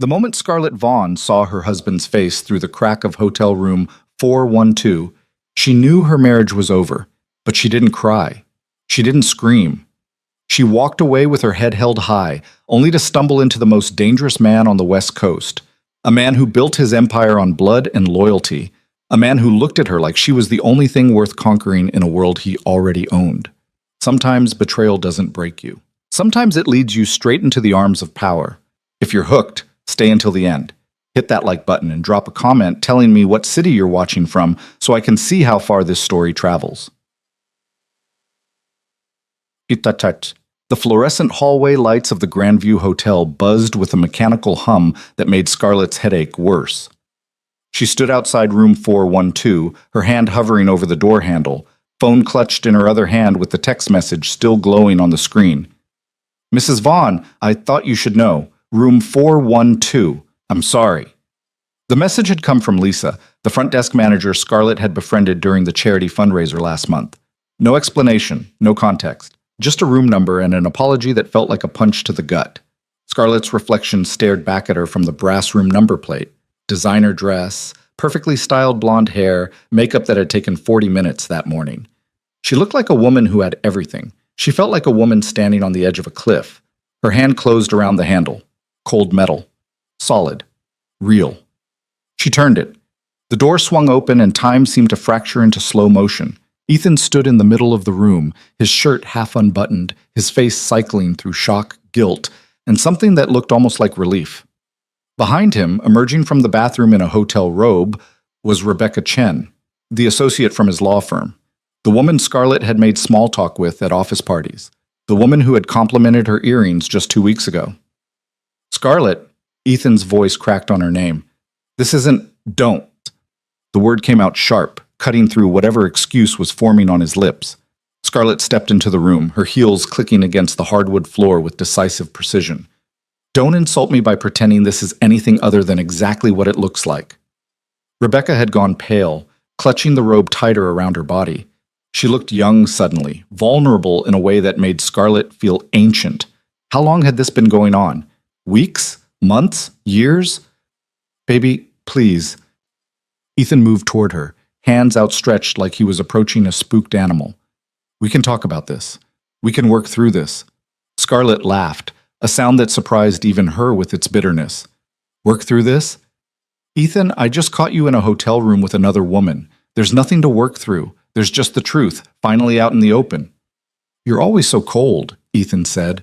The moment Scarlett Vaughn saw her husband's face through the crack of hotel room 412, she knew her marriage was over, but she didn't cry. She didn't scream. She walked away with her head held high, only to stumble into the most dangerous man on the West Coast, a man who built his empire on blood and loyalty, a man who looked at her like she was the only thing worth conquering in a world he already owned. Sometimes betrayal doesn't break you. Sometimes it leads you straight into the arms of power. If you're hooked, stay until the end. Hit that like button and drop a comment telling me what city you're watching from so I can see how far this story travels. Itatat. The fluorescent hallway lights of the Grandview Hotel buzzed with a mechanical hum that made Scarlett's headache worse. She stood outside room 412, her hand hovering over the door handle, phone clutched in her other hand with the text message still glowing on the screen. Mrs. Vaughn, I thought you should know. Room 412. I'm sorry. The message had come from Lisa, the front desk manager Scarlett had befriended during the charity fundraiser last month. No explanation, no context. Just a room number and an apology that felt like a punch to the gut. Scarlett's reflection stared back at her from the brass room number plate. Designer dress, perfectly styled blonde hair, makeup that had taken 40 minutes that morning. She looked like a woman who had everything. She felt like a woman standing on the edge of a cliff. Her hand closed around the handle. Cold metal. Solid. Real. She turned it. The door swung open and time seemed to fracture into slow motion. Ethan stood in the middle of the room, his shirt half unbuttoned, his face cycling through shock, guilt, and something that looked almost like relief. Behind him, emerging from the bathroom in a hotel robe, was Rebecca Chen, the associate from his law firm, the woman Scarlett had made small talk with at office parties, the woman who had complimented her earrings just 2 weeks ago. Scarlett, Ethan's voice cracked on her name. This isn't don't. The word came out sharp, cutting through whatever excuse was forming on his lips. Scarlett stepped into the room, her heels clicking against the hardwood floor with decisive precision. Don't insult me by pretending this is anything other than exactly what it looks like. Rebecca had gone pale, clutching the robe tighter around her body. She looked young suddenly, vulnerable in a way that made Scarlett feel ancient. How long had this been going on? Weeks? Months? Years? Baby, please. Ethan moved toward her, hands outstretched like he was approaching a spooked animal. We can talk about this. We can work through this. Scarlett laughed, a sound that surprised even her with its bitterness. Work through this? Ethan, I just caught you in a hotel room with another woman. There's nothing to work through. There's just the truth, finally out in the open. You're always so cold, Ethan said.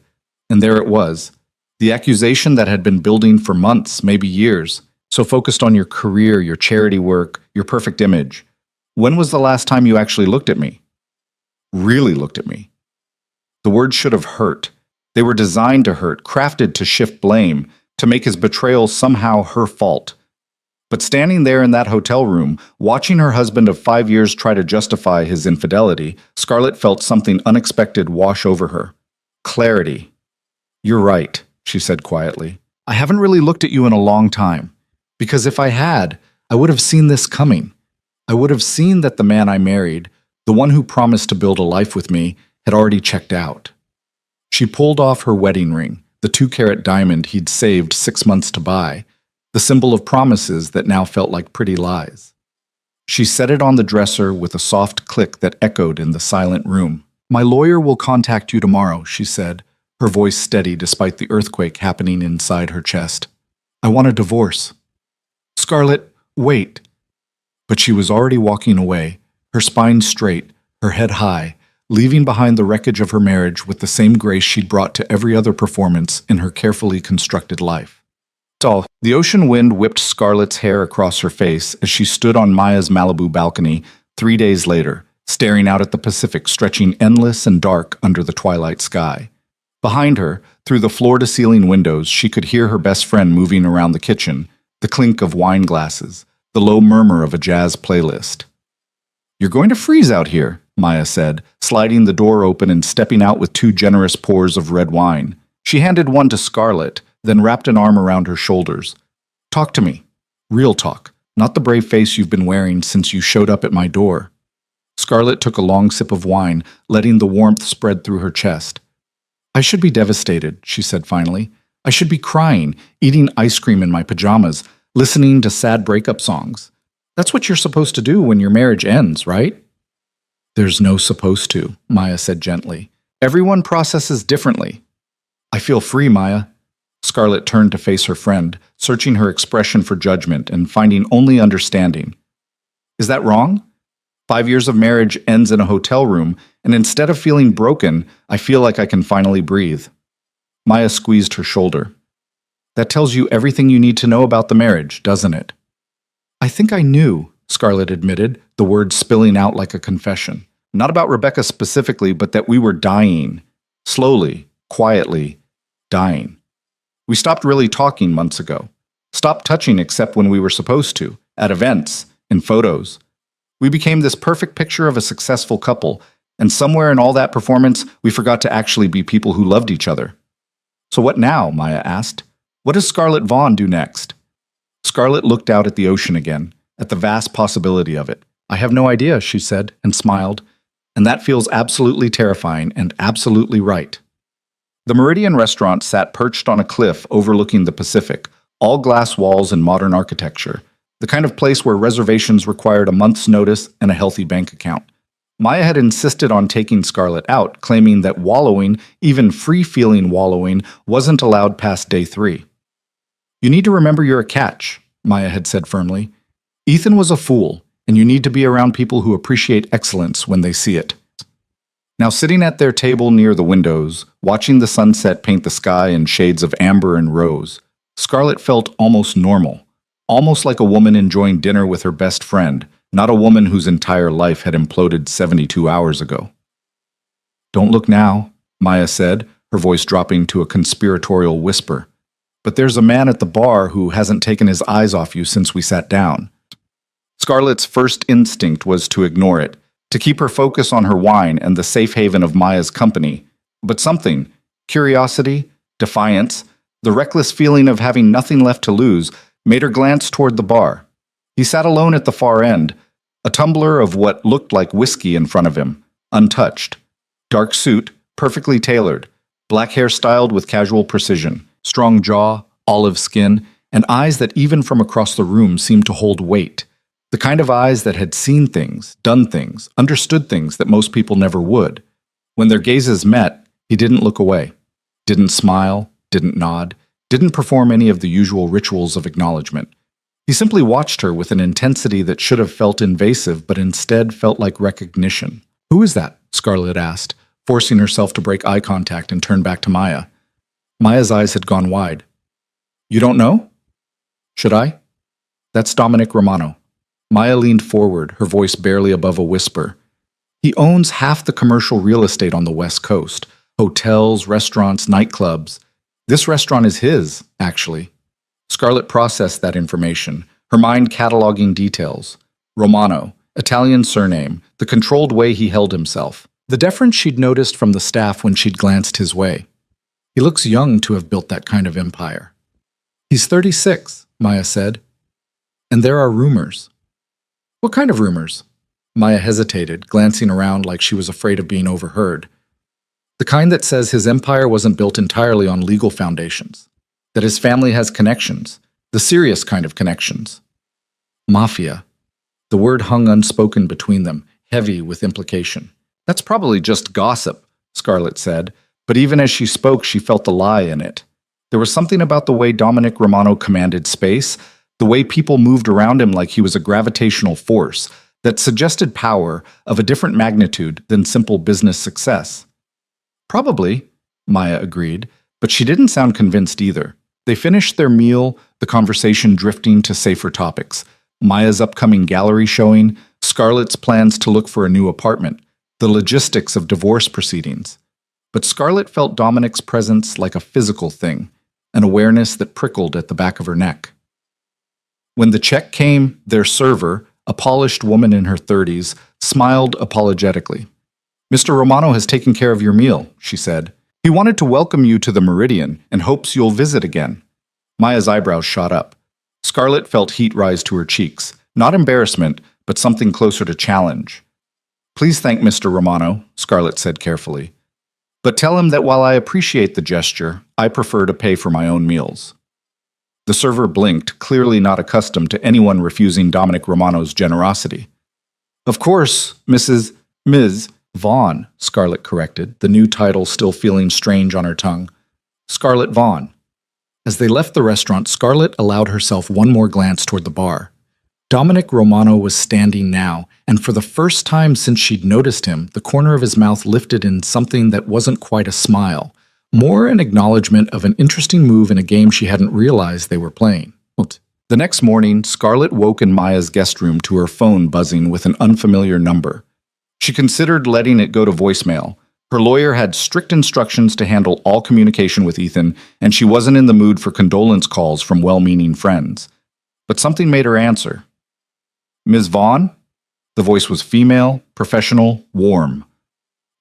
And there it was. The accusation that had been building for months, maybe years, so focused on your career, your charity work, your perfect image. When was the last time you actually looked at me? Really looked at me. The words should have hurt. They were designed to hurt, crafted to shift blame, to make his betrayal somehow her fault. But standing there in that hotel room, watching her husband of 5 years try to justify his infidelity, Scarlett felt something unexpected wash over her. Clarity. You're right, she said quietly. I haven't really looked at you in a long time. Because if I had, I would have seen this coming. I would have seen that the man I married, the one who promised to build a life with me, had already checked out. She pulled off her wedding ring, the 2-carat diamond he'd saved 6 months to buy, the symbol of promises that now felt like pretty lies. She set it on the dresser with a soft click that echoed in the silent room. My lawyer will contact you tomorrow, she said, her voice steady despite the earthquake happening inside her chest. I want a divorce. Scarlett, wait. But she was already walking away, her spine straight, her head high, leaving behind the wreckage of her marriage with the same grace she'd brought to every other performance in her carefully constructed life. The ocean wind whipped Scarlett's hair across her face as she stood on Maya's Malibu balcony 3 days later, staring out at the Pacific stretching endless and dark under the twilight sky. Behind her, through the floor-to-ceiling windows, she could hear her best friend moving around the kitchen, the clink of wine glasses, the low murmur of a jazz playlist. You're going to freeze out here, Maya said, sliding the door open and stepping out with 2 generous pours of red wine. She handed one to Scarlett, then wrapped an arm around her shoulders. Talk to me. Real talk, not the brave face you've been wearing since you showed up at my door. Scarlett took a long sip of wine, letting the warmth spread through her chest. I should be devastated, she said finally. I should be crying, eating ice cream in my pajamas, listening to sad breakup songs. That's what you're supposed to do when your marriage ends, right? There's no supposed to, Maya said gently. Everyone processes differently. I feel free, Maya. Scarlett turned to face her friend, searching her expression for judgment and finding only understanding. Is that wrong? 5 years of marriage ends in a hotel room, and instead of feeling broken, I feel like I can finally breathe. Maya squeezed her shoulder. That tells you everything you need to know about the marriage, doesn't it? I think I knew, Scarlett admitted, the words spilling out like a confession. Not about Rebecca specifically, but that we were dying. Slowly, quietly, dying. We stopped really talking months ago. Stopped touching except when we were supposed to, at events, in photos. We became this perfect picture of a successful couple, and somewhere in all that performance, we forgot to actually be people who loved each other. So what now? Maya asked. What does Scarlett Vaughn do next? Scarlett looked out at the ocean again, at the vast possibility of it. I have no idea, she said, and smiled. And that feels absolutely terrifying and absolutely right. The Meridian restaurant sat perched on a cliff overlooking the Pacific, all glass walls and modern architecture, the kind of place where reservations required a month's notice and a healthy bank account. Maya had insisted on taking Scarlett out, claiming that wallowing, even free-feeling wallowing, wasn't allowed past day 3. You need to remember you're a catch, Maya had said firmly. Ethan was a fool, and you need to be around people who appreciate excellence when they see it. Now sitting at their table near the windows, watching the sunset paint the sky in shades of amber and rose, Scarlett felt almost normal, almost like a woman enjoying dinner with her best friend, not a woman whose entire life had imploded 72 hours ago. Don't look now, Maya said, her voice dropping to a conspiratorial whisper. But there's a man at the bar who hasn't taken his eyes off you since we sat down. Scarlett's first instinct was to ignore it, to keep her focus on her wine and the safe haven of Maya's company. But something, curiosity, defiance, the reckless feeling of having nothing left to lose, made her glance toward the bar. He sat alone at the far end, a tumbler of what looked like whiskey in front of him, untouched. Dark suit, perfectly tailored, black hair styled with casual precision, strong jaw, olive skin, and eyes that even from across the room seemed to hold weight. The kind of eyes that had seen things, done things, understood things that most people never would. When their gazes met, he didn't look away, didn't smile, didn't nod, didn't perform any of the usual rituals of acknowledgement. He simply watched her with an intensity that should have felt invasive, but instead felt like recognition. Who is that? Scarlett asked, forcing herself to break eye contact and turn back to Maya. Maya's eyes had gone wide. You don't know? Should I? That's Dominic Romano. Maya leaned forward, her voice barely above a whisper. He owns half the commercial real estate on the West Coast. Hotels, restaurants, nightclubs. This restaurant is his, actually. Scarlett processed that information, her mind cataloging details. Romano, Italian surname, the controlled way he held himself. The deference she'd noticed from the staff when she'd glanced his way. He looks young to have built that kind of empire. He's 36, Maya said. And there are rumors. What kind of rumors? Maya hesitated, glancing around like she was afraid of being overheard. The kind that says his empire wasn't built entirely on legal foundations. That his family has connections. The serious kind of connections. Mafia. The word hung unspoken between them, heavy with implication. That's probably just gossip, Scarlett said, but even as she spoke, she felt the lie in it. There was something about the way Dominic Romano commanded space, the way people moved around him like he was a gravitational force, that suggested power of a different magnitude than simple business success. Probably, Maya agreed, but she didn't sound convinced either. They finished their meal, the conversation drifting to safer topics. Maya's upcoming gallery showing, Scarlett's plans to look for a new apartment, the logistics of divorce proceedings. But Scarlett felt Dominic's presence like a physical thing, an awareness that prickled at the back of her neck. When the check came, their server, a polished woman in her 30s, smiled apologetically. Mr. Romano has taken care of your meal, she said. He wanted to welcome you to the Meridian and hopes you'll visit again. Maya's eyebrows shot up. Scarlett felt heat rise to her cheeks, not embarrassment, but something closer to challenge. Please thank Mr. Romano, Scarlett said carefully. But tell him that while I appreciate the gesture, I prefer to pay for my own meals. The server blinked, clearly not accustomed to anyone refusing Dominic Romano's generosity. Of course, Ms. Vaughn, Scarlett corrected, the new title still feeling strange on her tongue. Scarlett Vaughn. As they left the restaurant, Scarlett allowed herself one more glance toward the bar. Dominic Romano was standing now, and for the first time since she'd noticed him, the corner of his mouth lifted in something that wasn't quite a smile, more an acknowledgement of an interesting move in a game she hadn't realized they were playing. The next morning, Scarlett woke in Maya's guest room to her phone buzzing with an unfamiliar number. She considered letting it go to voicemail. Her lawyer had strict instructions to handle all communication with Ethan, and she wasn't in the mood for condolence calls from well-meaning friends. But something made her answer. Ms. Vaughn? The voice was female, professional, warm.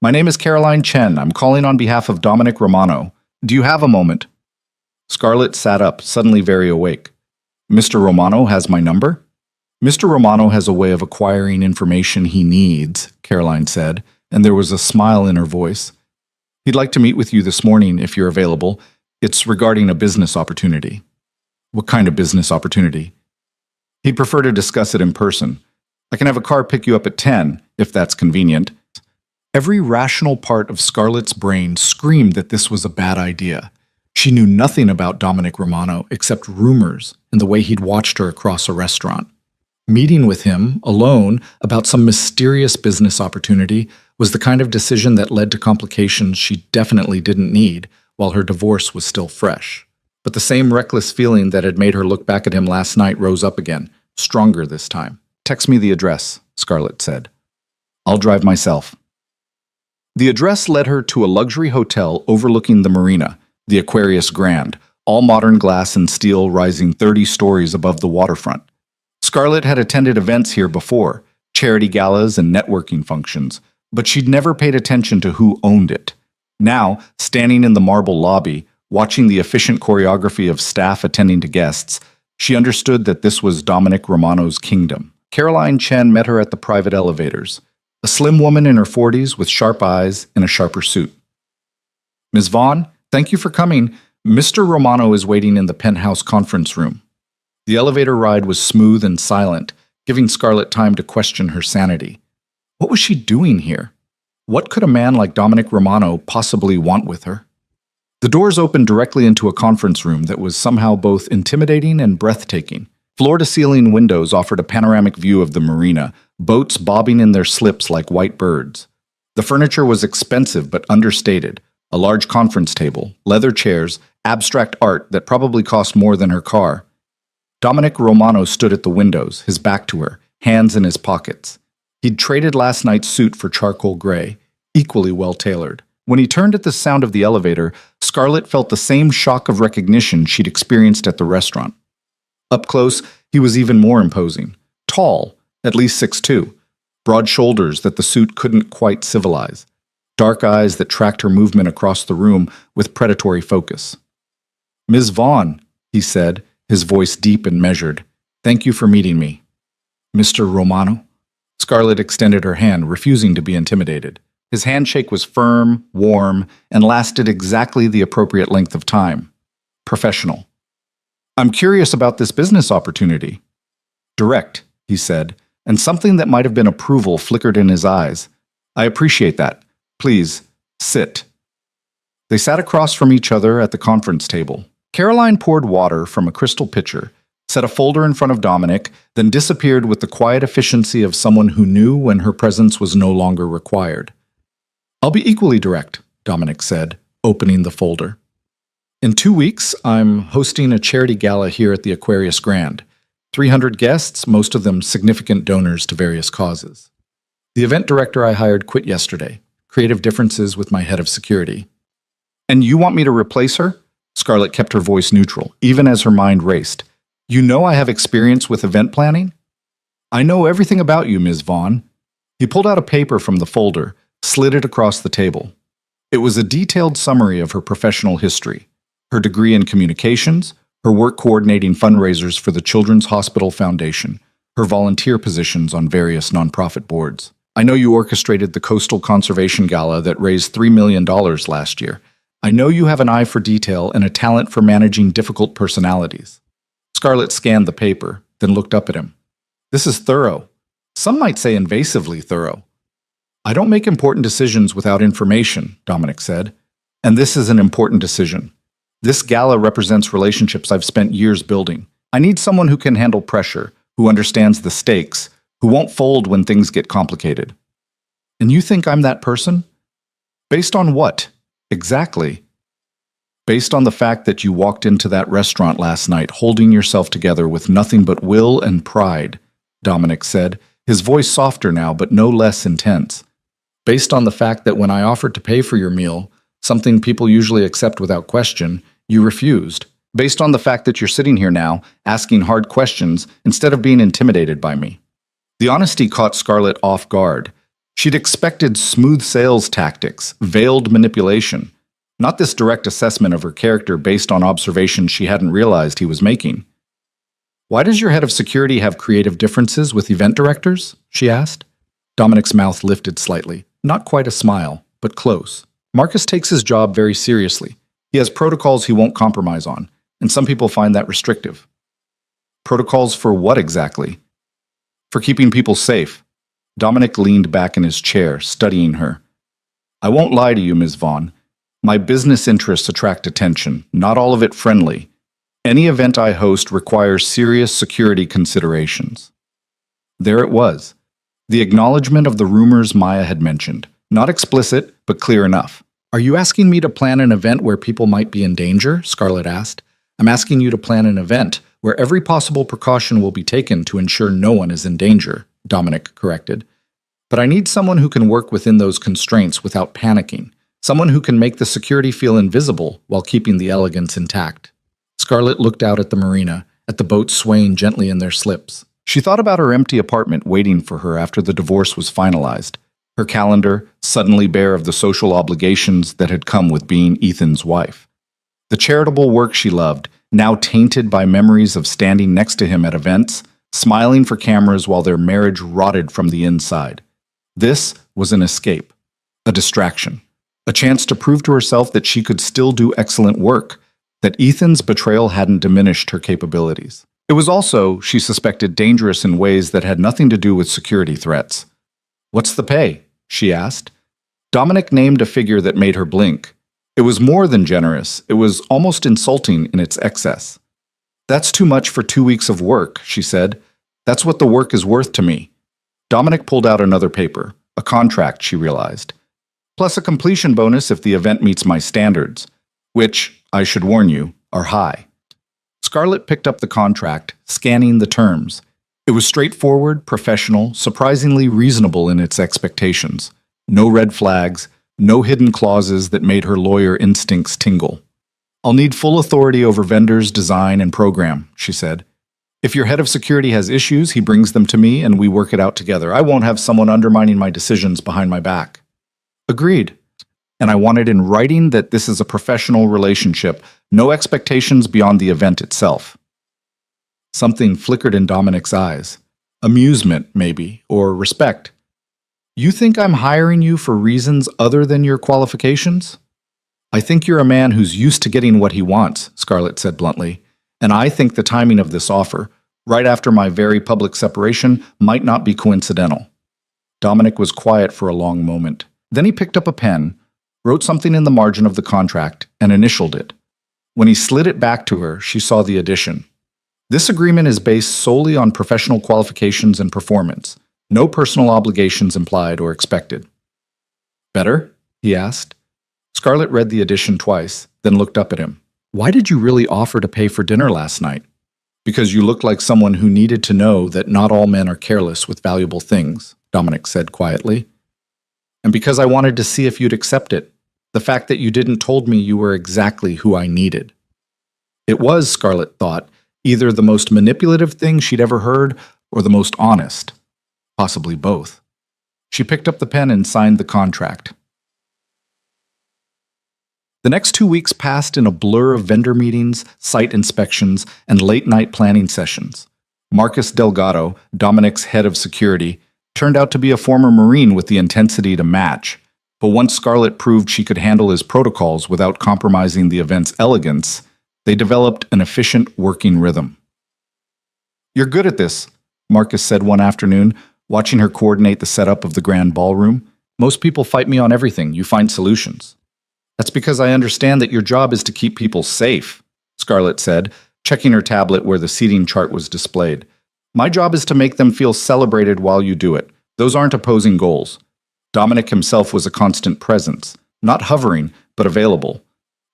My name is Caroline Chen. I'm calling on behalf of Dominic Romano. Do you have a moment? Scarlett sat up, suddenly very awake. Mr. Romano has my number? Mr. Romano has a way of acquiring information he needs, Caroline said, and there was a smile in her voice. He'd like to meet with you this morning if you're available. It's regarding a business opportunity. What kind of business opportunity? He'd prefer to discuss it in person. I can have a car pick you up at 10, if that's convenient. Every rational part of Scarlett's brain screamed that this was a bad idea. She knew nothing about Dominic Romano except rumors and the way he'd watched her across a restaurant. Meeting with him, alone, about some mysterious business opportunity was the kind of decision that led to complications she definitely didn't need while her divorce was still fresh. But the same reckless feeling that had made her look back at him last night rose up again, stronger this time. Text me the address, Scarlett said. I'll drive myself. The address led her to a luxury hotel overlooking the marina, the Aquarius Grand, all modern glass and steel rising 30 stories above the waterfront. Scarlett had attended events here before, charity galas and networking functions, but she'd never paid attention to who owned it. Now, standing in the marble lobby, watching the efficient choreography of staff attending to guests, she understood that this was Dominic Romano's kingdom. Caroline Chen met her at the private elevators, a slim woman in her 40s with sharp eyes and a sharper suit. Ms. Vaughn, thank you for coming. Mr. Romano is waiting in the penthouse conference room. The elevator ride was smooth and silent, giving Scarlett time to question her sanity. What was she doing here? What could a man like Dominic Romano possibly want with her? The doors opened directly into a conference room that was somehow both intimidating and breathtaking. Floor-to-ceiling windows offered a panoramic view of the marina, boats bobbing in their slips like white birds. The furniture was expensive but understated. A large conference table, leather chairs, abstract art that probably cost more than her car. Dominic Romano stood at the windows, his back to her, hands in his pockets. He'd traded last night's suit for charcoal gray, equally well-tailored. When he turned at the sound of the elevator, Scarlett felt the same shock of recognition she'd experienced at the restaurant. Up close, he was even more imposing. Tall, at least 6'2", broad shoulders that the suit couldn't quite civilize, dark eyes that tracked her movement across the room with predatory focus. Ms. Vaughn, he said, his voice deep and measured, thank you for meeting me. Mr. Romano? Scarlett extended her hand, refusing to be intimidated. His handshake was firm, warm, and lasted exactly the appropriate length of time. Professional. I'm curious about this business opportunity. Direct, he said, and something that might have been approval flickered in his eyes. I appreciate that. Please, sit. They sat across from each other at the conference table. Caroline poured water from a crystal pitcher, set a folder in front of Dominic, then disappeared with the quiet efficiency of someone who knew when her presence was no longer required. I'll be equally direct, Dominic said, opening the folder. In 2 weeks, I'm hosting a charity gala here at the Aquarius Grand. 300 guests, most of them significant donors to various causes. The event director I hired quit yesterday. Creative differences with my head of security. And you want me to replace her? Scarlett kept her voice neutral, even as her mind raced. You know I have experience with event planning? I know everything about you, Ms. Vaughn. He pulled out a paper from the folder, slid it across the table. It was a detailed summary of her professional history, her degree in communications, her work coordinating fundraisers for the Children's Hospital Foundation, her volunteer positions on various nonprofit boards. I know you orchestrated the Coastal Conservation Gala that raised $3 million last year. I know you have an eye for detail and a talent for managing difficult personalities. Scarlett scanned the paper, then looked up at him. This is thorough. Some might say invasively thorough. I don't make important decisions without information, Dominic said. And this is an important decision. This gala represents relationships I've spent years building. I need someone who can handle pressure, who understands the stakes, who won't fold when things get complicated. And you think I'm that person? Based on what? Exactly. Based on the fact that you walked into that restaurant last night holding yourself together with nothing but will and pride, Dominic said, his voice softer now but no less intense. Based on the fact that when I offered to pay for your meal, something people usually accept without question, you refused. Based on the fact that you're sitting here now, asking hard questions instead of being intimidated by me. The honesty caught Scarlett off guard. She'd expected smooth sales tactics, veiled manipulation, not this direct assessment of her character based on observations she hadn't realized he was making. Why does your head of security have creative differences with event directors? She asked. Dominic's mouth lifted slightly. Not quite a smile, but close. Marcus takes his job very seriously. He has protocols he won't compromise on, and some people find that restrictive. Protocols for what exactly? For keeping people safe. Dominic leaned back in his chair, studying her. I won't lie to you, Ms. Vaughn. My business interests attract attention, not all of it friendly. Any event I host requires serious security considerations. There it was. The acknowledgement of the rumors Maya had mentioned. Not explicit, but clear enough. Are you asking me to plan an event where people might be in danger? Scarlett asked. I'm asking you to plan an event where every possible precaution will be taken to ensure no one is in danger, Dominic corrected. But I need someone who can work within those constraints without panicking. Someone who can make the security feel invisible while keeping the elegance intact. Scarlett looked out at the marina, at the boats swaying gently in their slips. She thought about her empty apartment waiting for her after the divorce was finalized. Her calendar, suddenly bare of the social obligations that had come with being Ethan's wife. The charitable work she loved, now tainted by memories of standing next to him at events, smiling for cameras while their marriage rotted from the inside. This was an escape, a distraction, a chance to prove to herself that she could still do excellent work, that Ethan's betrayal hadn't diminished her capabilities. It was also, she suspected, dangerous in ways that had nothing to do with security threats. What's the pay? She asked. Dominic named a figure that made her blink. It was more than generous. It was almost insulting in its excess. That's too much for 2 weeks of work, she said. That's what the work is worth to me. Dominic pulled out another paper, a contract, she realized. Plus a completion bonus if the event meets my standards, which, I should warn you, are high. Scarlett picked up the contract, scanning the terms. It was straightforward, professional, surprisingly reasonable in its expectations. No red flags, no hidden clauses that made her lawyer instincts tingle. I'll need full authority over vendors, design, and program, she said. If your head of security has issues, he brings them to me and we work it out together. I won't have someone undermining my decisions behind my back. Agreed. And I want it in writing that this is a professional relationship, no expectations beyond the event itself. Something flickered in Dominic's eyes. Amusement, maybe, or respect. You think I'm hiring you for reasons other than your qualifications? I think you're a man who's used to getting what he wants, Scarlett said bluntly, and I think the timing of this offer, right after my very public separation, might not be coincidental. Dominic was quiet for a long moment. Then he picked up a pen, wrote something in the margin of the contract, and initialed it. When he slid it back to her, she saw the addition. This agreement is based solely on professional qualifications and performance. No personal obligations implied or expected. Better? He asked. Scarlett read the addition twice, then looked up at him. Why did you really offer to pay for dinner last night? Because you looked like someone who needed to know that not all men are careless with valuable things, Dominic said quietly. And because I wanted to see if you'd accept it, the fact that you didn't told me you were exactly who I needed. It was, Scarlett thought, either the most manipulative thing she'd ever heard or the most honest. Possibly both. She picked up the pen and signed the contract. The next 2 weeks passed in a blur of vendor meetings, site inspections, and late-night planning sessions. Marcus Delgado, Dominic's head of security, turned out to be a former Marine with the intensity to match. But once Scarlett proved she could handle his protocols without compromising the event's elegance, they developed an efficient working rhythm. "You're good at this," Marcus said one afternoon, watching her coordinate the setup of the grand ballroom. "Most people fight me on everything. You find solutions." "That's because I understand that your job is to keep people safe," Scarlett said, checking her tablet where the seating chart was displayed. "My job is to make them feel celebrated while you do it. Those aren't opposing goals." Dominic himself was a constant presence, not hovering, but available.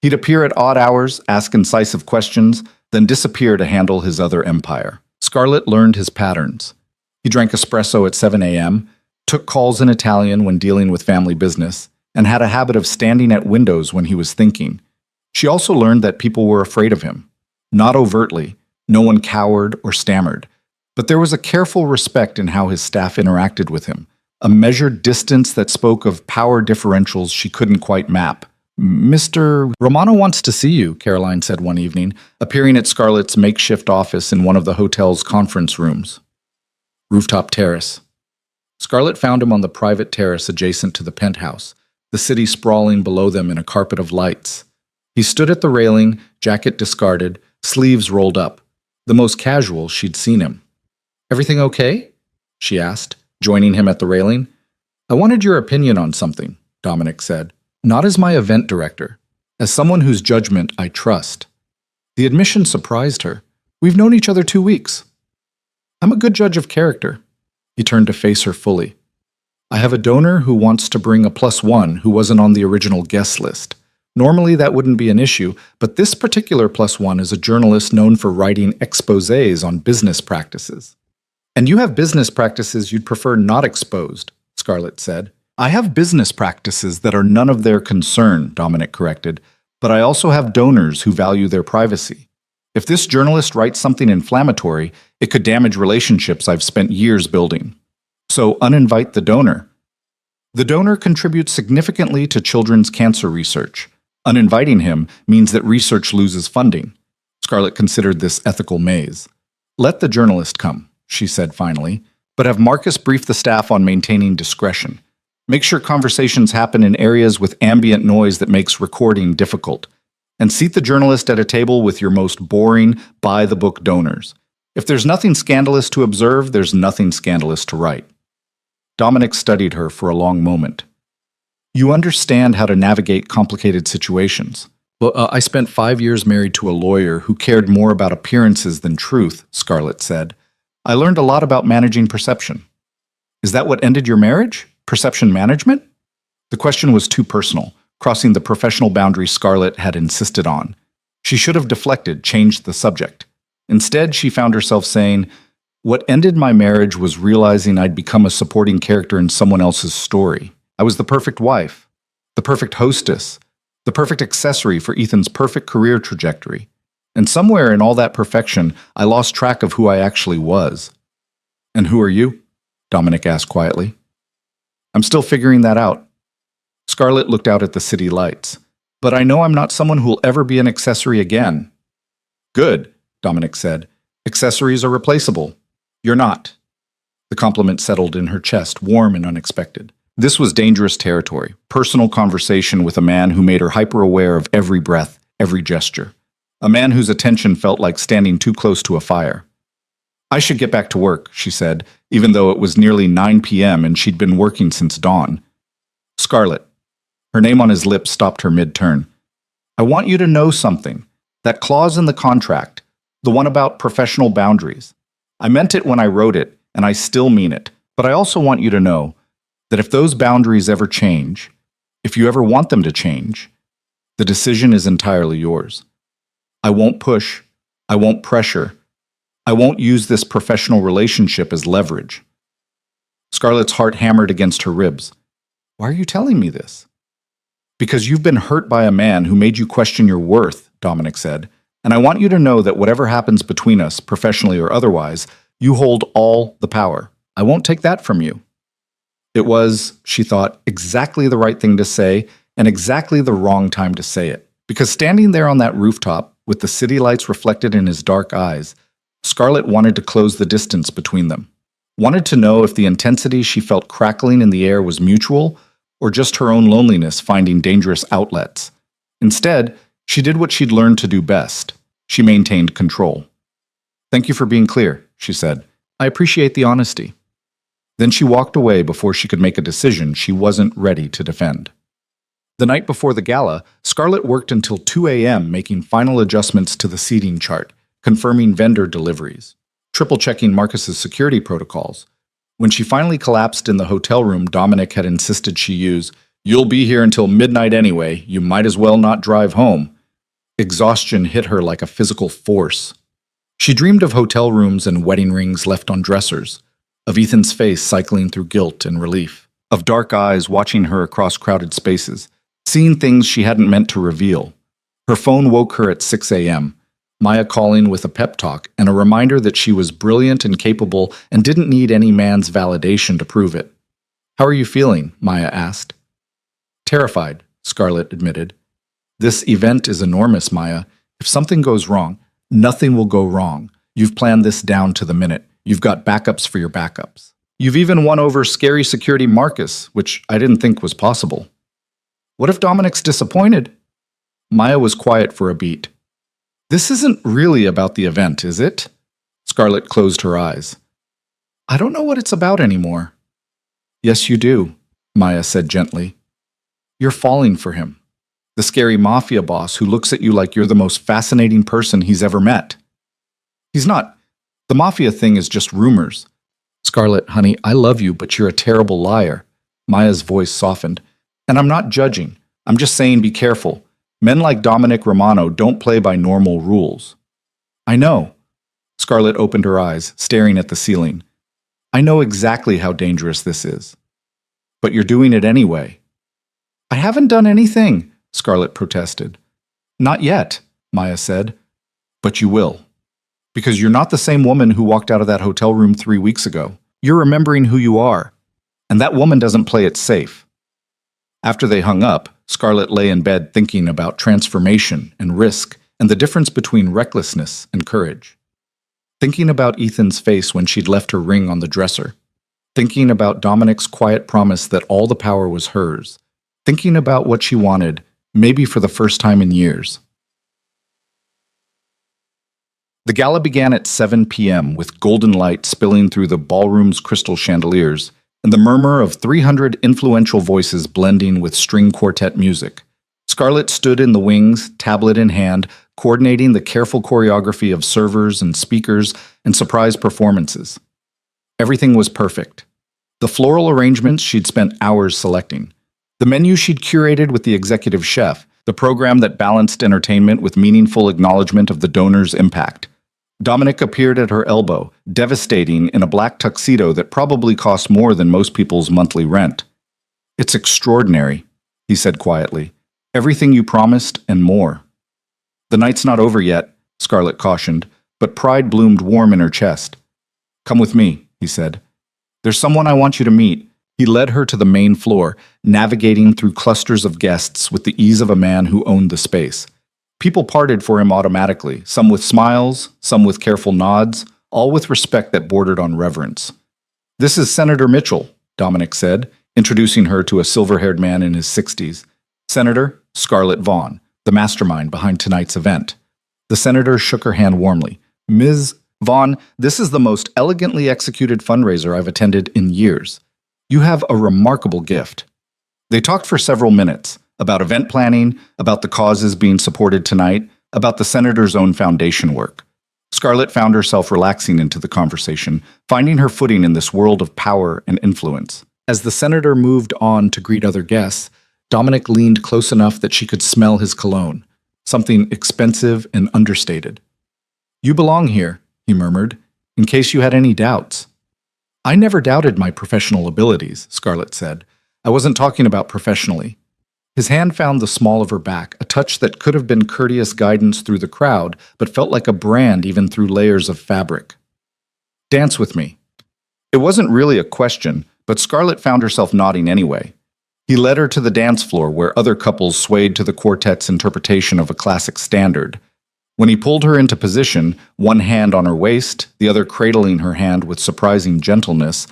He'd appear at odd hours, ask incisive questions, then disappear to handle his other empire. Scarlett learned his patterns. He drank espresso at 7 a.m., took calls in Italian when dealing with family business, and had a habit of standing at windows when he was thinking. She also learned that people were afraid of him. Not overtly, no one cowered or stammered, but there was a careful respect in how his staff interacted with him, a measured distance that spoke of power differentials she couldn't quite map. "Mr. Romano wants to see you," Caroline said one evening, appearing at Scarlett's makeshift office in one of the hotel's conference rooms. Rooftop terrace. Scarlett found him on the private terrace adjacent to the penthouse, the city sprawling below them in a carpet of lights. He stood at the railing, jacket discarded, sleeves rolled up, the most casual she'd seen him. "Everything okay?" she asked, joining him at the railing. "I wanted your opinion on something," Dominic said. "Not as my event director, as someone whose judgment I trust." The admission surprised her. "We've known each other 2 weeks." "I'm a good judge of character." He turned to face her fully. "I have a donor who wants to bring a +1 who wasn't on the original guest list. Normally that wouldn't be an issue, but this particular +1 is a journalist known for writing exposés on business practices." "And you have business practices you'd prefer not exposed," Scarlett said. "I have business practices that are none of their concern," Dominic corrected, "but I also have donors who value their privacy. If this journalist writes something inflammatory, it could damage relationships I've spent years building. So uninvite the donor. The donor contributes significantly to children's cancer research. Uninviting him means that research loses funding." Scarlett considered this ethical maze. "Let the journalist come," she said finally, "but have Marcus brief the staff on maintaining discretion. Make sure conversations happen in areas with ambient noise that makes recording difficult. And seat the journalist at a table with your most boring, by-the-book donors. If there's nothing scandalous to observe, there's nothing scandalous to write." Dominic studied her for a long moment. "You understand how to navigate complicated situations." "Well, I spent 5 years married to a lawyer who cared more about appearances than truth," Scarlett said. "I learned a lot about managing perception." "Is that what ended your marriage? Perception management?" The question was too personal, crossing the professional boundary Scarlett had insisted on. She should have deflected, changed the subject. Instead, she found herself saying, "What ended my marriage was realizing I'd become a supporting character in someone else's story. I was the perfect wife, the perfect hostess, the perfect accessory for Ethan's perfect career trajectory. And somewhere in all that perfection, I lost track of who I actually was." "And who are you?" Dominic asked quietly. "I'm still figuring that out." Scarlett looked out at the city lights. "But I know I'm not someone who'll ever be an accessory again." "Good," Dominic said. "Accessories are replaceable. You're not." The compliment settled in her chest, warm and unexpected. This was dangerous territory, personal conversation with a man who made her hyper-aware of every breath, every gesture. A man whose attention felt like standing too close to a fire. "I should get back to work," she said, even though it was nearly 9 p.m. and she'd been working since dawn. "Scarlett." Her name on his lips stopped her mid-turn. "I want you to know something. That clause in the contract, the one about professional boundaries. I meant it when I wrote it, and I still mean it. But I also want you to know that if those boundaries ever change, if you ever want them to change, the decision is entirely yours. I won't push. I won't pressure. I won't use this professional relationship as leverage." Scarlett's heart hammered against her ribs. "Why are you telling me this?" "Because you've been hurt by a man who made you question your worth," Dominic said. "And I want you to know that whatever happens between us, professionally or otherwise, you hold all the power. I won't take that from you." It was, she thought, exactly the right thing to say and exactly the wrong time to say it. Because standing there on that rooftop, with the city lights reflected in his dark eyes, Scarlett wanted to close the distance between them. wanted to know if the intensity she felt crackling in the air was mutual or just her own loneliness finding dangerous outlets. Instead, she did what she'd learned to do best. She maintained control. "Thank you for being clear," she said. "I appreciate the honesty." Then she walked away before she could make a decision she wasn't ready to defend. The night before the gala, Scarlett worked until 2 a.m. making final adjustments to the seating chart, confirming vendor deliveries, triple-checking Marcus's security protocols. When she finally collapsed in the hotel room Dominic had insisted she use, "You'll be here until midnight anyway, you might as well not drive home," exhaustion hit her like a physical force. She dreamed of hotel rooms and wedding rings left on dressers, of Ethan's face cycling through guilt and relief, of dark eyes watching her across crowded spaces, seeing things she hadn't meant to reveal. Her phone woke her at 6 a.m., Maya calling with a pep talk and a reminder that she was brilliant and capable and didn't need any man's validation to prove it. "How are you feeling?" Maya asked. "Terrified," Scarlett admitted. "This event is enormous, Maya. If something goes wrong, nothing will go wrong. You've planned this down to the minute. You've got backups for your backups. You've even won over scary security Marcus, which I didn't think was possible. What if Dominic's disappointed?" Maya was quiet for a beat. "This isn't really about the event, is it?" Scarlett closed her eyes. "I don't know what it's about anymore." "Yes, you do," Maya said gently. "You're falling for him. The scary mafia boss who looks at you like you're the most fascinating person he's ever met." "He's not. The mafia thing is just rumors." "Scarlett, honey, I love you, but you're a terrible liar." Maya's voice softened. "And I'm not judging. I'm just saying be careful. Men like Dominic Romano don't play by normal rules." "I know." Scarlett opened her eyes, staring at the ceiling. "I know exactly how dangerous this is. But you're doing it anyway." "I haven't done anything," Scarlett protested. "Not yet," Maya said. "But you will. Because you're not the same woman who walked out of that hotel room 3 weeks ago. You're remembering who you are. And that woman doesn't play it safe." After they hung up, Scarlett lay in bed thinking about transformation and risk and the difference between recklessness and courage. Thinking about Ethan's face when she'd left her ring on the dresser. Thinking about Dominic's quiet promise that all the power was hers. Thinking about what she wanted, maybe for the first time in years. The gala began at 7 p.m. with golden light spilling through the ballroom's crystal chandeliers and the murmur of 300 influential voices blending with string quartet music. Scarlett stood in the wings, tablet in hand, coordinating the careful choreography of servers and speakers and surprise performances. Everything was perfect. The floral arrangements she'd spent hours selecting. The menu she'd curated with the executive chef. The program that balanced entertainment with meaningful acknowledgement of the donor's impact. Dominic appeared at her elbow, devastating in a black tuxedo that probably cost more than most people's monthly rent. "It's extraordinary," he said quietly. "Everything you promised and more." "The night's not over yet," Scarlett cautioned, but pride bloomed warm in her chest. "Come with me," he said. "There's someone I want you to meet." He led her to the main floor, navigating through clusters of guests with the ease of a man who owned the space. People parted for him automatically, some with smiles, some with careful nods, all with respect that bordered on reverence. "This is Senator Mitchell," Dominic said, introducing her to a silver-haired man in his 60s. "Senator Scarlett Vaughn, the mastermind behind tonight's event." The senator shook her hand warmly. "Ms. Vaughn, this is the most elegantly executed fundraiser I've attended in years. You have a remarkable gift." They talked for several minutes, about event planning, about the causes being supported tonight, about the senator's own foundation work. Scarlett found herself relaxing into the conversation, finding her footing in this world of power and influence. As the senator moved on to greet other guests, Dominic leaned close enough that she could smell his cologne, something expensive and understated. "You belong here," he murmured, "in case you had any doubts." "I never doubted my professional abilities," Scarlett said. "I wasn't talking about professionally." His hand found the small of her back, a touch that could have been courteous guidance through the crowd, but felt like a brand even through layers of fabric. "Dance with me." It wasn't really a question, but Scarlett found herself nodding anyway. He led her to the dance floor where other couples swayed to the quartet's interpretation of a classic standard. When he pulled her into position, one hand on her waist, the other cradling her hand with surprising gentleness,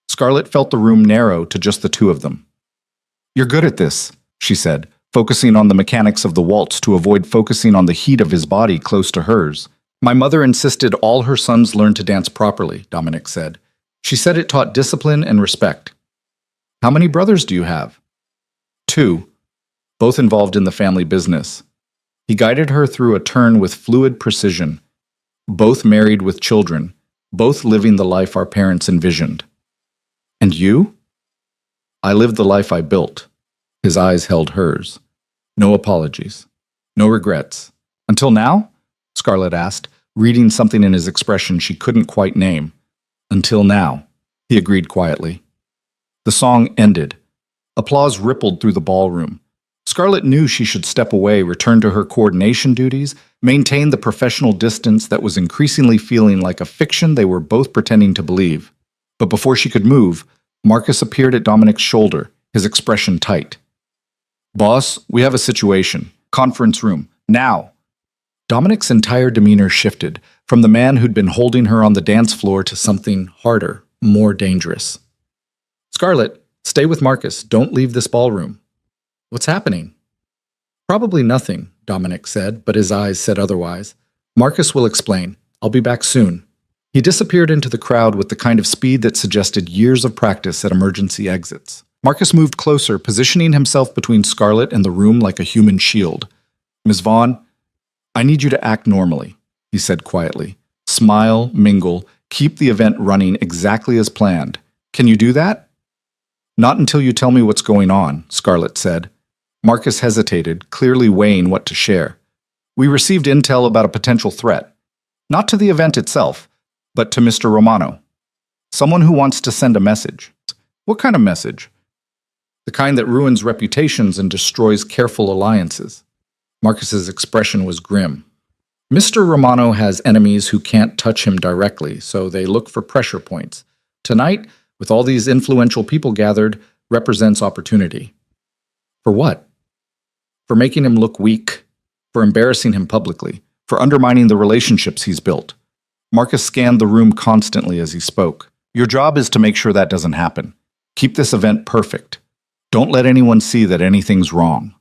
Scarlett felt the room narrow to just the two of them. "You're good at this," she said, focusing on the mechanics of the waltz to avoid focusing on the heat of his body close to hers. "My mother insisted all her sons learn to dance properly," Dominic said. "She said it taught discipline and respect." "How many brothers do you have?" "Two, both involved in the family business." He guided her through a turn with fluid precision. "Both married with children, both living the life our parents envisioned." "And you?" "I lived the life I built." His eyes held hers. "No apologies. No regrets. Until now?" Scarlett asked, reading something in his expression she couldn't quite name. "Until now," he agreed quietly. The song ended. Applause rippled through the ballroom. Scarlett knew she should step away, return to her coordination duties, maintain the professional distance that was increasingly feeling like a fiction they were both pretending to believe. But before she could move, Marcus appeared at Dominic's shoulder, his expression tight. "Boss, we have a situation. Conference room. Now!" Dominic's entire demeanor shifted, from the man who'd been holding her on the dance floor to something harder, more dangerous. "Scarlett, stay with Marcus. Don't leave this ballroom." "What's happening?" "Probably nothing," Dominic said, but his eyes said otherwise. "Marcus will explain. I'll be back soon." He disappeared into the crowd with the kind of speed that suggested years of practice at emergency exits. Marcus moved closer, positioning himself between Scarlett and the room like a human shield. "Ms. Vaughn, I need you to act normally," he said quietly. "Smile, mingle, keep the event running exactly as planned. Can you do that?" "Not until you tell me what's going on," Scarlett said. Marcus hesitated, clearly weighing what to share. "We received intel about a potential threat. Not to the event itself, but to Mr. Romano. Someone who wants to send a message." "What kind of message?" "The kind that ruins reputations and destroys careful alliances." Marcus's expression was grim. "Mr. Romano has enemies who can't touch him directly, so they look for pressure points. Tonight, with all these influential people gathered, represents opportunity." "For what?" "For making him look weak, for embarrassing him publicly, for undermining the relationships he's built." Marcus scanned the room constantly as he spoke. "Your job is to make sure that doesn't happen. Keep this event perfect. Don't let anyone see that anything's wrong."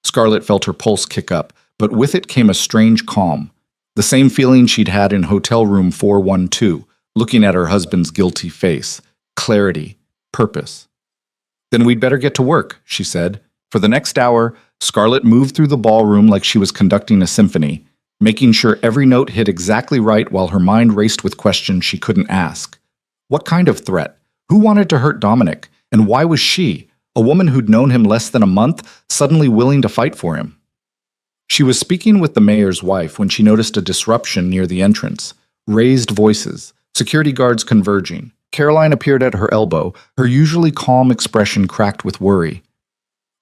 Scarlett felt her pulse kick up, but with it came a strange calm. The same feeling she'd had in hotel room 412, looking at her husband's guilty face. Clarity, purpose. "Then we'd better get to work," she said. For the next hour, Scarlett moved through the ballroom like she was conducting a symphony, making sure every note hit exactly right while her mind raced with questions she couldn't ask. What kind of threat? Who wanted to hurt Dominic? And why was she, a woman who'd known him less than a month, suddenly willing to fight for him? She was speaking with the mayor's wife when she noticed a disruption near the entrance. Raised voices, security guards converging. Caroline appeared at her elbow, her usually calm expression cracked with worry.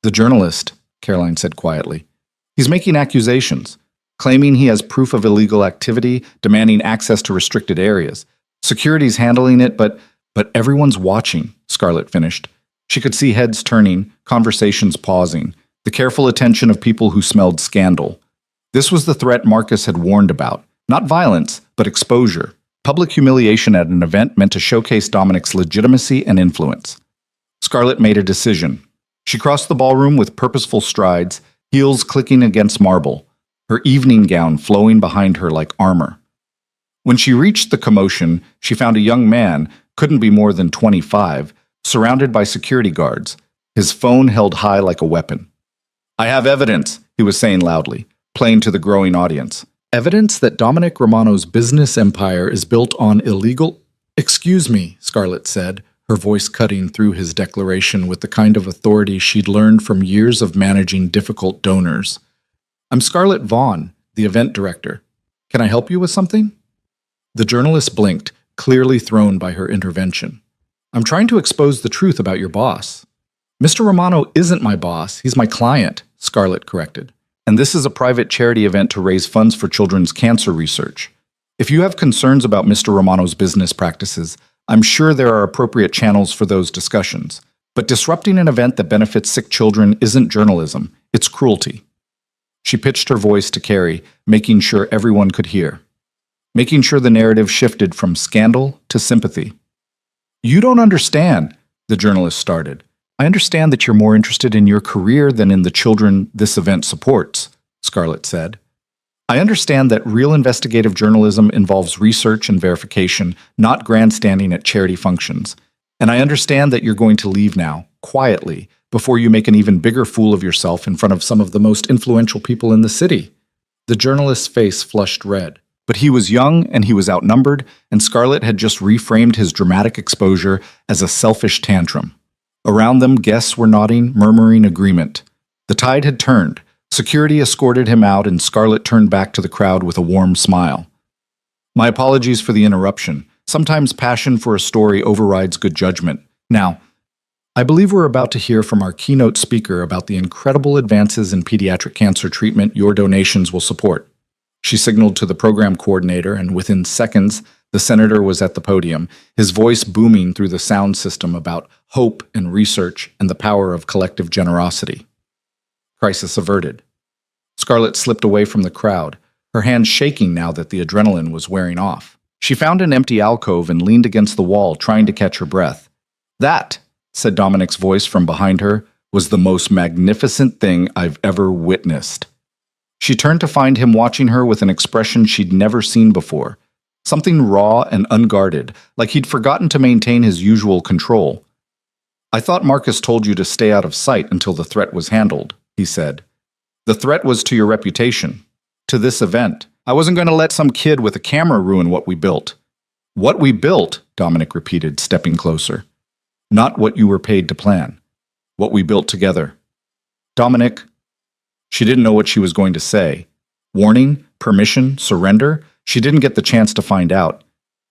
"The journalist," Caroline said quietly. "He's making accusations, claiming he has proof of illegal activity, demanding access to restricted areas. Security's handling it, but everyone's watching," Scarlett finished. She could see heads turning, conversations pausing, the careful attention of people who smelled scandal. This was the threat Marcus had warned about. Not violence, but exposure. Public humiliation at an event meant to showcase Dominic's legitimacy and influence. Scarlett made a decision. She crossed the ballroom with purposeful strides, heels clicking against marble, her evening gown flowing behind her like armor. When she reached the commotion, she found a young man, couldn't be more than 25, surrounded by security guards, his phone held high like a weapon. "I have evidence," he was saying loudly, playing to the growing audience. "Evidence that Dominic Romano's business empire is built on illegal—" "Excuse me," Scarlett said, her voice cutting through his declaration with the kind of authority she'd learned from years of managing difficult donors. "I'm Scarlett Vaughn, the event director. Can I help you with something?" The journalist blinked, clearly thrown by her intervention. "I'm trying to expose the truth about your boss." "Mr. Romano isn't my boss, he's my client," Scarlett corrected. "And this is a private charity event to raise funds for children's cancer research. If you have concerns about Mr. Romano's business practices, I'm sure there are appropriate channels for those discussions. But disrupting an event that benefits sick children isn't journalism, it's cruelty." She pitched her voice to Carrie, making sure everyone could hear, making sure the narrative shifted from scandal to sympathy. "You don't understand," the journalist started. "I understand that you're more interested in your career than in the children this event supports," Scarlett said. "I understand that real investigative journalism involves research and verification, not grandstanding at charity functions. And I understand that you're going to leave now, quietly, before you make an even bigger fool of yourself in front of some of the most influential people in the city." The journalist's face flushed red. But he was young and he was outnumbered, and Scarlett had just reframed his dramatic exposure as a selfish tantrum. Around them, guests were nodding, murmuring agreement. The tide had turned. Security escorted him out, and Scarlett turned back to the crowd with a warm smile. "My apologies for the interruption. Sometimes passion for a story overrides good judgment. Now, I believe we're about to hear from our keynote speaker about the incredible advances in pediatric cancer treatment your donations will support." She signaled to the program coordinator, and within seconds, the senator was at the podium, his voice booming through the sound system about hope and research and the power of collective generosity. Crisis averted. Scarlett slipped away from the crowd, her hands shaking now that the adrenaline was wearing off. She found an empty alcove and leaned against the wall, trying to catch her breath. "That," said Dominic's voice from behind her, "was the most magnificent thing I've ever witnessed." She turned to find him watching her with an expression she'd never seen before, something raw and unguarded, like he'd forgotten to maintain his usual control. "I thought Marcus told you to stay out of sight until the threat was handled," he said. "The threat was to your reputation, to this event. I wasn't going to let some kid with a camera ruin what we built." "What we built," Dominic repeated, stepping closer. "Not what you were paid to plan. What we built together." "Dominic..." She didn't know what she was going to say. Warning? Permission? Surrender? She didn't get the chance to find out.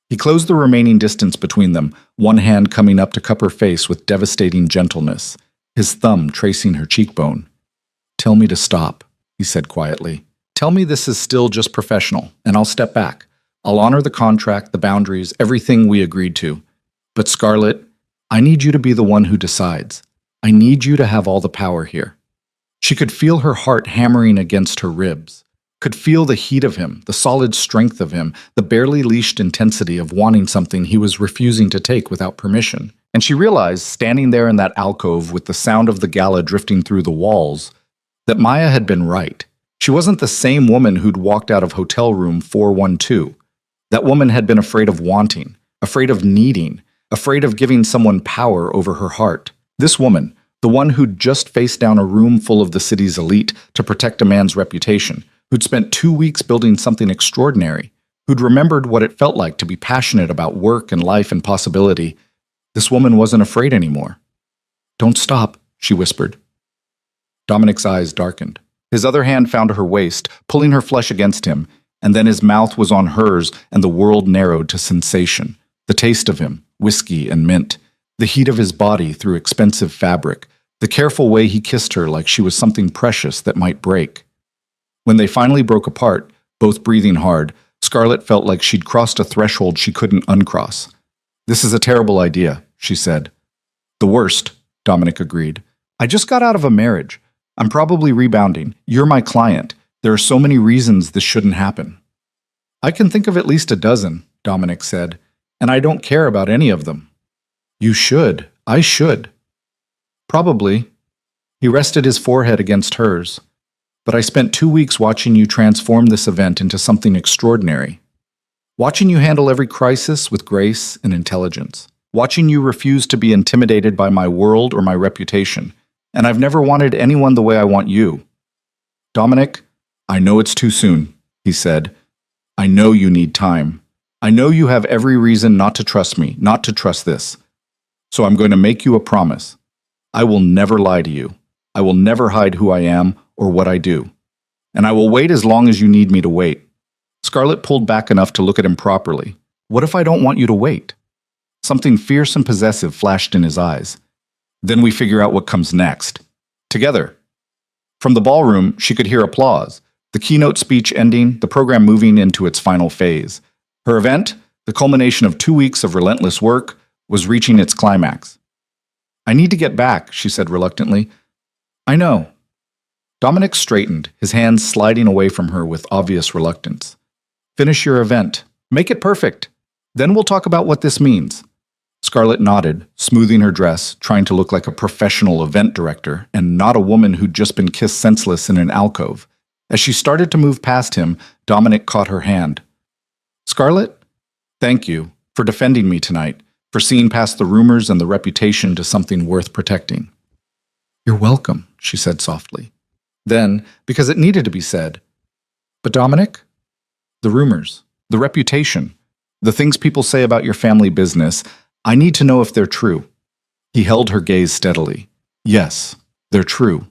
He closed the remaining distance between them, one hand coming up to cup her face with devastating gentleness, his thumb tracing her cheekbone. "Tell me to stop," he said quietly. "Tell me this is still just professional, and I'll step back. I'll honor the contract, the boundaries, everything we agreed to. But Scarlett, I need you to be the one who decides. I need you to have all the power here." She could feel her heart hammering against her ribs, could feel the heat of him, the solid strength of him, the barely leashed intensity of wanting something he was refusing to take without permission. And she realized, standing there in that alcove with the sound of the gala drifting through the walls, that Maya had been right. She wasn't the same woman who'd walked out of hotel room 412. That woman had been afraid of wanting, afraid of needing, afraid of giving someone power over her heart. This woman, the one who'd just faced down a room full of the city's elite to protect a man's reputation, who'd spent 2 weeks building something extraordinary, who'd remembered what it felt like to be passionate about work and life and possibility. This woman wasn't afraid anymore. "Don't stop," she whispered. Dominic's eyes darkened. His other hand found her waist, pulling her flesh against him, and then his mouth was on hers and the world narrowed to sensation. The taste of him, whiskey and mint, the heat of his body through expensive fabric, the careful way he kissed her like she was something precious that might break. When they finally broke apart, both breathing hard, Scarlett felt like she'd crossed a threshold she couldn't uncross. "This is a terrible idea," she said. "The worst," Dominic agreed. "I just got out of a marriage. I'm probably rebounding. You're my client. There are so many reasons this shouldn't happen." "I can think of at least a dozen," Dominic said, "and I don't care about any of them." "You should. I should." "Probably." He rested his forehead against hers. "But I spent 2 weeks watching you transform this event into something extraordinary. Watching you handle every crisis with grace and intelligence. Watching you refuse to be intimidated by my world or my reputation. And I've never wanted anyone the way I want you." "Dominic, I know it's too soon," he said. "I know you need time. I know you have every reason not to trust me, not to trust this. So I'm going to make you a promise. I will never lie to you. I will never hide who I am or what I do. And I will wait as long as you need me to wait." Scarlett pulled back enough to look at him properly. "What if I don't want you to wait?" Something fierce and possessive flashed in his eyes. "Then we figure out what comes next. Together." From the ballroom, she could hear applause, the keynote speech ending, the program moving into its final phase. Her event, the culmination of 2 weeks of relentless work, was reaching its climax. "I need to get back," she said reluctantly. "I know." Dominic straightened, his hands sliding away from her with obvious reluctance. Finish your event. Make it perfect. Then we'll talk about what this means. Scarlett nodded, smoothing her dress, trying to look like a professional event director and not a woman who'd just been kissed senseless in an alcove. As she started to move past him, Dominic caught her hand. Scarlett, thank you for defending me tonight, for seeing past the rumors and the reputation to something worth protecting. You're welcome, she said softly. Then, because it needed to be said, but Dominic, the rumors, the reputation, the things people say about your family business, I need to know if they're true. He held her gaze steadily. Yes, they're true.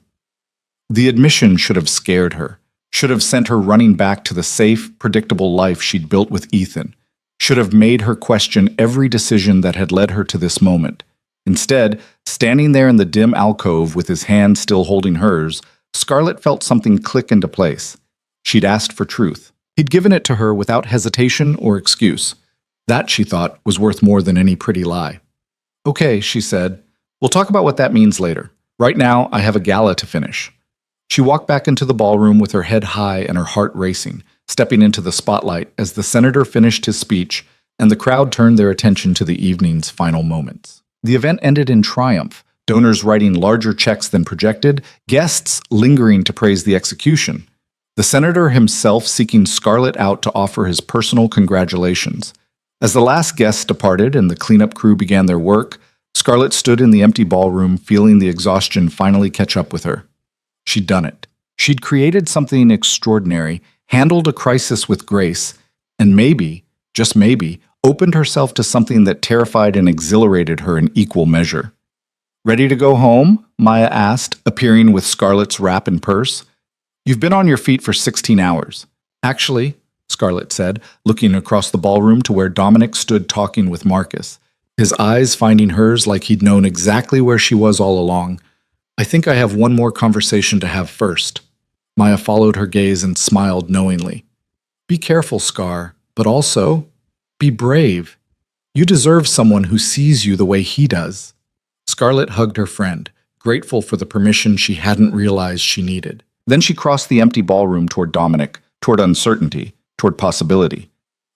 The admission should have scared her, should have sent her running back to the safe, predictable life she'd built with Ethan, should have made her question every decision that had led her to this moment. Instead, standing there in the dim alcove with his hand still holding hers, Scarlett felt something click into place. She'd asked for truth. He'd given it to her without hesitation or excuse. That, she thought, was worth more than any pretty lie. Okay, she said. We'll talk about what that means later. Right now, I have a gala to finish. She walked back into the ballroom with her head high and her heart racing, stepping into the spotlight as the senator finished his speech and the crowd turned their attention to the evening's final moments. The event ended in triumph, donors writing larger checks than projected, guests lingering to praise the execution. The senator himself seeking Scarlett out to offer his personal congratulations. As the last guests departed and the cleanup crew began their work, Scarlett stood in the empty ballroom feeling the exhaustion finally catch up with her. She'd done it. She'd created something extraordinary, handled a crisis with grace, and maybe, just maybe, opened herself to something that terrified and exhilarated her in equal measure. Ready to go home? Maya asked, appearing with Scarlett's wrap and purse. You've been on your feet for 16 hours. Actually, Scarlett said, looking across the ballroom to where Dominic stood talking with Marcus, his eyes finding hers like he'd known exactly where she was all along. I think I have one more conversation to have first. Maya followed her gaze and smiled knowingly. Be careful, Scar, but also, be brave. You deserve someone who sees you the way he does. Scarlett hugged her friend, grateful for the permission she hadn't realized she needed. Then she crossed the empty ballroom toward Dominic, toward uncertainty, toward possibility,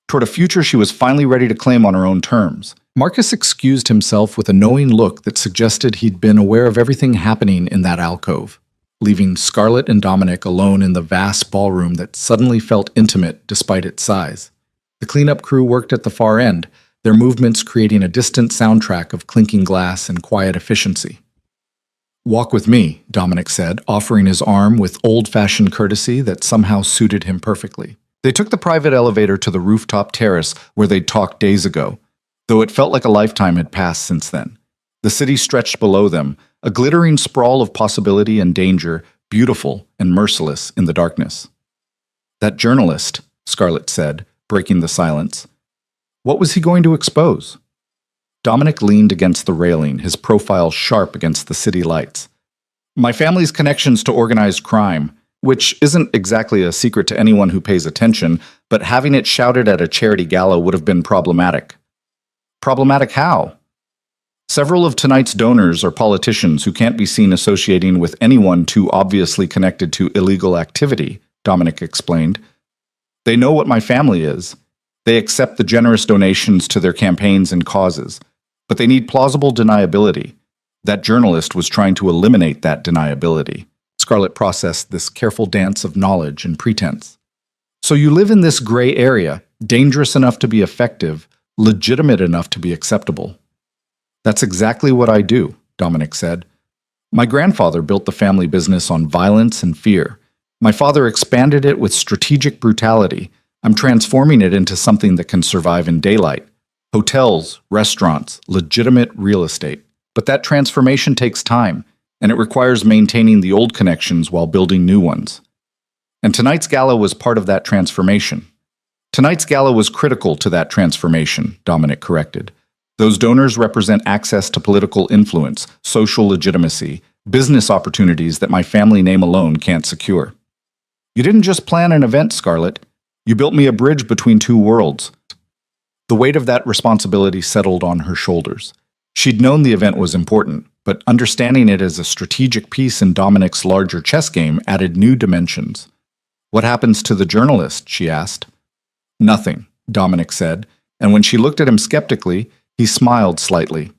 toward a future she was finally ready to claim on her own terms. Marcus excused himself with a knowing look that suggested he'd been aware of everything happening in that alcove, leaving Scarlett and Dominic alone in the vast ballroom that suddenly felt intimate despite its size. The cleanup crew worked at the far end, their movements creating a distant soundtrack of clinking glass and quiet efficiency. Walk with me, Dominic said, offering his arm with old-fashioned courtesy that somehow suited him perfectly. They took the private elevator to the rooftop terrace where they'd talked days ago, though it felt like a lifetime had passed since then. The city stretched below them, a glittering sprawl of possibility and danger, beautiful and merciless in the darkness. That journalist, Scarlett said, breaking the silence. What was he going to expose? Dominic leaned against the railing, his profile sharp against the city lights. My family's connections to organized crime, which isn't exactly a secret to anyone who pays attention, but having it shouted at a charity gala would have been problematic. Problematic how? Several of tonight's donors are politicians who can't be seen associating with anyone too obviously connected to illegal activity, Dominic explained. They know what my family is. They accept the generous donations to their campaigns and causes, but they need plausible deniability. That journalist was trying to eliminate that deniability. Scarlett processed this careful dance of knowledge and pretense. So you live in this gray area, dangerous enough to be effective, legitimate enough to be acceptable. That's exactly what I do, Dominic said. My grandfather built the family business on violence and fear. My father expanded it with strategic brutality. I'm transforming it into something that can survive in daylight. Hotels, restaurants, legitimate real estate. But that transformation takes time, and it requires maintaining the old connections while building new ones. And tonight's gala was part of that transformation. Tonight's gala was critical to that transformation, Dominic corrected. Those donors represent access to political influence, social legitimacy, business opportunities that my family name alone can't secure. You didn't just plan an event, Scarlett. You built me a bridge between two worlds. The weight of that responsibility settled on her shoulders. She'd known the event was important, but understanding it as a strategic piece in Dominic's larger chess game added new dimensions. "What happens to the journalist?" she asked. "Nothing," Dominic said, and when she looked at him skeptically, he smiled slightly.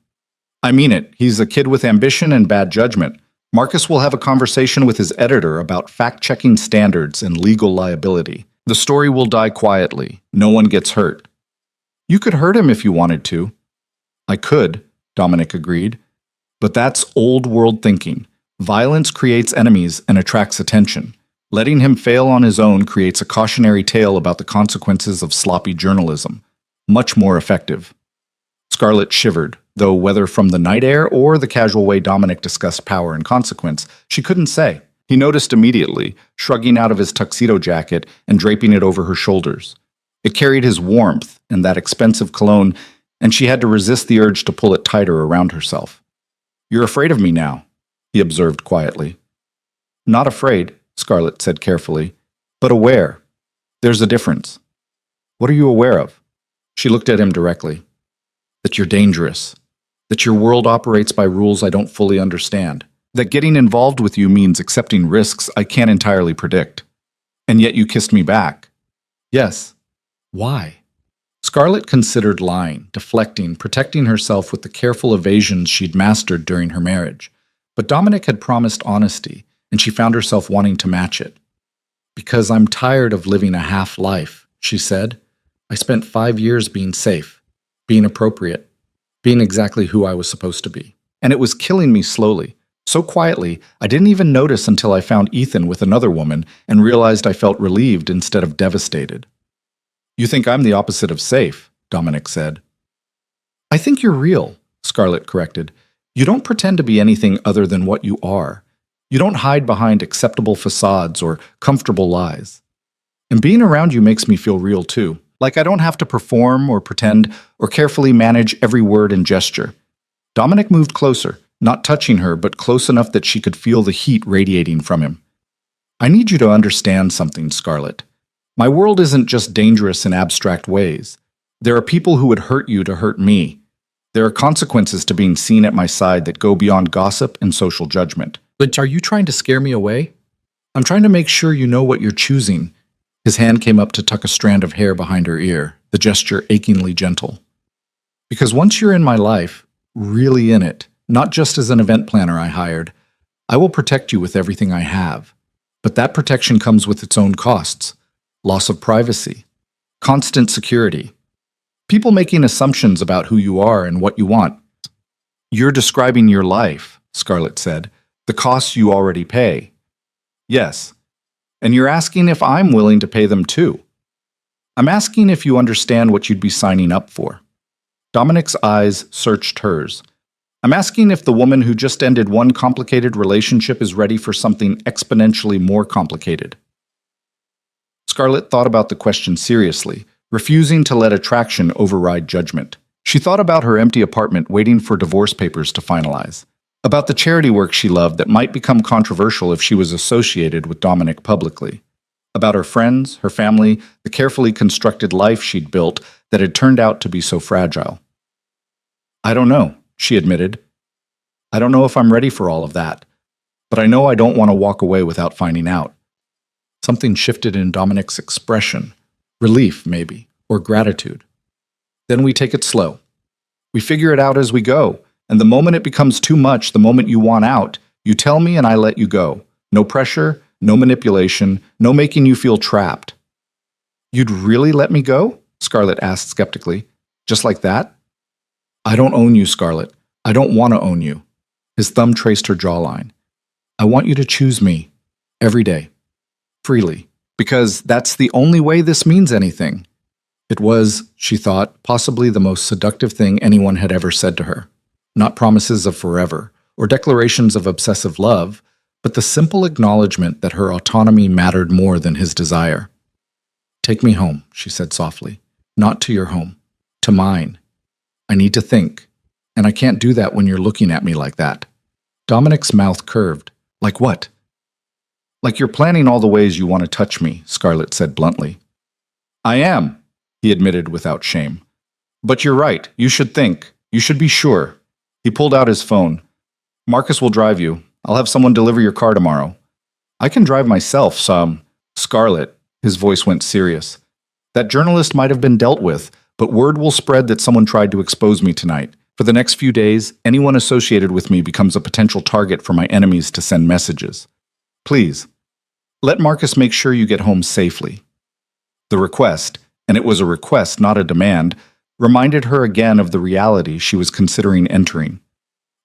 "I mean it. He's a kid with ambition and bad judgment. Marcus will have a conversation with his editor about fact-checking standards and legal liability. The story will die quietly. No one gets hurt." "You could hurt him if you wanted to." "I could," Dominic agreed. "But that's old-world thinking. Violence creates enemies and attracts attention. Letting him fail on his own creates a cautionary tale about the consequences of sloppy journalism. Much more effective." Scarlett shivered, though whether from the night air or the casual way Dominic discussed power and consequence, she couldn't say. He noticed immediately, shrugging out of his tuxedo jacket and draping it over her shoulders. It carried his warmth and that expensive cologne, and she had to resist the urge to pull it tighter around herself. "You're afraid of me now," he observed quietly. "Not afraid," Scarlett said carefully, "but aware. There's a difference." "What are you aware of?" She looked at him directly. "That you're dangerous. That your world operates by rules I don't fully understand. That getting involved with you means accepting risks I can't entirely predict. And yet you kissed me back." "Yes." "Why?" Scarlett considered lying, deflecting, protecting herself with the careful evasions she'd mastered during her marriage. But Dominic had promised honesty, and she found herself wanting to match it. "Because I'm tired of living a half-life," she said. "I spent 5 years being safe, being appropriate, being exactly who I was supposed to be. And it was killing me slowly. So quietly, I didn't even notice until I found Ethan with another woman and realized I felt relieved instead of devastated." "You think I'm the opposite of safe," Dominic said. "I think you're real," Scarlett corrected. "You don't pretend to be anything other than what you are. You don't hide behind acceptable facades or comfortable lies. And being around you makes me feel real too. Like I don't have to perform or pretend or carefully manage every word and gesture." Dominic moved closer, not touching her, but close enough that she could feel the heat radiating from him. "I need you to understand something, Scarlett. My world isn't just dangerous in abstract ways. There are people who would hurt you to hurt me. There are consequences to being seen at my side that go beyond gossip and social judgment." "But are you trying to scare me away?" "I'm trying to make sure you know what you're choosing." His hand came up to tuck a strand of hair behind her ear, the gesture achingly gentle. "Because once you're in my life, really in it, not just as an event planner I hired, I will protect you with everything I have. But that protection comes with its own costs. Loss of privacy, constant security, people making assumptions about who you are and what you want." "You're describing your life," Scarlett said, "the costs you already pay." "Yes, and you're asking if I'm willing to pay them too." "I'm asking if you understand what you'd be signing up for." Dominic's eyes searched hers. "I'm asking if the woman who just ended one complicated relationship is ready for something exponentially more complicated." Scarlett thought about the question seriously, refusing to let attraction override judgment. She thought about her empty apartment waiting for divorce papers to finalize, about the charity work she loved that might become controversial if she was associated with Dominic publicly, about her friends, her family, the carefully constructed life she'd built that had turned out to be so fragile. "I don't know," she admitted. "I don't know if I'm ready for all of that, but I know I don't want to walk away without finding out." Something shifted in Dominic's expression. Relief, maybe, or gratitude. "Then we take it slow. We figure it out as we go, and the moment it becomes too much, the moment you want out, you tell me and I let you go. No pressure, no manipulation, no making you feel trapped." "You'd really let me go?" Scarlett asked skeptically. "Just like that?" "I don't own you, Scarlett. I don't want to own you." His thumb traced her jawline. "I want you to choose me, every day. Freely, because that's the only way this means anything." It was, she thought, possibly the most seductive thing anyone had ever said to her. Not promises of forever, or declarations of obsessive love, but the simple acknowledgement that her autonomy mattered more than his desire. "Take me home," she said softly. "Not to your home. To mine. I need to think, and I can't do that when you're looking at me like that." Dominic's mouth curved. "Like what?" "Like you're planning all the ways you want to touch me," Scarlett said bluntly. "I am," he admitted without shame. "But you're right. You should think. You should be sure." He pulled out his phone. Marcus will drive you. I'll have someone deliver your car tomorrow. I can drive myself, some. Scarlett, his voice went serious. That journalist might have been dealt with, but word will spread that someone tried to expose me tonight. For the next few days, anyone associated with me becomes a potential target for my enemies to send messages. Please, let Marcus make sure you get home safely. The request, and it was a request, not a demand, reminded her again of the reality she was considering entering.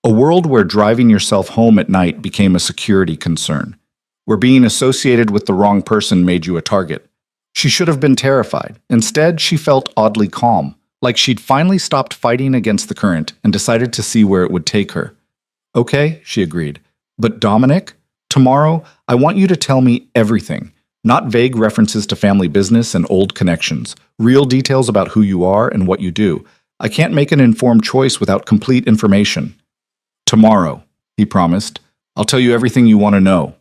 A world where driving yourself home at night became a security concern, where being associated with the wrong person made you a target. She should have been terrified. Instead, she felt oddly calm, like she'd finally stopped fighting against the current and decided to see where it would take her. Okay, she agreed. But Dominic, tomorrow, I want you to tell me everything. Not vague references to family business and old connections. Real details about who you are and what you do. I can't make an informed choice without complete information. Tomorrow, he promised. I'll tell you everything you want to know.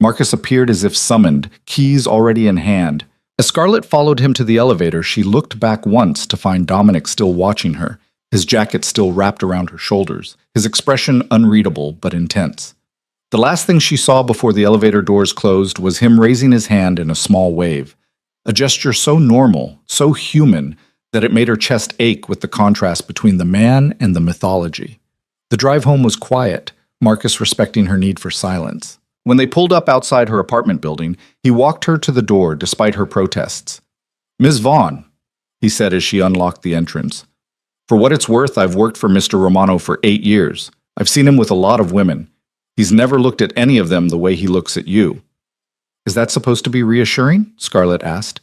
Marcus appeared as if summoned, keys already in hand. As Scarlett followed him to the elevator, she looked back once to find Dominic still watching her, his jacket still wrapped around her shoulders, his expression unreadable but intense. The last thing she saw before the elevator doors closed was him raising his hand in a small wave, a gesture so normal, so human, that it made her chest ache with the contrast between the man and the mythology. The drive home was quiet, Marcus respecting her need for silence. When they pulled up outside her apartment building, he walked her to the door despite her protests. "Ms. Vaughn," he said as she unlocked the entrance. "For what it's worth, I've worked for Mr. Romano for 8 years. I've seen him with a lot of women. He's never looked at any of them the way he looks at you." "Is that supposed to be reassuring?" Scarlett asked.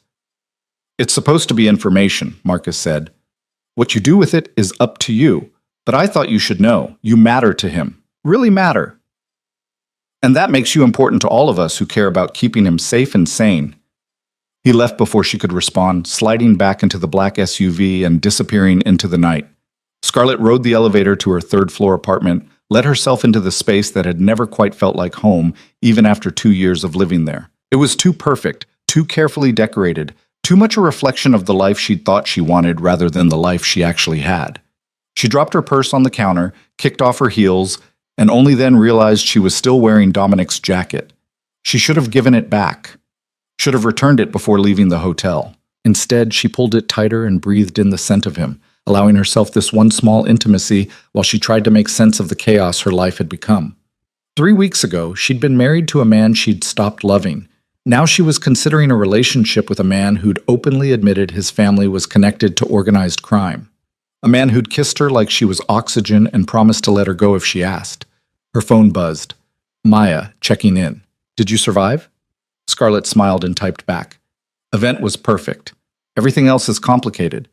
"It's supposed to be information," Marcus said. "What you do with it is up to you. But I thought you should know. You matter to him. Really matter. And that makes you important to all of us who care about keeping him safe and sane." He left before she could respond, sliding back into the black SUV and disappearing into the night. Scarlett rode the elevator to her third-floor apartment, let herself into the space that had never quite felt like home, even after 2 years of living there. It was too perfect, too carefully decorated, too much a reflection of the life she'd thought she wanted rather than the life she actually had. She dropped her purse on the counter, kicked off her heels, and only then realized she was still wearing Dominic's jacket. She should have given it back. Should have returned it before leaving the hotel. Instead, she pulled it tighter and breathed in the scent of him, allowing herself this one small intimacy while she tried to make sense of the chaos her life had become. 3 weeks ago, she'd been married to a man she'd stopped loving. Now she was considering a relationship with a man who'd openly admitted his family was connected to organized crime. A man who'd kissed her like she was oxygen and promised to let her go if she asked. Her phone buzzed. Maya, checking in. "Did you survive?" Scarlett smiled and typed back. "Event was perfect. Everything else is complicated."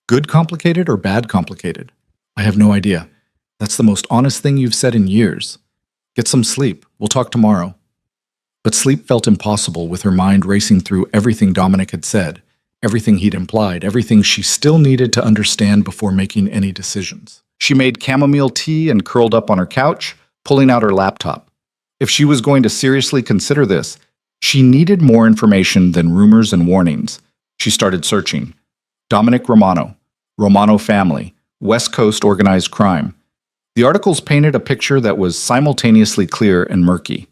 "Good complicated or bad complicated?" "I have no idea. That's the most honest thing you've said in years. Get some sleep. We'll talk tomorrow." But sleep felt impossible with her mind racing through everything Dominic had said, everything he'd implied, everything she still needed to understand before making any decisions. She made chamomile tea and curled up on her couch, pulling out her laptop. If she was going to seriously consider this, she needed more information than rumors and warnings. She started searching. Dominic Romano, Romano family, West Coast organized crime. The articles painted a picture that was simultaneously clear and murky.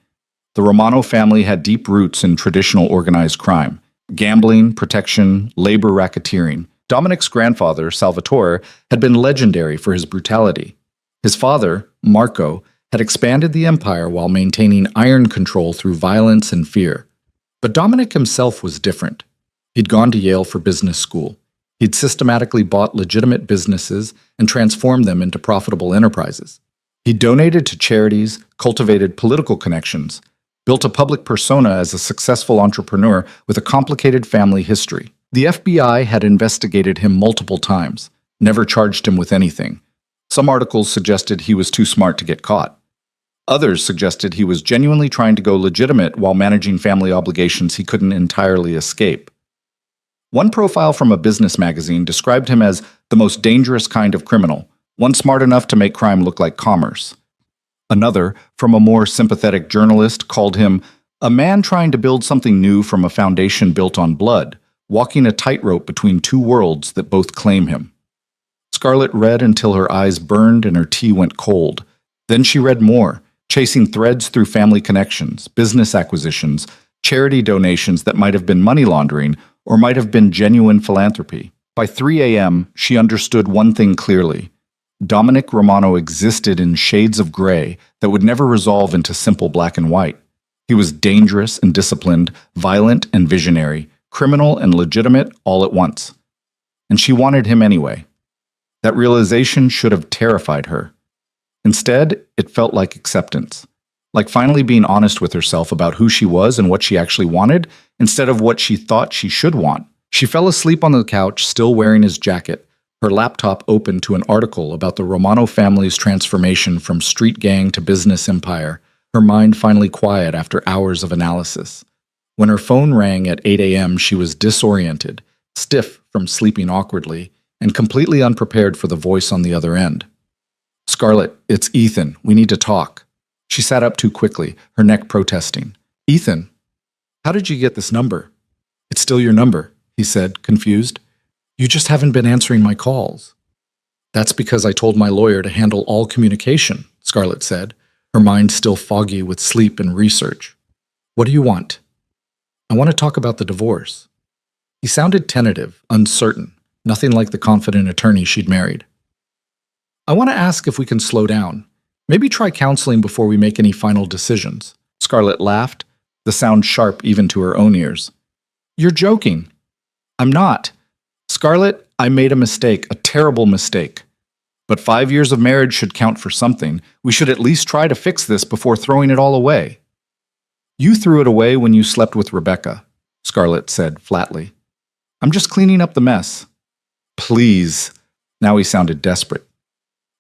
The Romano family had deep roots in traditional organized crime. Gambling, protection, labor racketeering. Dominic's grandfather, Salvatore, had been legendary for his brutality. His father, Marco, had expanded the empire while maintaining iron control through violence and fear. But Dominic himself was different. He'd gone to Yale for business school. He'd systematically bought legitimate businesses and transformed them into profitable enterprises. He donated to charities, cultivated political connections, built a public persona as a successful entrepreneur with a complicated family history. The FBI had investigated him multiple times, never charged him with anything. Some articles suggested he was too smart to get caught. Others suggested he was genuinely trying to go legitimate while managing family obligations he couldn't entirely escape. One profile from a business magazine described him as the most dangerous kind of criminal, one smart enough to make crime look like commerce. Another, from a more sympathetic journalist, called him a man trying to build something new from a foundation built on blood, walking a tightrope between two worlds that both claim him. Scarlett read until her eyes burned and her tea went cold. Then she read more, chasing threads through family connections, business acquisitions, charity donations that might have been money laundering or might have been genuine philanthropy. By 3 a.m., she understood one thing clearly. Dominic Romano existed in shades of gray that would never resolve into simple black and white. He was dangerous and disciplined, violent and visionary, criminal and legitimate all at once. And she wanted him anyway. That realization should have terrified her. Instead, it felt like acceptance, like finally being honest with herself about who she was and what she actually wanted, instead of what she thought she should want. She fell asleep on the couch, still wearing his jacket, her laptop open to an article about the Romano family's transformation from street gang to business empire, her mind finally quiet after hours of analysis. When her phone rang at 8 a.m., she was disoriented, stiff from sleeping awkwardly, and completely unprepared for the voice on the other end. "Scarlett, it's Ethan. We need to talk." She sat up too quickly, her neck protesting. "Ethan, how did you get this number?" "It's still your number," he said, confused. "You just haven't been answering my calls." "That's because I told my lawyer to handle all communication," Scarlett said, her mind still foggy with sleep and research. "What do you want?" "I want to talk about the divorce." He sounded tentative, uncertain, nothing like the confident attorney she'd married. "I want to ask if we can slow down. Maybe try counseling before we make any final decisions." Scarlett laughed, the sound sharp even to her own ears. "You're joking." "I'm not. Scarlett, I made a mistake, a terrible mistake. But 5 years of marriage should count for something. We should at least try to fix this before throwing it all away." "You threw it away when you slept with Rebecca," Scarlett said flatly. "I'm just cleaning up the mess." "Please." Now he sounded desperate.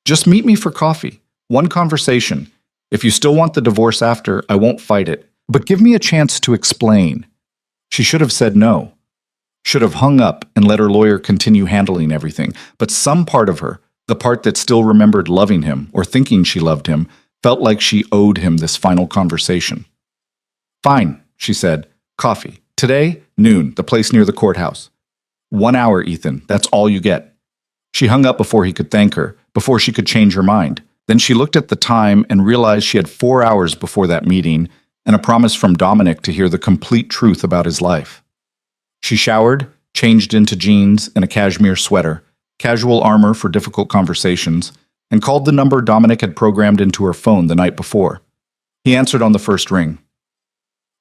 "Just meet me for coffee. One conversation. If you still want the divorce after, I won't fight it. But give me a chance to explain." She should have said no. Should have hung up and let her lawyer continue handling everything. But some part of her, the part that still remembered loving him or thinking she loved him, felt like she owed him this final conversation. "Fine," she said. "Coffee. Today, noon, the place near the courthouse. 1 hour, Ethan. That's all you get." She hung up before he could thank her, before she could change her mind. Then she looked at the time and realized she had 4 hours before that meeting and a promise from Dominic to hear the complete truth about his life. She showered, changed into jeans and a cashmere sweater, casual armor for difficult conversations, and called the number Dominic had programmed into her phone the night before. He answered on the first ring.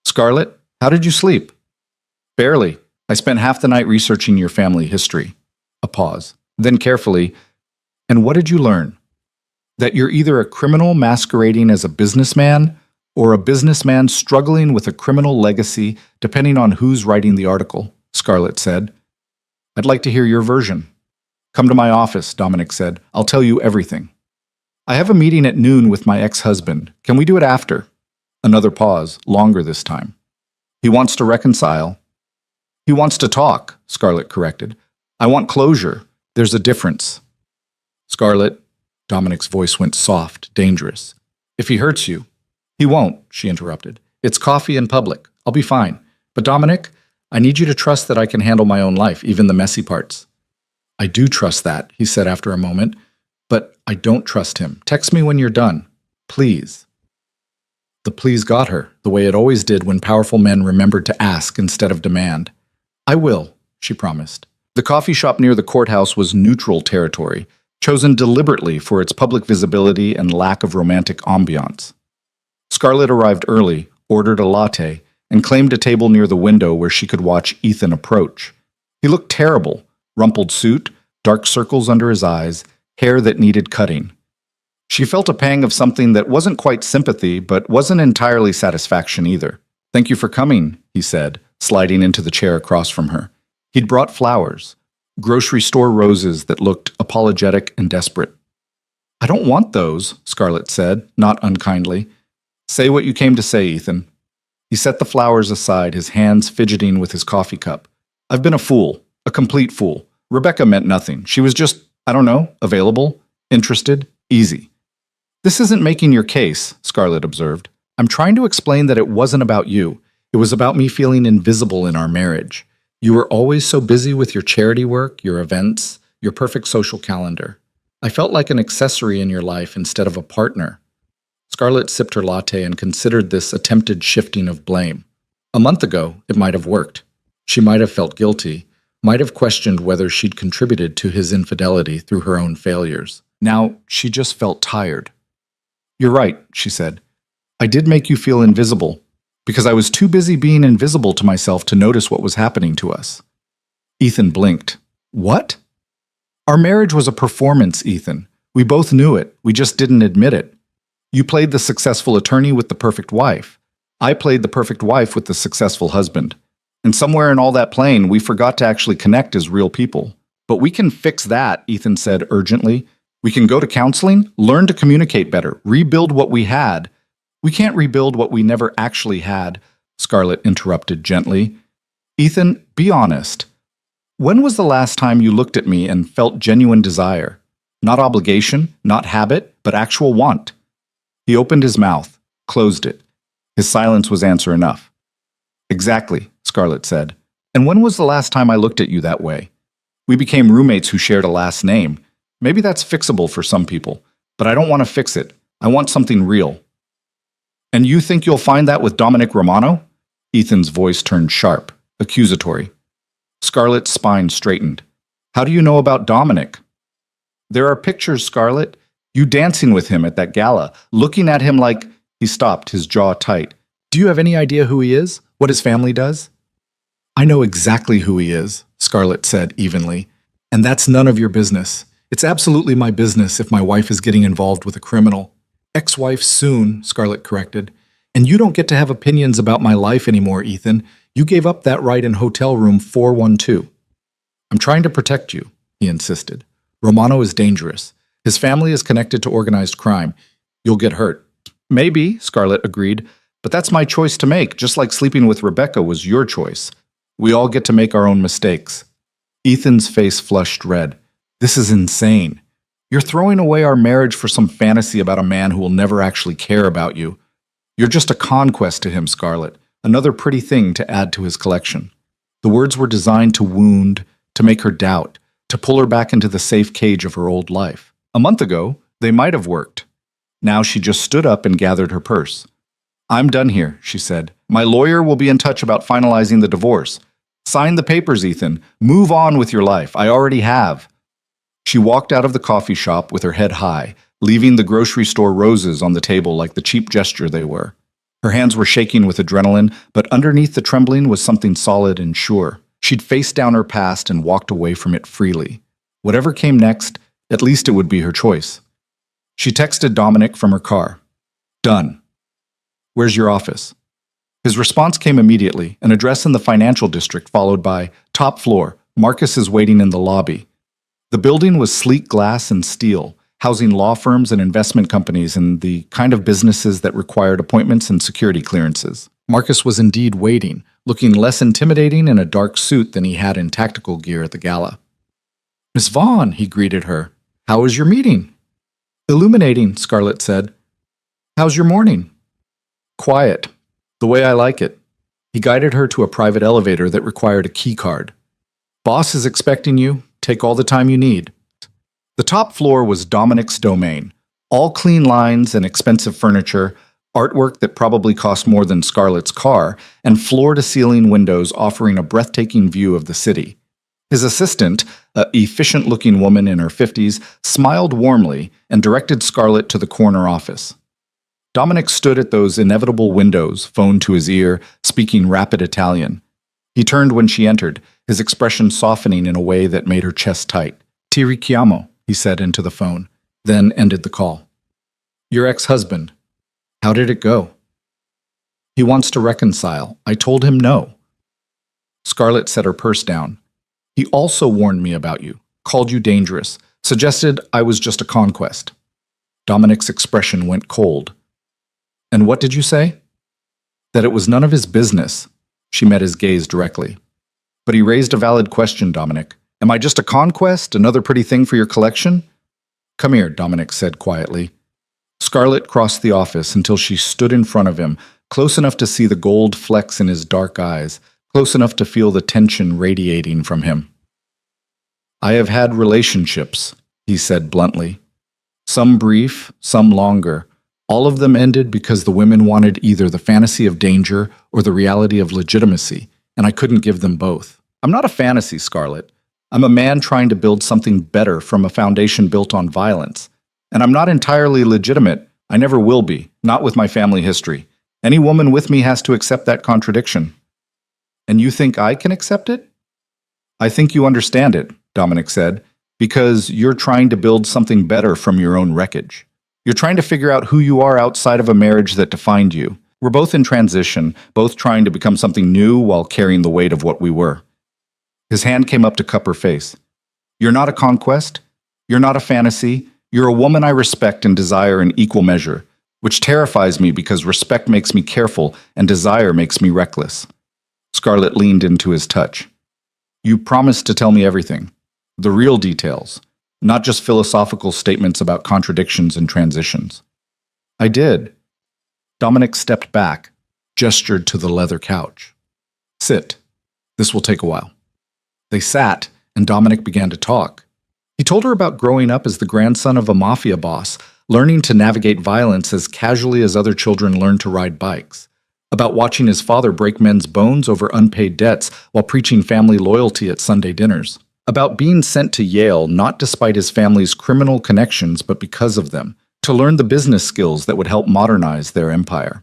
"Scarlett, how did you sleep?" "Barely. I spent half the night researching your family history." A pause. Then carefully, "And what did you learn?" "That you're either a criminal masquerading as a businessman or a businessman struggling with a criminal legacy, depending on who's writing the article," Scarlett said. "I'd like to hear your version." "Come to my office," Dominic said. "I'll tell you everything." "I have a meeting at noon with my ex-husband. Can we do it after?" Another pause, longer this time. "He wants to reconcile." "He wants to talk," Scarlett corrected. "I want closure. There's a difference." "Scarlett," Dominic's voice went soft, dangerous. "If he hurts you—" "He won't," she interrupted. "It's coffee in public. I'll be fine. But Dominic, I need you to trust that I can handle my own life, even the messy parts." "I do trust that," he said after a moment. "But I don't trust him. Text me when you're done. Please." The please got her, the way it always did when powerful men remembered to ask instead of demand. "I will," she promised. The coffee shop near the courthouse was neutral territory, chosen deliberately for its public visibility and lack of romantic ambiance. Scarlett arrived early, ordered a latte, and claimed a table near the window where she could watch Ethan approach. He looked terrible, rumpled suit, dark circles under his eyes, hair that needed cutting. She felt a pang of something that wasn't quite sympathy, but wasn't entirely satisfaction either. "Thank you for coming," he said, sliding into the chair across from her. He'd brought flowers, grocery store roses that looked apologetic and desperate. "I don't want those," Scarlett said, not unkindly. "Say what you came to say, Ethan." He set the flowers aside, his hands fidgeting with his coffee cup. "I've been a fool, a complete fool. Rebecca meant nothing. She was just, I don't know, available, interested, easy." "This isn't making your case," Scarlett observed. "I'm trying to explain that it wasn't about you. It was about me feeling invisible in our marriage. You were always so busy with your charity work, your events, your perfect social calendar. I felt like an accessory in your life instead of a partner. Scarlett sipped her latte and considered this attempted shifting of blame. A month ago, it might have worked. She might have felt guilty, might have questioned whether she'd contributed to his infidelity through her own failures. Now, she just felt tired. "You're right," she said. "I did make you feel invisible, because I was too busy being invisible to myself to notice what was happening to us." Ethan blinked. "What?" "Our marriage was a performance, Ethan. We both knew it. We just didn't admit it. You played the successful attorney with the perfect wife. I played the perfect wife with the successful husband. And somewhere in all that playing, we forgot to actually connect as real people. But we can fix that," Ethan said urgently. "We can go to counseling, learn to communicate better, rebuild what we had." "We can't rebuild what we never actually had," Scarlett interrupted gently. "Ethan, be honest. When was the last time you looked at me and felt genuine desire? Not obligation, not habit, but actual want." He opened his mouth, closed it. His silence was answer enough. "Exactly," Scarlett said. "And when was the last time I looked at you that way? We became roommates who shared a last name. Maybe that's fixable for some people, but I don't want to fix it. I want something real." "And you think you'll find that with Dominic Romano?" Ethan's voice turned sharp, accusatory. Scarlett's spine straightened. "How do you know about Dominic?" "There are pictures, Scarlett. You dancing with him at that gala, looking at him like—" He stopped, his jaw tight. "Do you have any idea who he is? What his family does?" "I know exactly who he is," Scarlett said evenly. "And that's none of your business. It's absolutely my business if my wife is getting involved with a criminal." "Ex-wife soon," Scarlett corrected. "And you don't get to have opinions about my life anymore, Ethan. You gave up that right in hotel room 412. "I'm trying to protect you," he insisted. "Romano is dangerous. His family is connected to organized crime. You'll get hurt." "Maybe," Scarlett agreed, "but that's my choice to make, just like sleeping with Rebecca was your choice. We all get to make our own mistakes." Ethan's face flushed red. "This is insane. You're throwing away our marriage for some fantasy about a man who will never actually care about you. You're just a conquest to him, Scarlett, another pretty thing to add to his collection." The words were designed to wound, to make her doubt, to pull her back into the safe cage of her old life. A month ago, they might have worked. Now she just stood up and gathered her purse. "I'm done here," she said. "My lawyer will be in touch about finalizing the divorce. Sign the papers, Ethan. Move on with your life. I already have." She walked out of the coffee shop with her head high, leaving the grocery store roses on the table like the cheap gesture they were. Her hands were shaking with adrenaline, but underneath the trembling was something solid and sure. She'd faced down her past and walked away from it freely. Whatever came next, at least it would be her choice. She texted Dominic from her car. "Done. Where's your office?" His response came immediately, an address in the financial district followed by, "Top floor. Marcus is waiting in the lobby." The building was sleek glass and steel, housing law firms and investment companies and the kind of businesses that required appointments and security clearances. Marcus was indeed waiting, looking less intimidating in a dark suit than he had in tactical gear at the gala. "Miss Vaughn," he greeted her. "How was your meeting?" "Illuminating," Scarlett said. "How's your morning?" "Quiet. The way I like it." He guided her to a private elevator that required a key card. "Boss is expecting you. Take all the time you need." The top floor was Dominic's domain. All clean lines and expensive furniture, artwork that probably cost more than Scarlett's car, and floor-to-ceiling windows offering a breathtaking view of the city. His assistant, an efficient-looking woman in her 50s, smiled warmly and directed Scarlett to the corner office. Dominic stood at those inevitable windows, phone to his ear, speaking rapid Italian. He turned when she entered, his expression softening in a way that made her chest tight. "Ti richiamo," he said into the phone, then ended the call. "Your ex-husband. How did it go?" "He wants to reconcile. I told him no." Scarlett set her purse down. "He also warned me about you, called you dangerous, suggested I was just a conquest." Dominic's expression went cold. "And what did you say?" "That it was none of his business." She met his gaze directly. "But he raised a valid question, Dominic. Am I just a conquest, another pretty thing for your collection?" "Come here," Dominic said quietly. Scarlett crossed the office until she stood in front of him, close enough to see the gold flecks in his dark eyes, close enough to feel the tension radiating from him. "I have had relationships," he said bluntly. "Some brief, some longer, All of them ended because the women wanted either the fantasy of danger or the reality of legitimacy, and I couldn't give them both. I'm not a fantasy, Scarlett. I'm a man trying to build something better from a foundation built on violence. And I'm not entirely legitimate. I never will be, not with my family history. Any woman with me has to accept that contradiction. And you think I can accept it? I think you understand it, Dominic said, because you're trying to build something better from your own wreckage. You're trying to figure out who you are outside of a marriage that defined you. We're both in transition, both trying to become something new while carrying the weight of what we were. His hand came up to cup her face. You're not a conquest. You're not a fantasy. You're a woman I respect and desire in equal measure, which terrifies me because respect makes me careful and desire makes me reckless. Scarlett leaned into his touch. You promised to tell me everything, the real details, not just philosophical statements about contradictions and transitions. I did. Dominic stepped back, gestured to the leather couch. Sit. This will take a while. They sat, and Dominic began to talk. He told her about growing up as the grandson of a mafia boss, learning to navigate violence as casually as other children learn to ride bikes, about watching his father break men's bones over unpaid debts while preaching family loyalty at Sunday dinners, about being sent to Yale not despite his family's criminal connections but because of them, to learn the business skills that would help modernize their empire.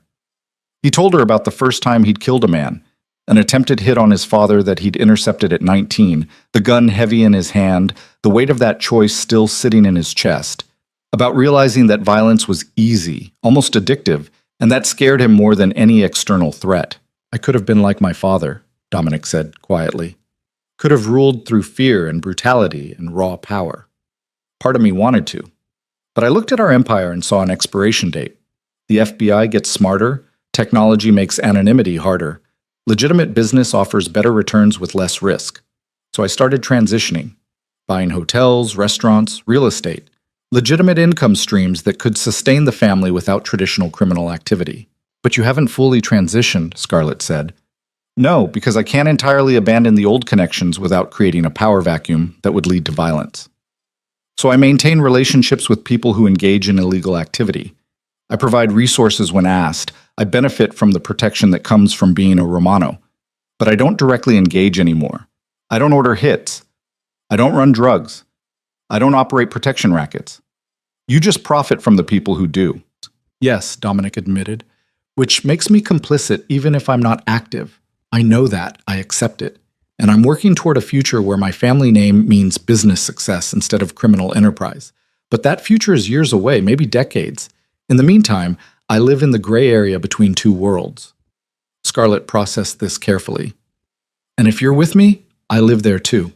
He told her about the first time he'd killed a man, an attempted hit on his father that he'd intercepted at 19, the gun heavy in his hand, the weight of that choice still sitting in his chest, about realizing that violence was easy, almost addictive, and that scared him more than any external threat. I could have been like my father, Dominic said quietly. Could have ruled through fear and brutality and raw power. Part of me wanted to. But I looked at our empire and saw an expiration date. The FBI gets smarter, technology makes anonymity harder, legitimate business offers better returns with less risk. So I started transitioning, buying hotels, restaurants, real estate, legitimate income streams that could sustain the family without traditional criminal activity. But you haven't fully transitioned, Scarlett said. No, because I can't entirely abandon the old connections without creating a power vacuum that would lead to violence. So I maintain relationships with people who engage in illegal activity. I provide resources when asked. I benefit from the protection that comes from being a Romano. But I don't directly engage anymore. I don't order hits. I don't run drugs. I don't operate protection rackets. You just profit from the people who do. Yes, Dominic admitted, which makes me complicit even if I'm not active. I know that, I accept it, and I'm working toward a future where my family name means business success instead of criminal enterprise. But that future is years away, maybe decades. In the meantime, I live in the gray area between two worlds. Scarlett processed this carefully. And if you're with me, I live there too.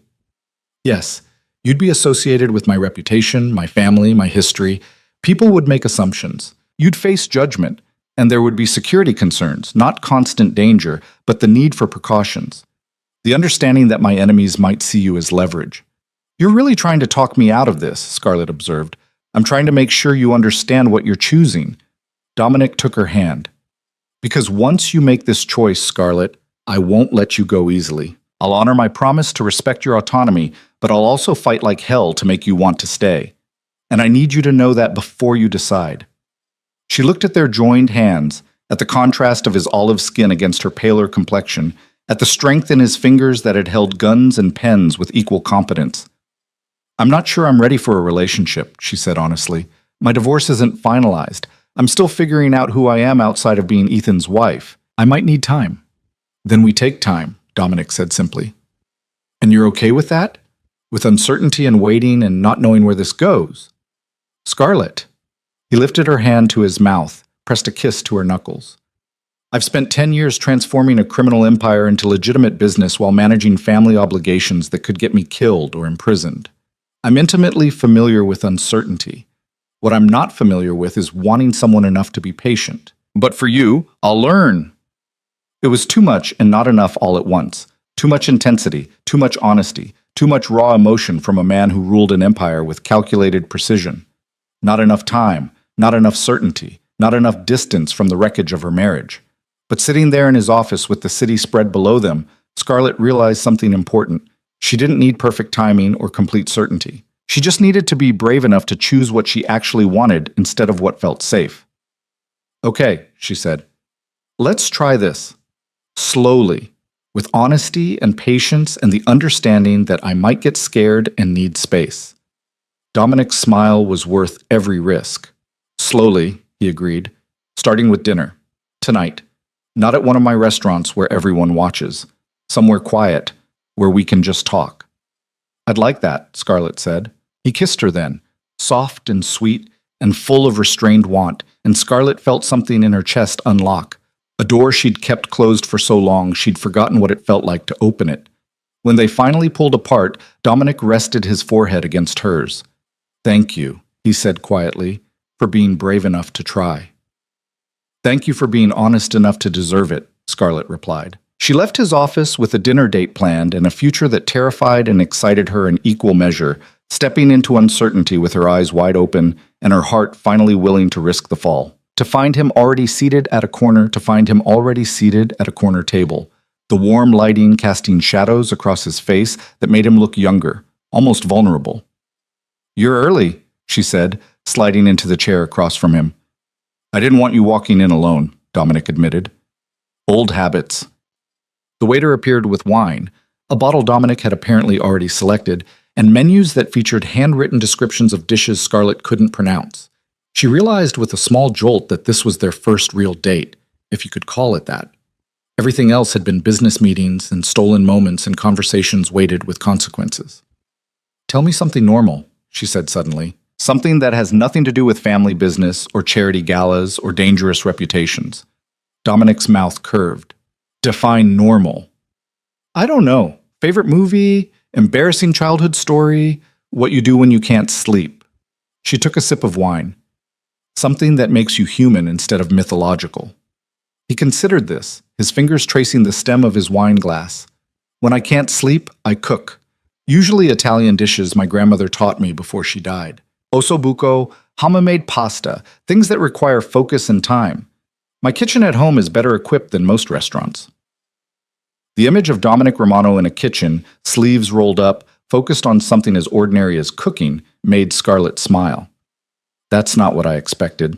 Yes, you'd be associated with my reputation, my family, my history. People would make assumptions. You'd face judgment. And there would be security concerns, not constant danger, but the need for precautions. The understanding that my enemies might see you as leverage. You're really trying to talk me out of this, Scarlett observed. I'm trying to make sure you understand what you're choosing. Dominic took her hand. Because once you make this choice, Scarlett, I won't let you go easily. I'll honor my promise to respect your autonomy, but I'll also fight like hell to make you want to stay. And I need you to know that before you decide. She looked at their joined hands, at the contrast of his olive skin against her paler complexion, at the strength in his fingers that had held guns and pens with equal competence. I'm not sure I'm ready for a relationship, she said honestly. My divorce isn't finalized. I'm still figuring out who I am outside of being Ethan's wife. I might need time. Then we take time, Dominic said simply. And you're okay with that? With uncertainty and waiting and not knowing where this goes? Scarlett. He lifted her hand to his mouth, pressed a kiss to her knuckles. I've spent 10 years transforming a criminal empire into legitimate business while managing family obligations that could get me killed or imprisoned. I'm intimately familiar with uncertainty. What I'm not familiar with is wanting someone enough to be patient. But for you, I'll learn. It was too much and not enough all at once. Too much intensity, too much honesty, too much raw emotion from a man who ruled an empire with calculated precision. Not enough time. Not enough certainty, not enough distance from the wreckage of her marriage. But sitting there in his office with the city spread below them, Scarlett realized something important. She didn't need perfect timing or complete certainty. She just needed to be brave enough to choose what she actually wanted instead of what felt safe. Okay, she said. Let's try this. Slowly, with honesty and patience and the understanding that I might get scared and need space. Dominic's smile was worth every risk. Slowly, he agreed, starting with dinner. Tonight. Not at one of my restaurants where everyone watches. Somewhere quiet, where we can just talk. I'd like that, Scarlett said. He kissed her then, soft and sweet and full of restrained want, and Scarlett felt something in her chest unlock. A door she'd kept closed for so long she'd forgotten what it felt like to open it. When they finally pulled apart, Dominic rested his forehead against hers. Thank you, he said quietly, for being brave enough to try. Thank you for being honest enough to deserve it, Scarlett replied. She left his office with a dinner date planned and a future that terrified and excited her in equal measure, stepping into uncertainty with her eyes wide open and her heart finally willing to risk the fall. To find him already seated at a corner table, the warm lighting casting shadows across his face that made him look younger, almost vulnerable. You're early, she said, sliding into the chair across from him. I didn't want you walking in alone, Dominic admitted. Old habits. The waiter appeared with wine, a bottle Dominic had apparently already selected, and menus that featured handwritten descriptions of dishes Scarlett couldn't pronounce. She realized with a small jolt that this was their first real date, if you could call it that. Everything else had been business meetings and stolen moments and conversations weighted with consequences. Tell me something normal, she said suddenly. Something that has nothing to do with family business or charity galas or dangerous reputations. Dominic's mouth curved. Define normal. I don't know. Favorite movie? Embarrassing childhood story? What you do when you can't sleep? She took a sip of wine. Something that makes you human instead of mythological. He considered this, his fingers tracing the stem of his wine glass. When I can't sleep, I cook. Usually Italian dishes my grandmother taught me before she died. Ossobuco, homemade pasta, things that require focus and time. My kitchen at home is better equipped than most restaurants. The image of Dominic Romano in a kitchen, sleeves rolled up, focused on something as ordinary as cooking, made Scarlett smile. That's not what I expected.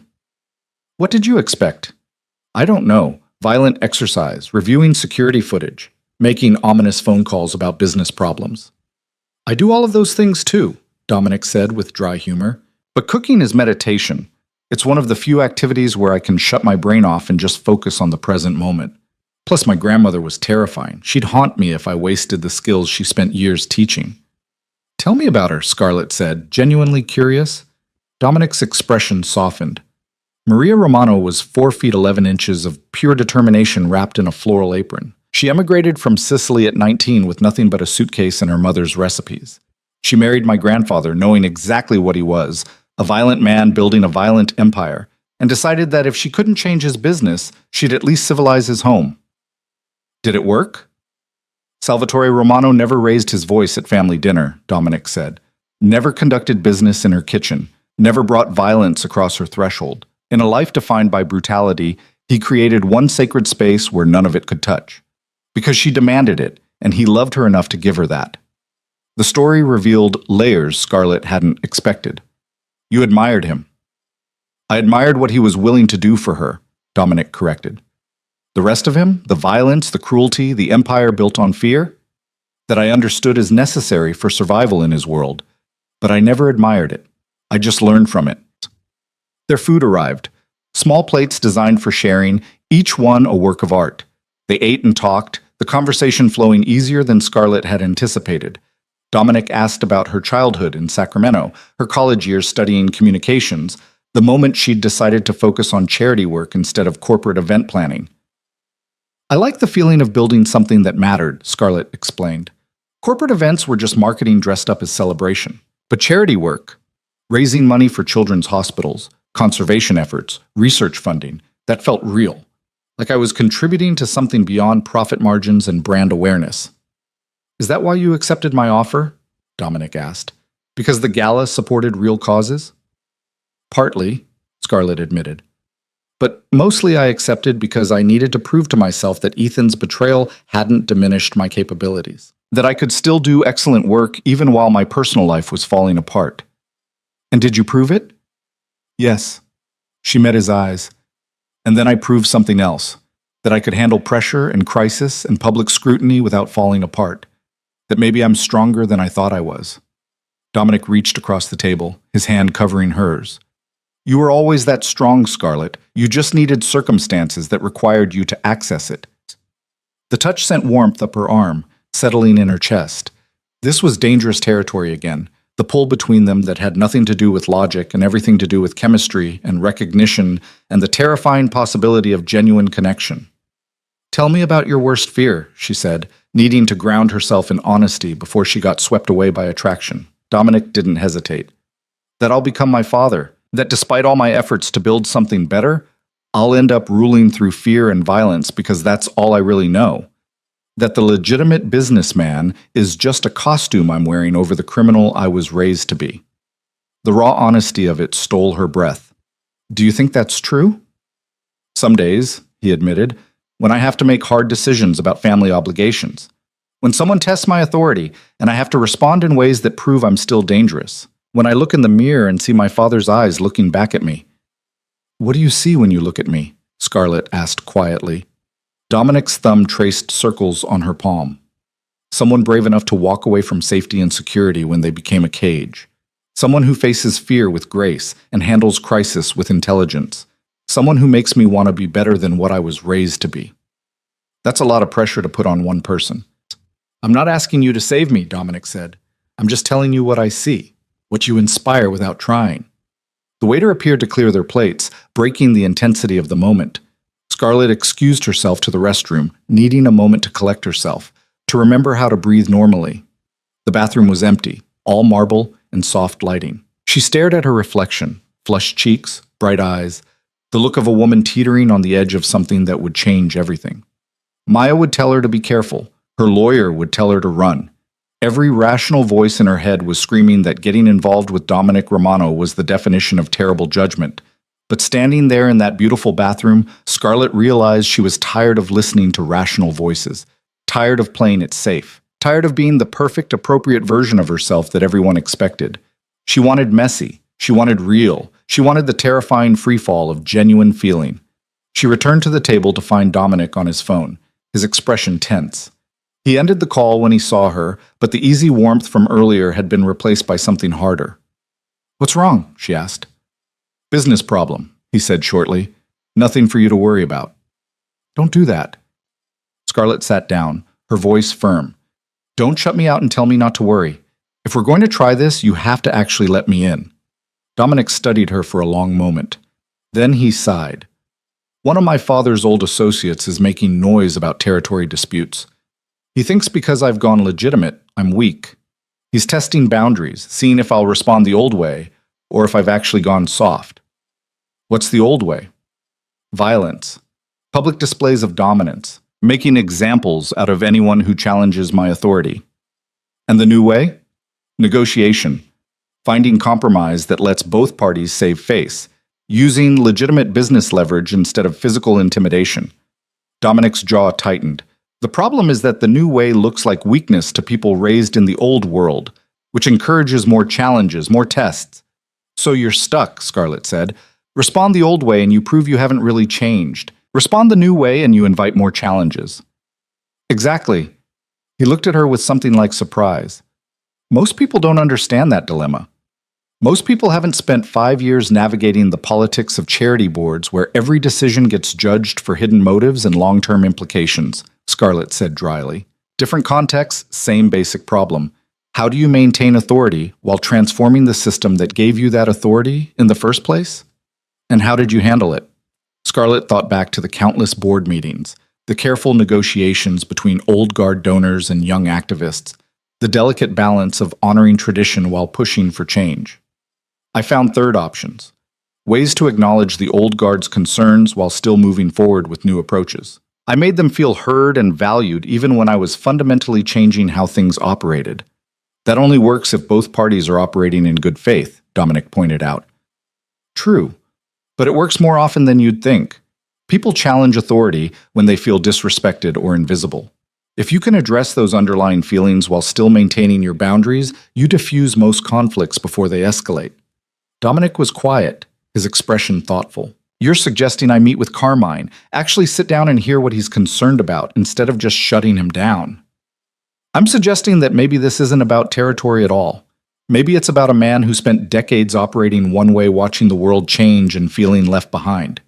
What did you expect? I don't know. Violent exercise, reviewing security footage, making ominous phone calls about business problems. I do all of those things too, Dominic said with dry humor. But cooking is meditation. It's one of the few activities where I can shut my brain off and just focus on the present moment. Plus, my grandmother was terrifying. She'd haunt me if I wasted the skills she spent years teaching. Tell me about her, Scarlett said, genuinely curious. Dominic's expression softened. Maria Romano was 4 feet 11 inches of pure determination wrapped in a floral apron. She emigrated from Sicily at 19 with nothing but a suitcase and her mother's recipes. She married my grandfather, knowing exactly what he was, a violent man building a violent empire, and decided that if she couldn't change his business, she'd at least civilize his home. Did it work? Salvatore Romano never raised his voice at family dinner, Dominic said. Never conducted business in her kitchen. Never brought violence across her threshold. In a life defined by brutality, he created one sacred space where none of it could touch. Because she demanded it, and he loved her enough to give her that. The story revealed layers Scarlett hadn't expected. You admired him. I admired what he was willing to do for her, Dominic corrected. The rest of him, the violence, the cruelty, the empire built on fear, that I understood as necessary for survival in his world, but I never admired it. I just learned from it. Their food arrived. Small plates designed for sharing, each one a work of art. They ate and talked, the conversation flowing easier than Scarlett had anticipated. Dominic asked about her childhood in Sacramento, her college years studying communications, the moment she'd decided to focus on charity work instead of corporate event planning. I like the feeling of building something that mattered, Scarlett explained. Corporate events were just marketing dressed up as celebration. But charity work, raising money for children's hospitals, conservation efforts, research funding, that felt real. Like I was contributing to something beyond profit margins and brand awareness. Is that why you accepted my offer? Dominic asked. Because the gala supported real causes? Partly, Scarlett admitted. But mostly I accepted because I needed to prove to myself that Ethan's betrayal hadn't diminished my capabilities. That I could still do excellent work even while my personal life was falling apart. And did you prove it? Yes. She met his eyes. And then I proved something else, that I could handle pressure and crisis and public scrutiny without falling apart, that maybe I'm stronger than I thought I was. Dominic reached across the table, his hand covering hers. You were always that strong, Scarlett. You just needed circumstances that required you to access it. The touch sent warmth up her arm, settling in her chest. This was dangerous territory again, the pull between them that had nothing to do with logic and everything to do with chemistry and recognition and the terrifying possibility of genuine connection. Tell me about your worst fear, she said, needing to ground herself in honesty before she got swept away by attraction. Dominic didn't hesitate. That I'll become my father, that despite all my efforts to build something better, I'll end up ruling through fear and violence because that's all I really know. That the legitimate businessman is just a costume I'm wearing over the criminal I was raised to be. The raw honesty of it stole her breath. Do you think that's true? Some days, he admitted, when I have to make hard decisions about family obligations. When someone tests my authority and I have to respond in ways that prove I'm still dangerous. When I look in the mirror and see my father's eyes looking back at me. What do you see when you look at me? Scarlett asked quietly. Dominic's thumb traced circles on her palm. Someone brave enough to walk away from safety and security when they became a cage. Someone who faces fear with grace and handles crisis with intelligence. Someone who makes me want to be better than what I was raised to be. That's a lot of pressure to put on one person. I'm not asking you to save me, Dominic said. I'm just telling you what I see, what you inspire without trying. The waiter appeared to clear their plates, breaking the intensity of the moment. Scarlett excused herself to the restroom, needing a moment to collect herself, to remember how to breathe normally. The bathroom was empty, all marble and soft lighting. She stared at her reflection, flushed cheeks, bright eyes, the look of a woman teetering on the edge of something that would change everything. Maya would tell her to be careful. Her lawyer would tell her to run. Every rational voice in her head was screaming that getting involved with Dominic Romano was the definition of terrible judgment. But standing there in that beautiful bathroom, Scarlett realized she was tired of listening to rational voices, tired of playing it safe, tired of being the perfect, appropriate version of herself that everyone expected. She wanted messy. She wanted real. She wanted the terrifying freefall of genuine feeling. She returned to the table to find Dominic on his phone, his expression tense. He ended the call when he saw her, but the easy warmth from earlier had been replaced by something harder. What's wrong? She asked. Business problem, he said shortly. Nothing for you to worry about. Don't do that. Scarlett sat down, her voice firm. Don't shut me out and tell me not to worry. If we're going to try this, you have to actually let me in. Dominic studied her for a long moment. Then he sighed. One of my father's old associates is making noise about territory disputes. He thinks because I've gone legitimate, I'm weak. He's testing boundaries, seeing if I'll respond the old way, or if I've actually gone soft. What's the old way? Violence. Public displays of dominance. Making examples out of anyone who challenges my authority. And the new way? Negotiation. Finding compromise that lets both parties save face. Using legitimate business leverage instead of physical intimidation. Dominic's jaw tightened. The problem is that the new way looks like weakness to people raised in the old world, which encourages more challenges, more tests. So you're stuck, Scarlett said. Respond the old way and you prove you haven't really changed. Respond the new way and you invite more challenges. Exactly. He looked at her with something like surprise. Most people don't understand that dilemma. Most people haven't spent 5 years navigating the politics of charity boards where every decision gets judged for hidden motives and long-term implications, Scarlett said dryly. Different contexts, same basic problem. How do you maintain authority while transforming the system that gave you that authority in the first place? And how did you handle it? Scarlett thought back to the countless board meetings, the careful negotiations between old guard donors and young activists, the delicate balance of honoring tradition while pushing for change. I found third options, ways to acknowledge the old guard's concerns while still moving forward with new approaches. I made them feel heard and valued even when I was fundamentally changing how things operated. That only works if both parties are operating in good faith, Dominic pointed out. True, but it works more often than you'd think. People challenge authority when they feel disrespected or invisible. If you can address those underlying feelings while still maintaining your boundaries, you diffuse most conflicts before they escalate. Dominic was quiet, his expression thoughtful. You're suggesting I meet with Carmine, actually sit down and hear what he's concerned about instead of just shutting him down. I'm suggesting that maybe this isn't about territory at all. Maybe it's about a man who spent decades operating one way, watching the world change and feeling left behind.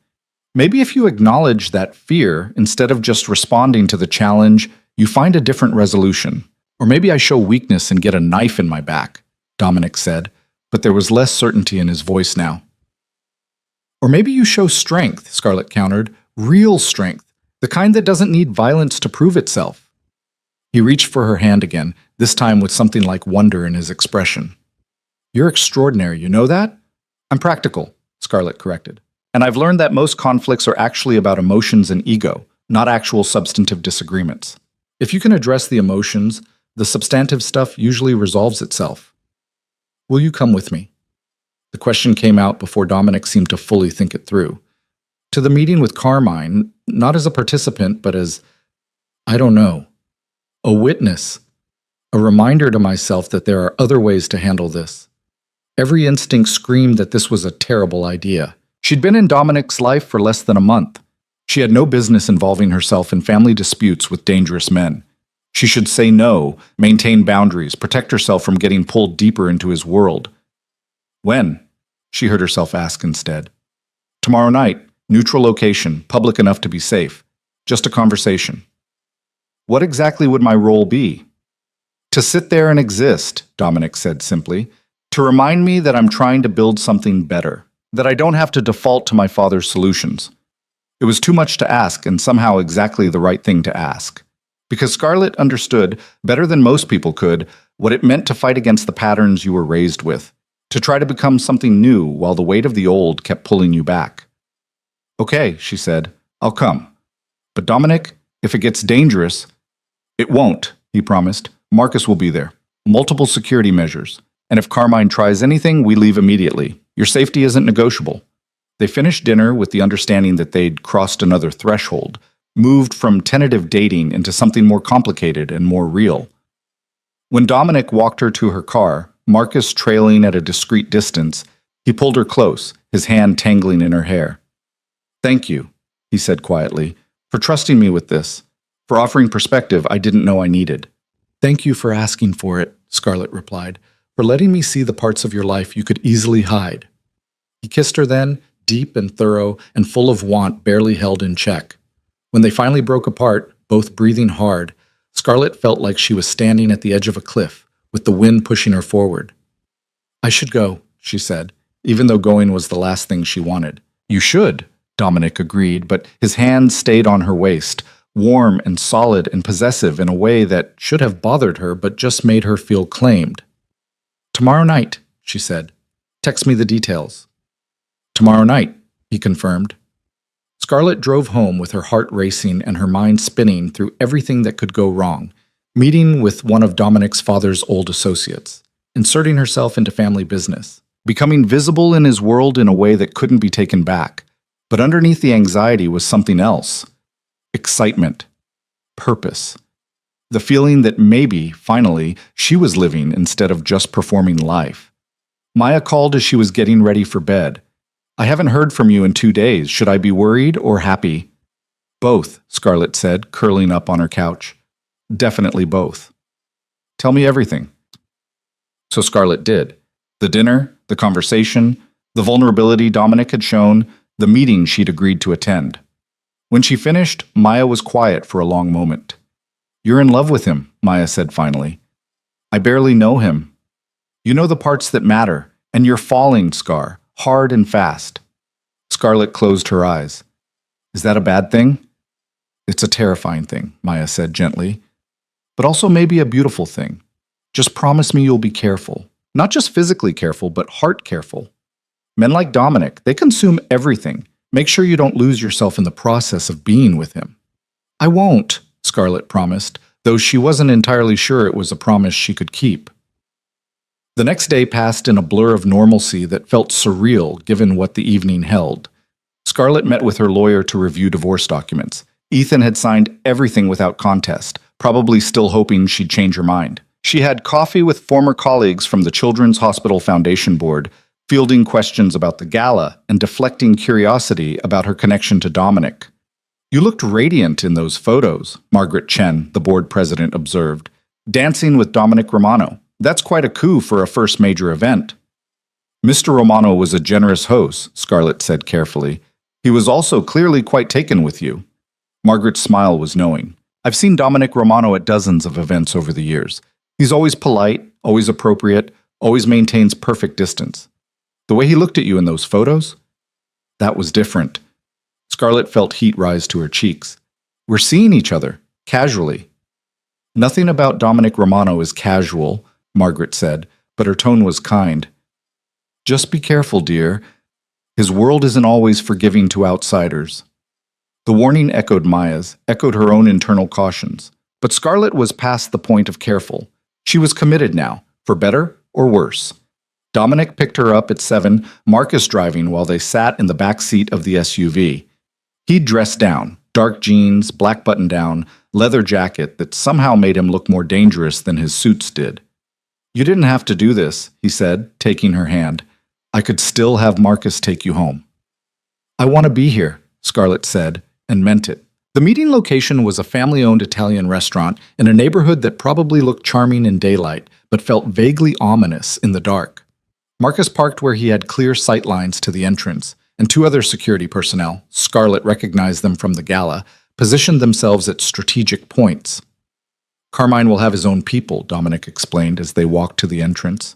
Maybe if you acknowledge that fear, instead of just responding to the challenge, you find a different resolution. Or maybe I show weakness and get a knife in my back, Dominic said, but there was less certainty in his voice now. Or maybe you show strength, Scarlett countered, real strength, the kind that doesn't need violence to prove itself. He reached for her hand again, this time with something like wonder in his expression. You're extraordinary, you know that? I'm practical, Scarlett corrected. And I've learned that most conflicts are actually about emotions and ego, not actual substantive disagreements. If you can address the emotions, the substantive stuff usually resolves itself. Will you come with me? The question came out before Dominic seemed to fully think it through. To the meeting with Carmine, not as a participant, but as, I don't know, a witness, a reminder to myself that there are other ways to handle this. Every instinct screamed that this was a terrible idea. She'd been in Dominic's life for less than a month. She had no business involving herself in family disputes with dangerous men. She should say no, maintain boundaries, protect herself from getting pulled deeper into his world. When? She heard herself ask instead. Tomorrow night, neutral location, public enough to be safe. Just a conversation. What exactly would my role be? To sit there and exist, Dominic said simply. To remind me that I'm trying to build something better. That I don't have to default to my father's solutions. It was too much to ask and somehow exactly the right thing to ask. Because Scarlett understood, better than most people could, what it meant to fight against the patterns you were raised with. To try to become something new while the weight of the old kept pulling you back. Okay, she said, I'll come. But Dominic, if it gets dangerous, it won't, he promised. Marcus will be there. Multiple security measures. And if Carmine tries anything, we leave immediately. Your safety isn't negotiable. They finished dinner with the understanding that they'd crossed another threshold, moved from tentative dating into something more complicated and more real. When Dominic walked her to her car, Marcus trailing at a discreet distance, he pulled her close, his hand tangling in her hair. Thank you, he said quietly, for trusting me with this, for offering perspective I didn't know I needed. Thank you for asking for it, Scarlett replied, for letting me see the parts of your life you could easily hide. He kissed her then, deep and thorough and full of want barely held in check. When they finally broke apart, both breathing hard, Scarlett felt like she was standing at the edge of a cliff, with the wind pushing her forward. I should go, she said, even though going was the last thing she wanted. You should, Dominic agreed, but his hand stayed on her waist, warm and solid and possessive in a way that should have bothered her but just made her feel claimed. Tomorrow night, she said. Text me the details. Tomorrow night, he confirmed. Scarlett drove home with her heart racing and her mind spinning through everything that could go wrong, meeting with one of Dominic's father's old associates, inserting herself into family business, becoming visible in his world in a way that couldn't be taken back. But underneath the anxiety was something else. Excitement. Purpose. The feeling that maybe, finally, she was living instead of just performing life. Maya called as she was getting ready for bed. I haven't heard from you in 2 days. Should I be worried or happy? Both, Scarlett said, curling up on her couch. Definitely both. Tell me everything. So Scarlett did. The dinner, the conversation, the vulnerability Dominic had shown, the meeting she'd agreed to attend. When she finished, Maya was quiet for a long moment. You're in love with him, Maya said finally. I barely know him. You know the parts that matter, and you're falling, Scar, hard and fast. Scarlett closed her eyes. Is that a bad thing? It's a terrifying thing, Maya said gently, but also maybe a beautiful thing. Just promise me you'll be careful. Not just physically careful, but heart careful. Men like Dominic, they consume everything. Make sure you don't lose yourself in the process of being with him. I won't, Scarlett promised, though she wasn't entirely sure it was a promise she could keep. The next day passed in a blur of normalcy that felt surreal given what the evening held. Scarlett met with her lawyer to review divorce documents. Ethan had signed everything without contest, probably still hoping she'd change her mind. She had coffee with former colleagues from the Children's Hospital Foundation Board, fielding questions about the gala and deflecting curiosity about her connection to Dominic. You looked radiant in those photos, Margaret Chen, the board president, observed. Dancing with Dominic Romano. That's quite a coup for a first major event. Mr. Romano was a generous host, Scarlett said carefully. He was also clearly quite taken with you. Margaret's smile was knowing. I've seen Dominic Romano at dozens of events over the years. He's always polite, always appropriate, always maintains perfect distance. The way he looked at you in those photos? That was different. Scarlett felt heat rise to her cheeks. We're seeing each other, casually. Nothing about Dominic Romano is casual, Margaret said, but her tone was kind. Just be careful, dear. His world isn't always forgiving to outsiders. The warning echoed Maya's, echoed her own internal cautions. But Scarlett was past the point of careful. She was committed now, for better or worse. Dominic picked her up at 7, Marcus driving while they sat in the back seat of the SUV. He'd dressed down, dark jeans, black button-down, leather jacket that somehow made him look more dangerous than his suits did. You didn't have to do this, he said, taking her hand. I could still have Marcus take you home. I want to be here, Scarlett said, and meant it. The meeting location was a family-owned Italian restaurant in a neighborhood that probably looked charming in daylight, but felt vaguely ominous in the dark. Marcus parked where he had clear sight lines to the entrance, and 2 other security personnel, Scarlett recognized them from the gala, positioned themselves at strategic points. Carmine will have his own people, Dominic explained as they walked to the entrance.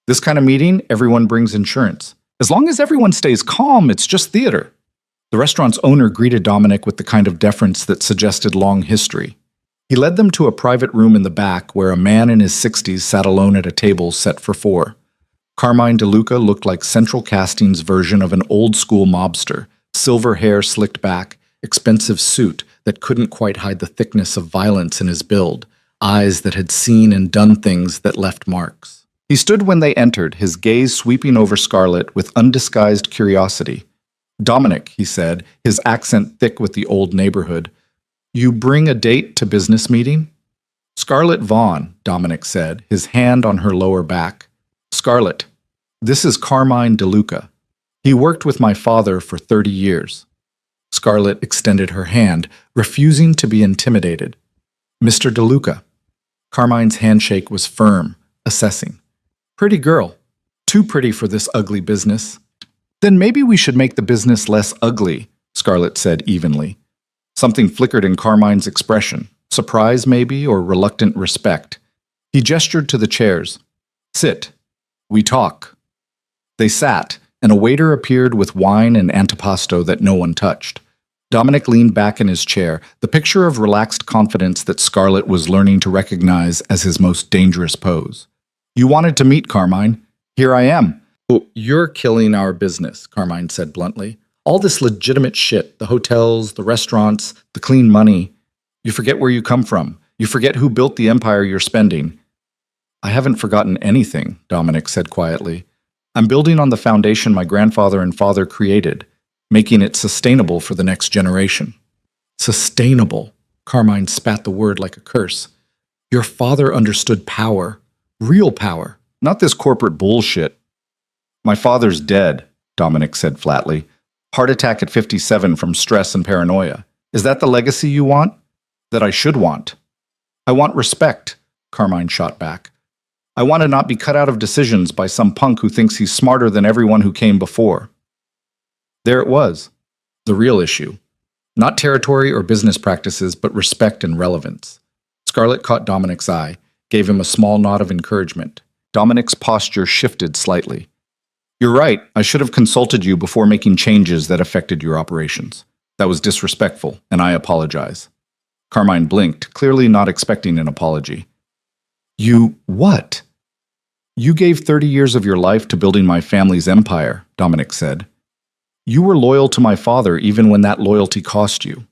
This kind of meeting, everyone brings insurance. As long as everyone stays calm, it's just theater. The restaurant's owner greeted Dominic with the kind of deference that suggested long history. He led them to a private room in the back where a man in his 60s sat alone at a table set for 4. Carmine DeLuca looked like Central Casting's version of an old-school mobster, silver hair slicked back, expensive suit that couldn't quite hide the thickness of violence in his build, eyes that had seen and done things that left marks. He stood when they entered, his gaze sweeping over Scarlett with undisguised curiosity. Dominic, he said, his accent thick with the old neighborhood. You bring a date to business meeting? Scarlett Vaughn, Dominic said, his hand on her lower back. Scarlett, this is Carmine DeLuca. He worked with my father for 30 years. Scarlett extended her hand, refusing to be intimidated. Mr. DeLuca. Carmine's handshake was firm, assessing. Pretty girl. Too pretty for this ugly business. Then maybe we should make the business less ugly, Scarlett said evenly. Something flickered in Carmine's expression, surprise maybe, or reluctant respect. He gestured to the chairs. Sit. We talk. They sat, and a waiter appeared with wine and antipasto that no one touched. Dominic leaned back in his chair, the picture of relaxed confidence that Scarlett was learning to recognize as his most dangerous pose. You wanted to meet Carmine. Here I am. Oh, you're killing our business, Carmine said bluntly. All this legitimate shit, the hotels, the restaurants, the clean money. You forget where you come from. You forget who built the empire you're spending. I haven't forgotten anything, Dominic said quietly. I'm building on the foundation my grandfather and father created, making it sustainable for the next generation. Sustainable. Carmine spat the word like a curse. Your father understood power. Real power. Not this corporate bullshit. My father's dead, Dominic said flatly. Heart attack at 57 from stress and paranoia. Is that the legacy you want? That I should want? I want respect, Carmine shot back. I want to not be cut out of decisions by some punk who thinks he's smarter than everyone who came before. There it was, the real issue. Not territory or business practices, but respect and relevance. Scarlett caught Dominic's eye, gave him a small nod of encouragement. Dominic's posture shifted slightly. You're right, I should have consulted you before making changes that affected your operations. That was disrespectful, and I apologize. Carmine blinked, clearly not expecting an apology. You what? You gave 30 years of your life to building my family's empire, Dominic said. You were loyal to my father even when that loyalty cost you.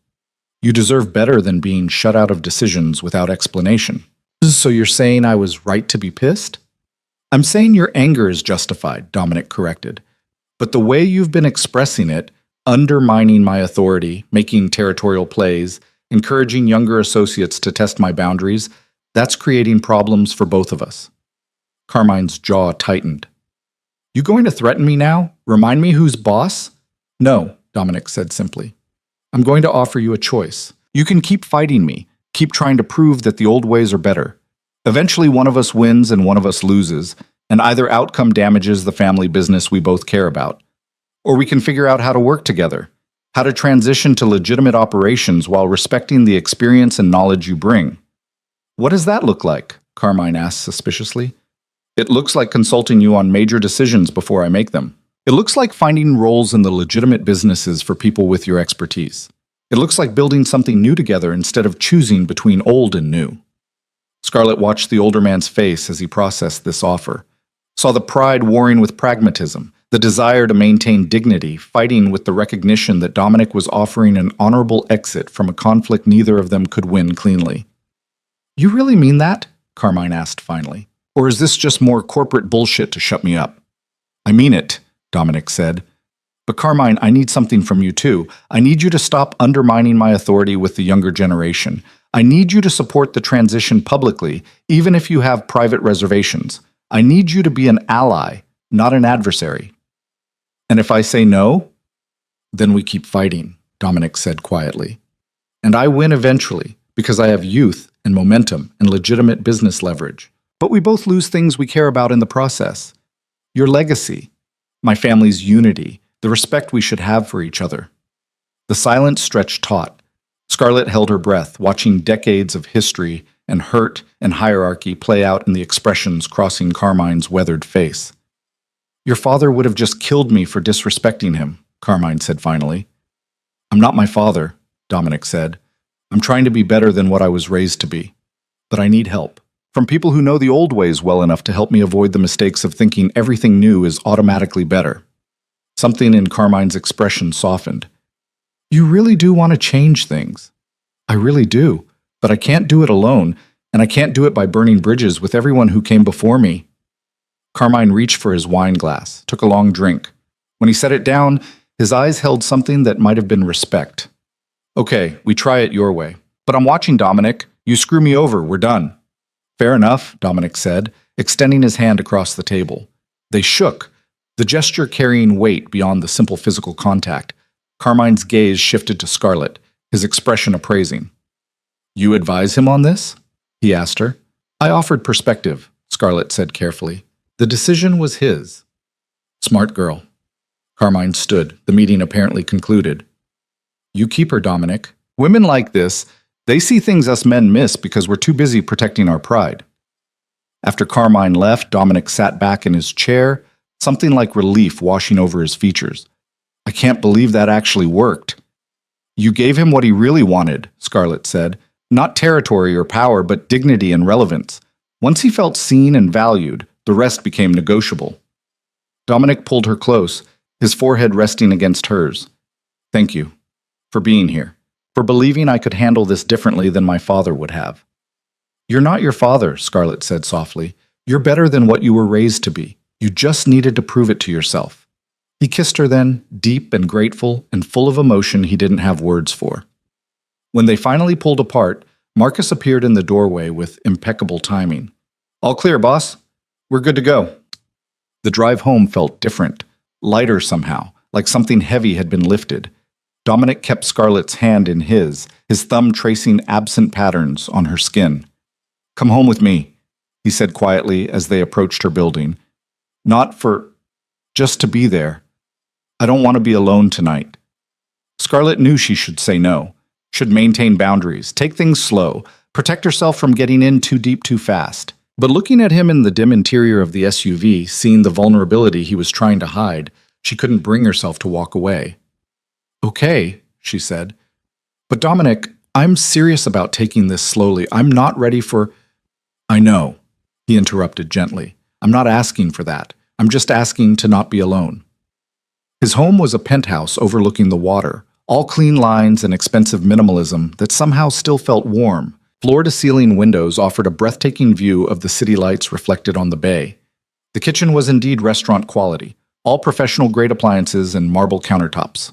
You deserve better than being shut out of decisions without explanation. So you're saying I was right to be pissed? I'm saying your anger is justified, Dominic corrected. But the way you've been expressing it, undermining my authority, making territorial plays, encouraging younger associates to test my boundaries, that's creating problems for both of us. Carmine's jaw tightened. You going to threaten me now? Remind me who's boss? No, Dominic said simply. I'm going to offer you a choice. You can keep fighting me, keep trying to prove that the old ways are better. Eventually one of us wins and one of us loses, and either outcome damages the family business we both care about. Or we can figure out how to work together, how to transition to legitimate operations while respecting the experience and knowledge you bring. What does that look like? Carmine asked suspiciously. It looks like consulting you on major decisions before I make them. It looks like finding roles in the legitimate businesses for people with your expertise. It looks like building something new together instead of choosing between old and new. Scarlett watched the older man's face as he processed this offer, saw the pride warring with pragmatism, the desire to maintain dignity, fighting with the recognition that Dominic was offering an honorable exit from a conflict neither of them could win cleanly. You really mean that? Carmine asked finally. Or is this just more corporate bullshit to shut me up? I mean it, Dominic said. But Carmine, I need something from you too. I need you to stop undermining my authority with the younger generation. I need you to support the transition publicly, even if you have private reservations. I need you to be an ally, not an adversary. And if I say no, then we keep fighting, Dominic said quietly. And I win eventually, because I have youth and momentum and legitimate business leverage. But we both lose things we care about in the process. Your legacy, my family's unity, the respect we should have for each other. The silence stretched taut. Scarlett held her breath, watching decades of history and hurt and hierarchy play out in the expressions crossing Carmine's weathered face. Your father would have just killed me for disrespecting him, Carmine said finally. I'm not my father, Dominic said. I'm trying to be better than what I was raised to be. But I need help. From people who know the old ways well enough to help me avoid the mistakes of thinking everything new is automatically better. Something in Carmine's expression softened. You really do want to change things. I really do, but I can't do it alone, and I can't do it by burning bridges with everyone who came before me. Carmine reached for his wine glass, took a long drink. When he set it down, his eyes held something that might have been respect. Okay, we try it your way. But I'm watching, Dominic. You screw me over, we're done. Fair enough, Dominic said, extending his hand across the table. They shook, the gesture carrying weight beyond the simple physical contact. Carmine's gaze shifted to Scarlett, his expression appraising. You advise him on this? He asked her. I offered perspective, Scarlett said carefully. The decision was his. Smart girl. Carmine stood, the meeting apparently concluded. You keep her, Dominic. Women like this, they see things us men miss because we're too busy protecting our pride. After Carmine left, Dominic sat back in his chair, something like relief washing over his features. I can't believe that actually worked. You gave him what he really wanted, Scarlett said. Not territory or power, but dignity and relevance. Once he felt seen and valued, the rest became negotiable. Dominic pulled her close, his forehead resting against hers. Thank you for being here, for believing I could handle this differently than my father would have. You're not your father, Scarlett said softly. You're better than what you were raised to be. You just needed to prove it to yourself. He kissed her then, deep and grateful and full of emotion he didn't have words for. When they finally pulled apart, Marcus appeared in the doorway with impeccable timing. All clear, boss. We're good to go. The drive home felt different, lighter somehow, like something heavy had been lifted. Dominic kept Scarlett's hand in his thumb tracing absent patterns on her skin. Come home with me, he said quietly as they approached her building. Not for... just to be there. I don't want to be alone tonight. Scarlett knew she should say no, should maintain boundaries, take things slow, protect herself from getting in too deep too fast. But looking at him in the dim interior of the SUV, seeing the vulnerability he was trying to hide, she couldn't bring herself to walk away. Okay, she said. But Dominic, I'm serious about taking this slowly. I'm not ready for... I know, he interrupted gently. I'm not asking for that. I'm just asking to not be alone. His home was a penthouse overlooking the water, all clean lines and expensive minimalism that somehow still felt warm. Floor-to-ceiling windows offered a breathtaking view of the city lights reflected on the bay. The kitchen was indeed restaurant quality, all professional-grade appliances and marble countertops.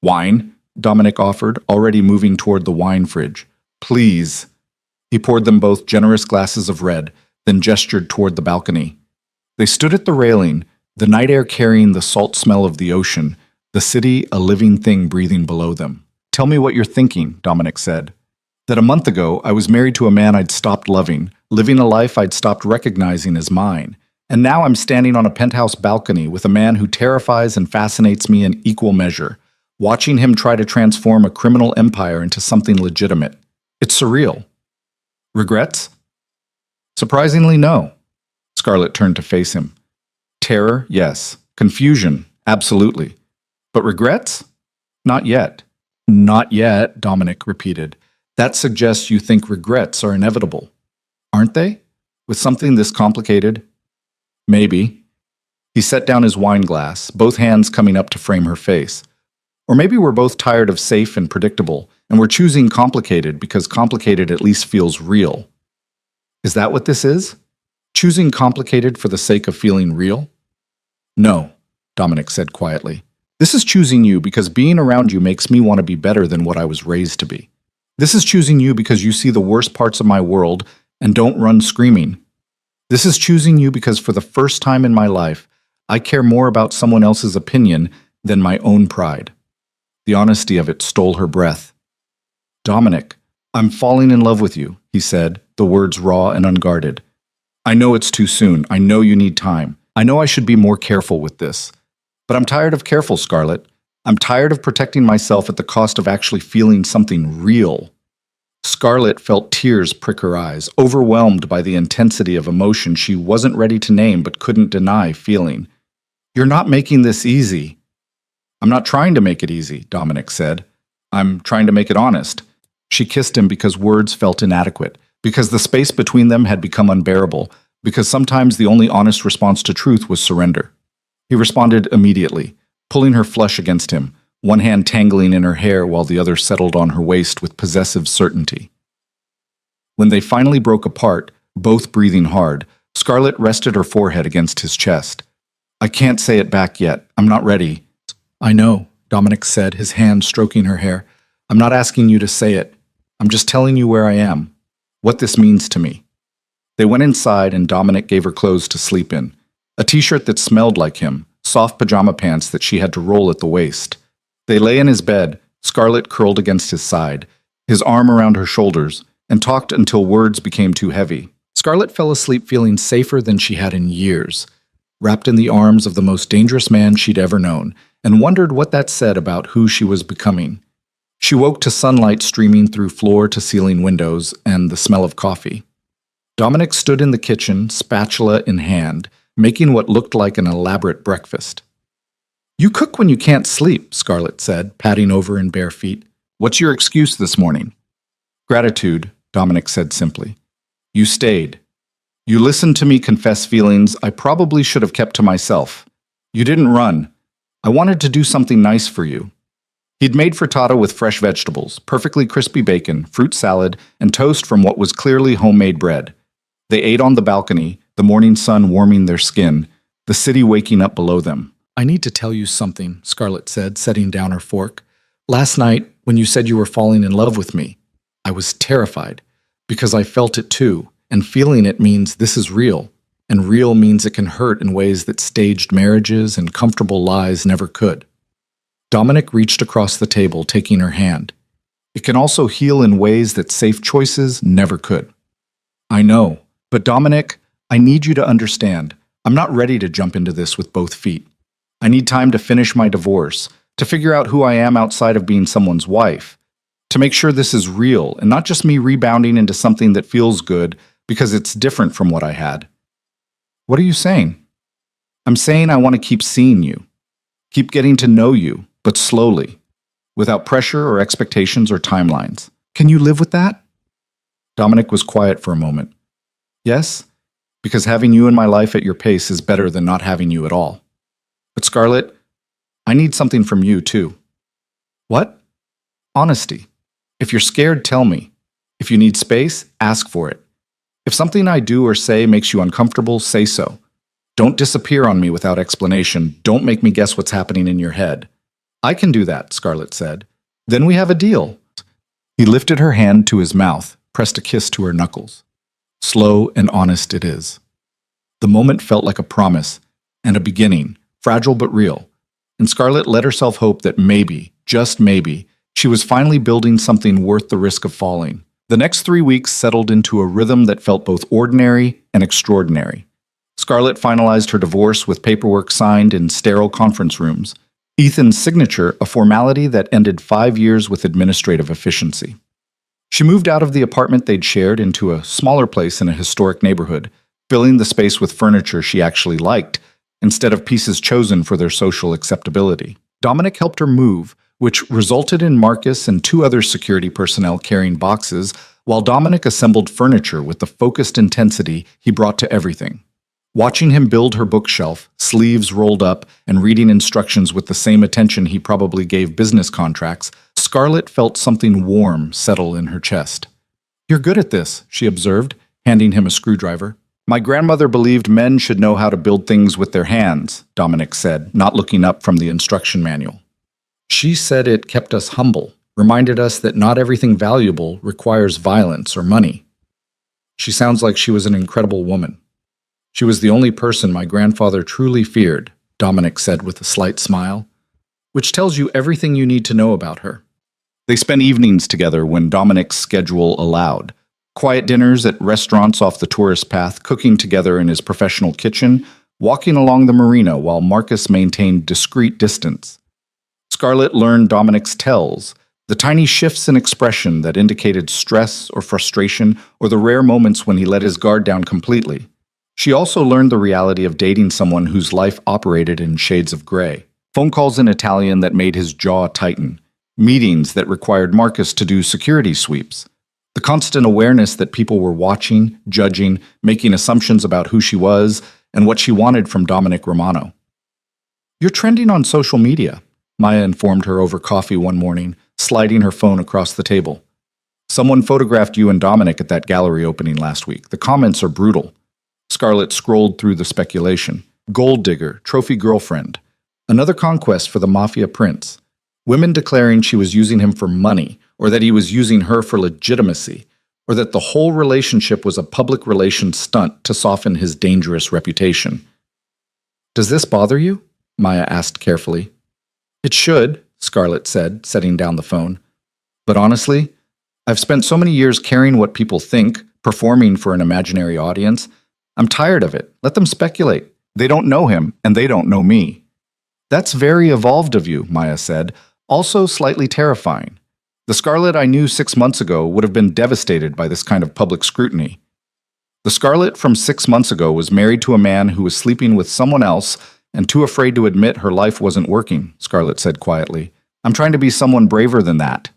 Wine, Dominic offered, already moving toward the wine fridge. Please. He poured them both generous glasses of red, then gestured toward the balcony. They stood at the railing, the night air carrying the salt smell of the ocean, the city a living thing breathing below them. Tell me what you're thinking, Dominic said. That a month ago, I was married to a man I'd stopped loving, living a life I'd stopped recognizing as mine. And now I'm standing on a penthouse balcony with a man who terrifies and fascinates me in equal measure, watching him try to transform a criminal empire into something legitimate. It's surreal. Regrets? Surprisingly, no. Scarlett turned to face him. Terror, yes. Confusion, absolutely. But regrets? Not yet. Not yet, Dominic repeated. That suggests you think regrets are inevitable. Aren't they? With something this complicated? Maybe. He set down his wine glass, both hands coming up to frame her face. Or maybe we're both tired of safe and predictable, and we're choosing complicated because complicated at least feels real. Is that what this is? Choosing complicated for the sake of feeling real? No, Dominic said quietly. This is choosing you because being around you makes me want to be better than what I was raised to be. This is choosing you because you see the worst parts of my world and don't run screaming. This is choosing you because for the first time in my life, I care more about someone else's opinion than my own pride. The honesty of it stole her breath. Dominic, I'm falling in love with you, he said, the words raw and unguarded. I know it's too soon. I know you need time. I know I should be more careful with this. But I'm tired of careful, Scarlett. I'm tired of protecting myself at the cost of actually feeling something real. Scarlett felt tears prick her eyes, overwhelmed by the intensity of emotion she wasn't ready to name but couldn't deny feeling. You're not making this easy. I'm not trying to make it easy, Dominic said. I'm trying to make it honest. She kissed him because words felt inadequate, because the space between them had become unbearable, because sometimes the only honest response to truth was surrender. He responded immediately, pulling her flush against him, one hand tangling in her hair while the other settled on her waist with possessive certainty. When they finally broke apart, both breathing hard, Scarlett rested her forehead against his chest. I can't say it back yet. I'm not ready. I know, Dominic said, his hand stroking her hair. I'm not asking you to say it. I'm just telling you where I am, what this means to me. They went inside and Dominic gave her clothes to sleep in. A t-shirt that smelled like him, soft pajama pants that she had to roll at the waist. They lay in his bed, Scarlett curled against his side, his arm around her shoulders, and talked until words became too heavy. Scarlett fell asleep feeling safer than she had in years, wrapped in the arms of the most dangerous man she'd ever known, and wondered what that said about who she was becoming. She woke to sunlight streaming through floor-to-ceiling windows and the smell of coffee. Dominic stood in the kitchen, spatula in hand, making what looked like an elaborate breakfast. You cook when you can't sleep, Scarlett said, patting over in bare feet. What's your excuse this morning? Gratitude, Dominic said simply. You stayed. You listened to me confess feelings I probably should have kept to myself. You didn't run. I wanted to do something nice for you. He'd made frittata with fresh vegetables, perfectly crispy bacon, fruit salad, and toast from what was clearly homemade bread. They ate on the balcony, the morning sun warming their skin, the city waking up below them. I need to tell you something, Scarlett said, setting down her fork. Last night, when you said you were falling in love with me, I was terrified, because I felt it too, and feeling it means this is real, and real means it can hurt in ways that staged marriages and comfortable lies never could. Dominic reached across the table, taking her hand. It can also heal in ways that safe choices never could. I know, but Dominic, I need you to understand. I'm not ready to jump into this with both feet. I need time to finish my divorce, to figure out who I am outside of being someone's wife, to make sure this is real and not just me rebounding into something that feels good because it's different from what I had. What are you saying? I'm saying I want to keep seeing you, keep getting to know you, but slowly, without pressure or expectations or timelines. Can you live with that? Dominic was quiet for a moment. Yes, because having you in my life at your pace is better than not having you at all. But Scarlett, I need something from you too. What? Honesty. If you're scared, tell me. If you need space, ask for it. If something I do or say makes you uncomfortable, say so. Don't disappear on me without explanation. Don't make me guess what's happening in your head. I can do that, Scarlett said. Then we have a deal. He lifted her hand to his mouth, pressed a kiss to her knuckles. Slow and honest it is. The moment felt like a promise, and a beginning, fragile but real. And Scarlett let herself hope that maybe, just maybe, she was finally building something worth the risk of falling. The next 3 weeks settled into a rhythm that felt both ordinary and extraordinary. Scarlett finalized her divorce with paperwork signed in sterile conference rooms. Ethan's signature, a formality that ended 5 years with administrative efficiency. She moved out of the apartment they'd shared into a smaller place in a historic neighborhood, filling the space with furniture she actually liked, instead of pieces chosen for their social acceptability. Dominic helped her move, which resulted in Marcus and 2 other security personnel carrying boxes, while Dominic assembled furniture with the focused intensity he brought to everything. Watching him build her bookshelf, sleeves rolled up, and reading instructions with the same attention he probably gave business contracts, Scarlett felt something warm settle in her chest. "You're good at this," she observed, handing him a screwdriver. "My grandmother believed men should know how to build things with their hands," Dominic said, not looking up from the instruction manual. "She said it kept us humble, reminded us that not everything valuable requires violence or money. She sounds like she was an incredible woman. She was the only person my grandfather truly feared," Dominic said with a slight smile, "which tells you everything you need to know about her." They spent evenings together when Dominic's schedule allowed. Quiet dinners at restaurants off the tourist path, cooking together in his professional kitchen, walking along the marina while Marcus maintained discreet distance. Scarlett learned Dominic's tells, the tiny shifts in expression that indicated stress or frustration, or the rare moments when he let his guard down completely. She also learned the reality of dating someone whose life operated in shades of gray. Phone calls in Italian that made his jaw tighten. Meetings that required Marcus to do security sweeps. The constant awareness that people were watching, judging, making assumptions about who she was and what she wanted from Dominic Romano. "You're trending on social media," Maya informed her over coffee one morning, sliding her phone across the table. "Someone photographed you and Dominic at that gallery opening last week. The comments are brutal." Scarlett scrolled through the speculation. Gold digger, trophy girlfriend. Another conquest for the Mafia prince. Women declaring she was using him for money, or that he was using her for legitimacy, or that the whole relationship was a public relations stunt to soften his dangerous reputation. "Does this bother you?" Maya asked carefully. "It should," Scarlett said, setting down the phone. "But honestly, I've spent so many years caring what people think, performing for an imaginary audience. I'm tired of it. Let them speculate. They don't know him, and they don't know me." "That's very evolved of you," Maya said, also slightly terrifying. The Scarlett I knew 6 months ago would have been devastated by this kind of public scrutiny. The Scarlett from 6 months ago was married to a man who was sleeping with someone else and too afraid to admit her life wasn't working, Scarlett said quietly. "I'm trying to be someone braver than that."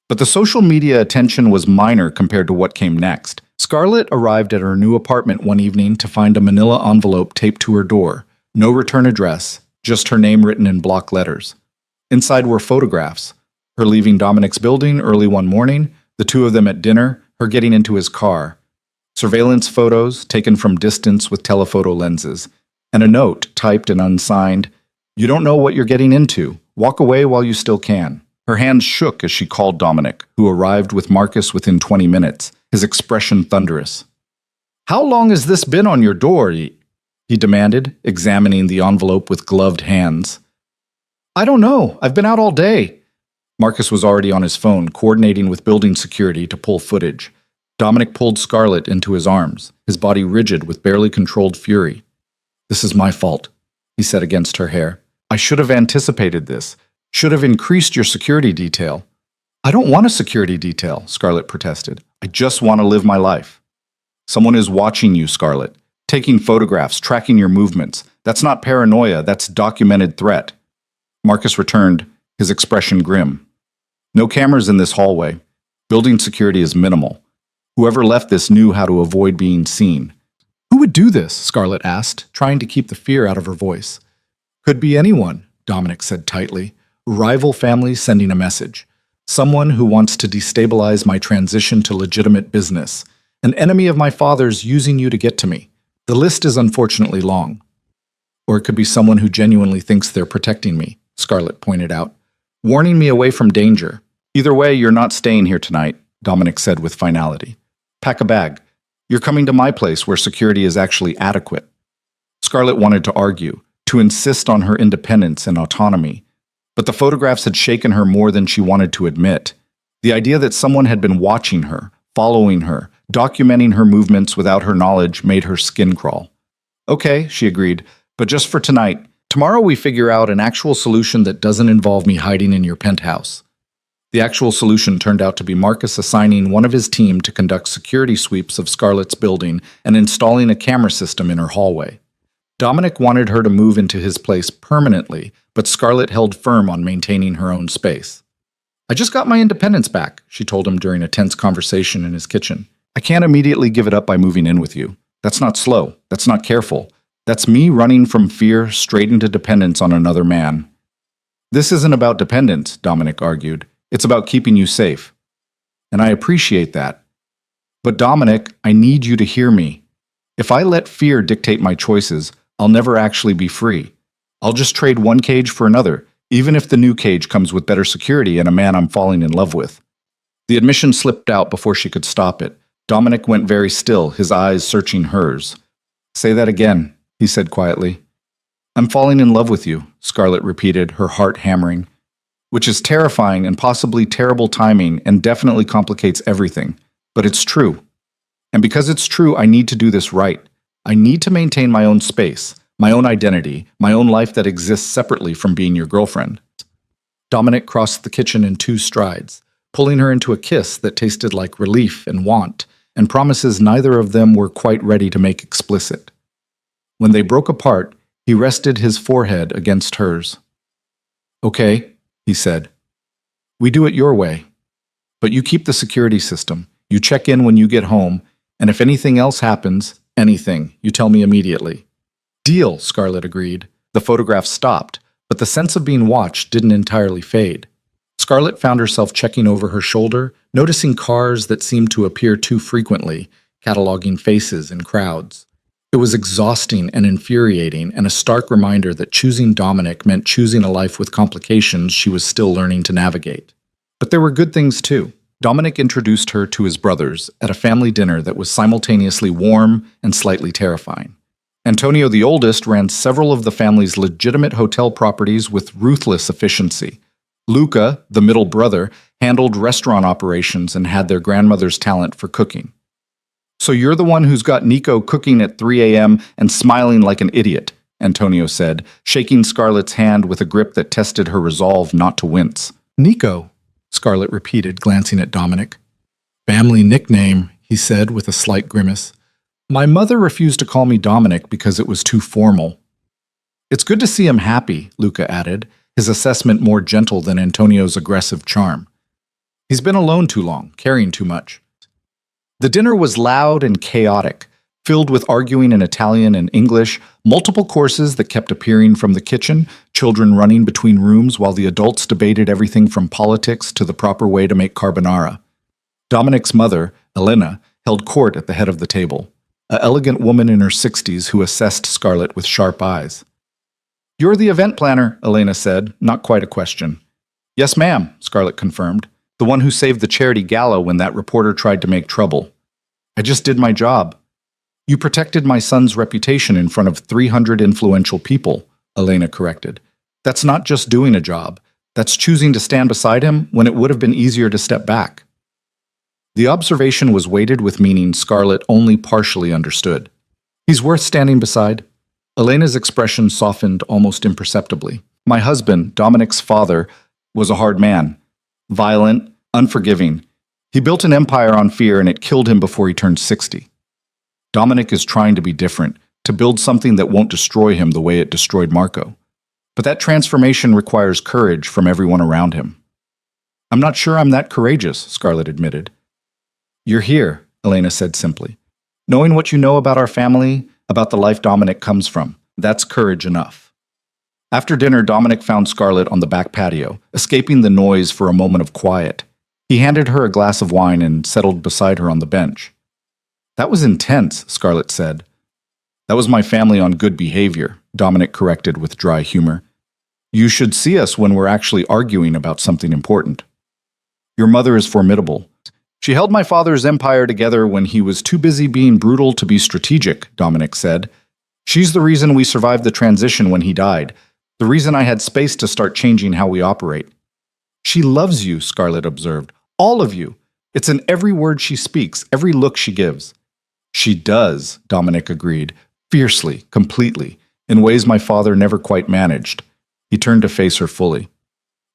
But the social media attention was minor compared to what came next. Scarlett arrived at her new apartment one evening to find a manila envelope taped to her door. No return address, just her name written in block letters. Inside were photographs. Her leaving Dominic's building early one morning, the 2 of them at dinner, her getting into his car. Surveillance photos taken from distance with telephoto lenses. And a note, typed and unsigned, "You don't know what you're getting into. Walk away while you still can." Her hands shook as she called Dominic, who arrived with Marcus within 20 minutes, his expression thunderous. "How long has this been on your door?" he demanded, examining the envelope with gloved hands. "I don't know. I've been out all day." Marcus was already on his phone, coordinating with building security to pull footage. Dominic pulled Scarlett into his arms, his body rigid with barely controlled fury. "This is my fault," he said against her hair. "I should have anticipated this. Should have increased your security detail." "I don't want a security detail," Scarlett protested. "I just want to live my life." "Someone is watching you, Scarlett. Taking photographs, tracking your movements. That's not paranoia, that's documented threat." Marcus returned, his expression grim. "No cameras in this hallway. Building security is minimal. Whoever left this knew how to avoid being seen." "Who would do this?" Scarlett asked, trying to keep the fear out of her voice. "Could be anyone," Dominic said tightly. "Rival families sending a message. Someone who wants to destabilize my transition to legitimate business. An enemy of my father's using you to get to me. The list is unfortunately long." "Or it could be someone who genuinely thinks they're protecting me," Scarlett pointed out. "Warning me away from danger. Either way, you're not staying here tonight," Dominic said with finality. "Pack a bag. You're coming to my place where security is actually adequate." Scarlett wanted to argue. to insist on her independence and autonomy. But the photographs had shaken her more than she wanted to admit. The idea that someone had been watching her, following her, documenting her movements without her knowledge made her skin crawl. Okay, she agreed, but just for tonight. Tomorrow we figure out an actual solution that doesn't involve me hiding in your penthouse. The actual solution turned out to be Marcus assigning one of his team to conduct security sweeps of Scarlett's building and installing a camera system in her hallway. Dominic wanted her to move into his place permanently, but Scarlett held firm on maintaining her own space. I just got my independence back, she told him during a tense conversation in his kitchen. I can't immediately give it up by moving in with you. That's not slow. That's not careful. That's me running from fear straight into dependence on another man. This isn't about dependence, Dominic argued. It's about keeping you safe. And I appreciate that. But Dominic, I need you to hear me. If I let fear dictate my choices, I'll never actually be free. I'll just trade one cage for another, even if the new cage comes with better security and a man I'm falling in love with. The admission slipped out before she could stop it. Dominic went very still, his eyes searching hers. Say that again, he said quietly. I'm falling in love with you, Scarlett repeated, her heart hammering. Which is terrifying and possibly terrible timing and definitely complicates everything. But it's true. And because it's true, I need to do this right. I need to maintain my own space, my own identity, my own life that exists separately from being your girlfriend. Dominic crossed the kitchen in 2 strides, pulling her into a kiss that tasted like relief and want, and promises neither of them were quite ready to make explicit. When they broke apart, he rested his forehead against hers. Okay, he said. We do it your way. But you keep the security system. You check in when you get home, and if anything else happens, anything, you tell me immediately. Deal, Scarlett agreed. The photograph stopped, but the sense of being watched didn't entirely fade. Scarlett found herself checking over her shoulder, noticing cars that seemed to appear too frequently, cataloging faces and crowds. It was exhausting and infuriating, and a stark reminder that choosing Dominic meant choosing a life with complications she was still learning to navigate. But there were good things too. Dominic introduced her to his brothers at a family dinner that was simultaneously warm and slightly terrifying. Antonio, the oldest, ran several of the family's legitimate hotel properties with ruthless efficiency. Luca, the middle brother, handled restaurant operations and had their grandmother's talent for cooking. So you're the one who's got Nico cooking at 3 a.m. and smiling like an idiot, Antonio said, shaking Scarlett's hand with a grip that tested her resolve not to wince. Nico, Scarlett repeated, glancing at Dominic. Family nickname, he said with a slight grimace. My mother refused to call me Dominic because it was too formal. It's good to see him happy, Luca added, his assessment more gentle than Antonio's aggressive charm. He's been alone too long, carrying too much. The dinner was loud and chaotic, filled with arguing in Italian and English, multiple courses that kept appearing from the kitchen, children running between rooms while the adults debated everything from politics to the proper way to make carbonara. Dominic's mother, Elena, held court at the head of the table, an elegant woman in her 60s who assessed Scarlett with sharp eyes. You're the event planner, Elena said, not quite a question. Yes, ma'am, Scarlett confirmed, the one who saved the charity gala when that reporter tried to make trouble. I just did my job. You protected my son's reputation in front of 300 influential people, Elena corrected. That's not just doing a job. That's choosing to stand beside him when it would have been easier to step back. The observation was weighted with meaning Scarlett only partially understood. He's worth standing beside. Elena's expression softened almost imperceptibly. My husband, Dominic's father, was a hard man. Violent, unforgiving. He built an empire on fear and it killed him before he turned 60. Dominic is trying to be different, to build something that won't destroy him the way it destroyed Marco. But that transformation requires courage from everyone around him. I'm not sure I'm that courageous, Scarlett admitted. You're here, Elena said simply. Knowing what you know about our family, about the life Dominic comes from, that's courage enough. After dinner, Dominic found Scarlett on the back patio, escaping the noise for a moment of quiet. He handed her a glass of wine and settled beside her on the bench. That was intense, Scarlett said. That was my family on good behavior, Dominic corrected with dry humor. You should see us when we're actually arguing about something important. Your mother is formidable. She held my father's empire together when he was too busy being brutal to be strategic, Dominic said. She's the reason we survived the transition when he died, the reason I had space to start changing how we operate. She loves you, Scarlett observed. All of you. It's in every word she speaks, every look she gives. She does, Dominic agreed, fiercely, completely, in ways my father never quite managed. He turned to face her fully.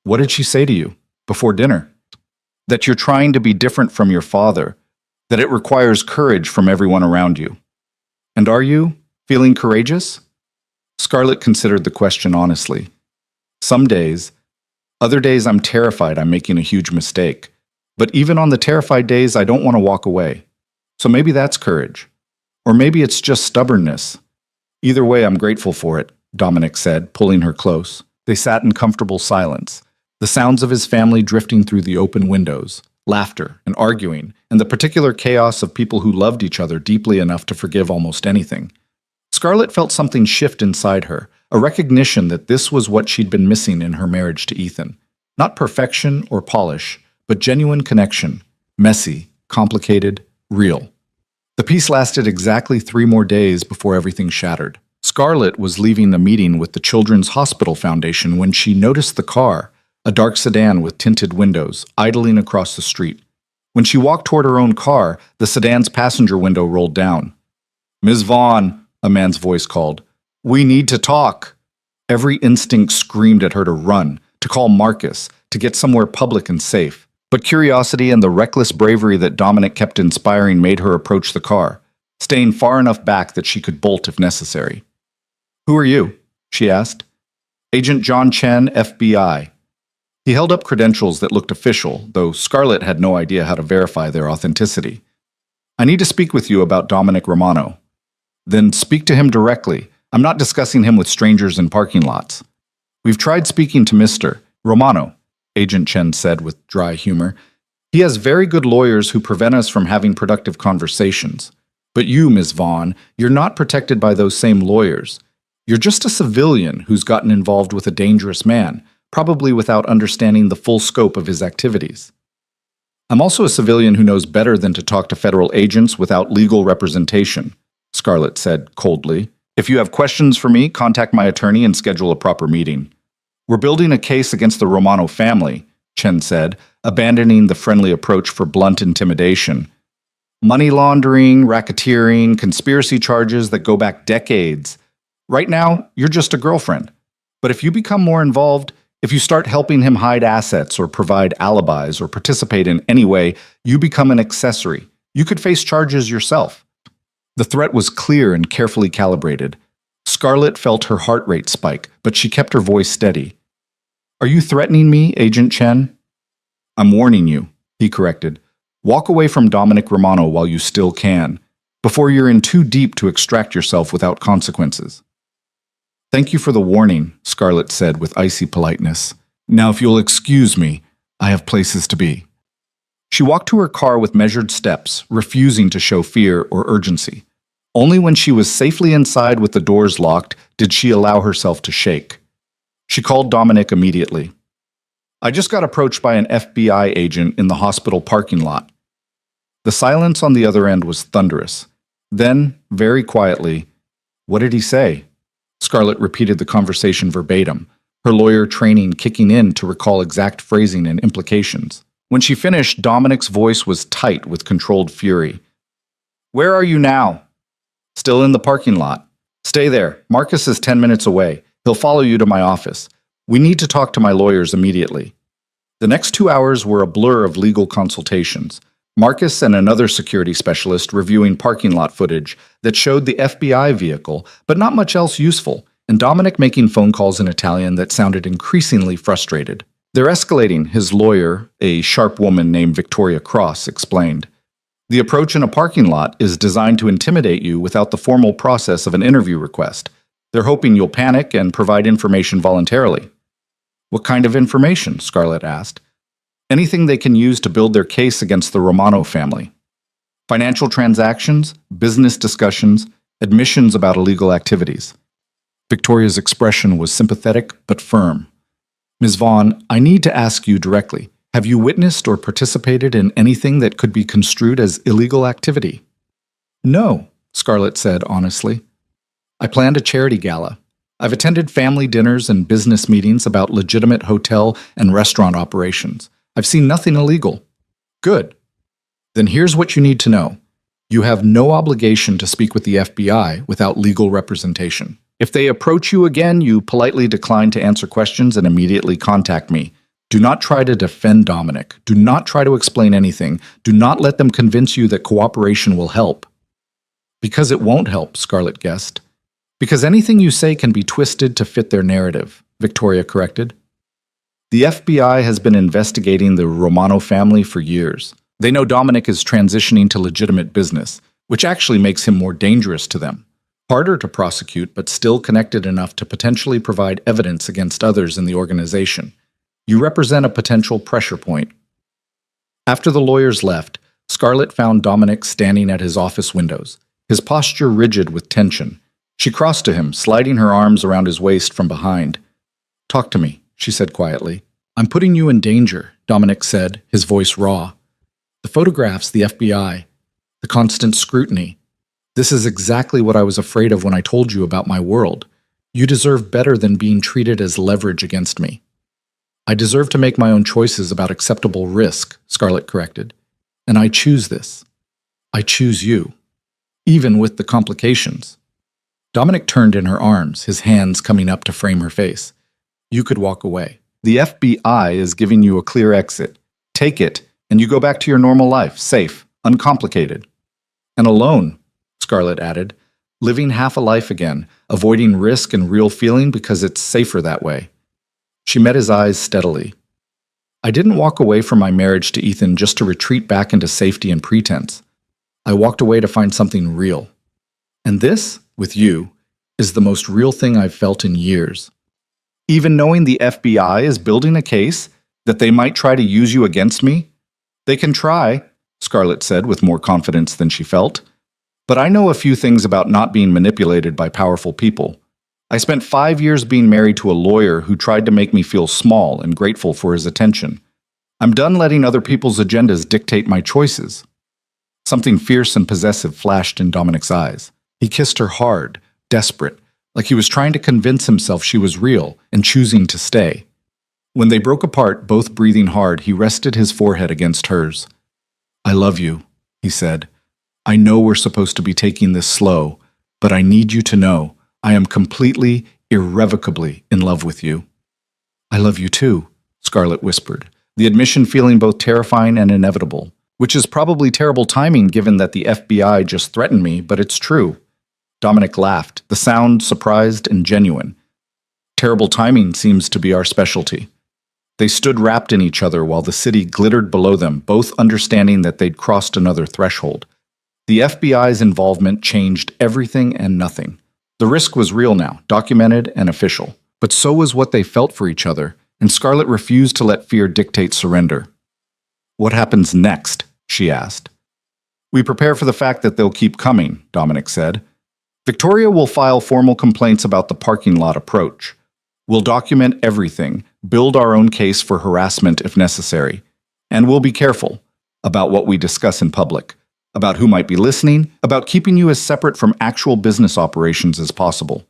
What did she say to you before dinner? That you're trying to be different from your father, that it requires courage from everyone around you. And are you feeling courageous? Scarlett considered the question honestly. Some days. Other days I'm terrified I'm making a huge mistake. But even on the terrified days, I don't want to walk away. So maybe that's courage. Or maybe it's just stubbornness. Either way, I'm grateful for it, Dominic said, pulling her close. They sat in comfortable silence, the sounds of his family drifting through the open windows, laughter and arguing, and the particular chaos of people who loved each other deeply enough to forgive almost anything. Scarlett felt something shift inside her, a recognition that this was what she'd been missing in her marriage to Ethan. Not perfection or polish, but genuine connection, messy, complicated, real. The peace lasted exactly 3 more days before everything shattered. Scarlett was leaving the meeting with the Children's Hospital Foundation when she noticed the car, a dark sedan with tinted windows, idling across the street. When she walked toward her own car, the sedan's passenger window rolled down. "Ms. Vaughn," a man's voice called. "We need to talk." Every instinct screamed at her to run, to call Marcus, to get somewhere public and safe. But curiosity and the reckless bravery that Dominic kept inspiring made her approach the car, staying far enough back that she could bolt if necessary. "Who are you?" she asked. "Agent John Chen, FBI." He held up credentials that looked official, though Scarlett had no idea how to verify their authenticity. "I need to speak with you about Dominic Romano." "Then speak to him directly. I'm not discussing him with strangers in parking lots." "We've tried speaking to Mr. Romano," Agent Chen said with dry humor. "He has very good lawyers who prevent us from having productive conversations. But you, Ms. Vaughn, you're not protected by those same lawyers. You're just a civilian who's gotten involved with a dangerous man, probably without understanding the full scope of his activities." "I'm also a civilian who knows better than to talk to federal agents without legal representation," Scarlett said coldly. "If you have questions for me, contact my attorney and schedule a proper meeting." "We're building a case against the Romano family," Chen said, abandoning the friendly approach for blunt intimidation. "Money laundering, racketeering, conspiracy charges that go back decades. Right now, you're just a girlfriend. But if you become more involved, if you start helping him hide assets or provide alibis or participate in any way, you become an accessory. You could face charges yourself." The threat was clear and carefully calibrated. Scarlett felt her heart rate spike, but she kept her voice steady. "Are you threatening me, Agent Chen?" "I'm warning you," he corrected. "Walk away from Dominic Romano while you still can, before you're in too deep to extract yourself without consequences." "Thank you for the warning," Scarlett said with icy politeness. "Now if you'll excuse me, I have places to be." She walked to her car with measured steps, refusing to show fear or urgency. Only when she was safely inside with the doors locked did she allow herself to shake. She called Dominic immediately. "I just got approached by an FBI agent in the hospital parking lot." The silence on the other end was thunderous. Then, very quietly, "What did he say?" Scarlett repeated the conversation verbatim, her lawyer training kicking in to recall exact phrasing and implications. When she finished, Dominic's voice was tight with controlled fury. "Where are you now?" "Still in the parking lot." "Stay there. Marcus is 10 minutes away. He'll follow you to my office. We need to talk to my lawyers immediately." The next 2 hours were a blur of legal consultations. Marcus and another security specialist reviewing parking lot footage that showed the FBI vehicle, but not much else useful, and Dominic making phone calls in Italian that sounded increasingly frustrated. "They're escalating," his lawyer, a sharp woman named Victoria Cross, explained. "The approach in a parking lot is designed to intimidate you without the formal process of an interview request. They're hoping you'll panic and provide information voluntarily." "What kind of information?" Scarlett asked. "Anything they can use to build their case against the Romano family. Financial transactions, business discussions, admissions about illegal activities." Victoria's expression was sympathetic but firm. "Ms. Vaughn, I need to ask you directly. Have you witnessed or participated in anything that could be construed as illegal activity?" "No," Scarlett said honestly. I planned a charity gala. I've attended family dinners and business meetings about legitimate hotel and restaurant operations. I've seen nothing illegal. Good. Then here's what you need to know. You have no obligation to speak with the FBI without legal representation. If they approach you again, you politely decline to answer questions and immediately contact me. Do not try to defend Dominic. Do not try to explain anything. Do not let them convince you that cooperation will help. Because it won't help, Scarlett guessed. Because anything you say can be twisted to fit their narrative, Victoria corrected. The FBI has been investigating the Romano family for years. They know Dominic is transitioning to legitimate business, which actually makes him more dangerous to them. Harder to prosecute, but still connected enough to potentially provide evidence against others in the organization. You represent a potential pressure point. After the lawyers left, Scarlett found Dominic standing at his office windows, his posture rigid with tension. She crossed to him, sliding her arms around his waist from behind. "Talk to me," she said quietly. "I'm putting you in danger," Dominic said, his voice raw. "The photographs, the FBI, the constant scrutiny. This is exactly what I was afraid of when I told you about my world. You deserve better than being treated as leverage against me." "I deserve to make my own choices about acceptable risk," Scarlett corrected. "And I choose this. I choose you, even with the complications." Dominic turned in her arms, his hands coming up to frame her face. "You could walk away. The FBI is giving you a clear exit. Take it, and you go back to your normal life, safe, uncomplicated. And alone," Scarlett added, "living half a life again, avoiding risk and real feeling because it's safer that way." She met his eyes steadily. "I didn't walk away from my marriage to Ethan just to retreat back into safety and pretense. I walked away to find something real. And this, with you, is the most real thing I've felt in years." "Even knowing the FBI is building a case that they might try to use you against me?" "They can try," Scarlett said with more confidence than she felt. "But I know a few things about not being manipulated by powerful people. I spent 5 years being married to a lawyer who tried to make me feel small and grateful for his attention. I'm done letting other people's agendas dictate my choices." Something fierce and possessive flashed in Dominic's eyes. He kissed her hard, desperate, like he was trying to convince himself she was real and choosing to stay. When they broke apart, both breathing hard, he rested his forehead against hers. "I love you," he said. "I know we're supposed to be taking this slow, but I need you to know I am completely, irrevocably in love with you." "I love you too," Scarlett whispered, the admission feeling both terrifying and inevitable, which is probably terrible timing given that the FBI just threatened me, but it's true. Dominic laughed, the sound surprised and genuine. "Terrible timing seems to be our specialty." They stood wrapped in each other while the city glittered below them, both understanding that they'd crossed another threshold. The FBI's involvement changed everything and nothing. The risk was real now, documented and official. But so was what they felt for each other, and Scarlett refused to let fear dictate surrender. "What happens next?" she asked. "We prepare for the fact that they'll keep coming," Dominic said. "Victoria will file formal complaints about the parking lot approach. We'll document everything, build our own case for harassment if necessary. And we'll be careful about what we discuss in public, about who might be listening, about keeping you as separate from actual business operations as possible."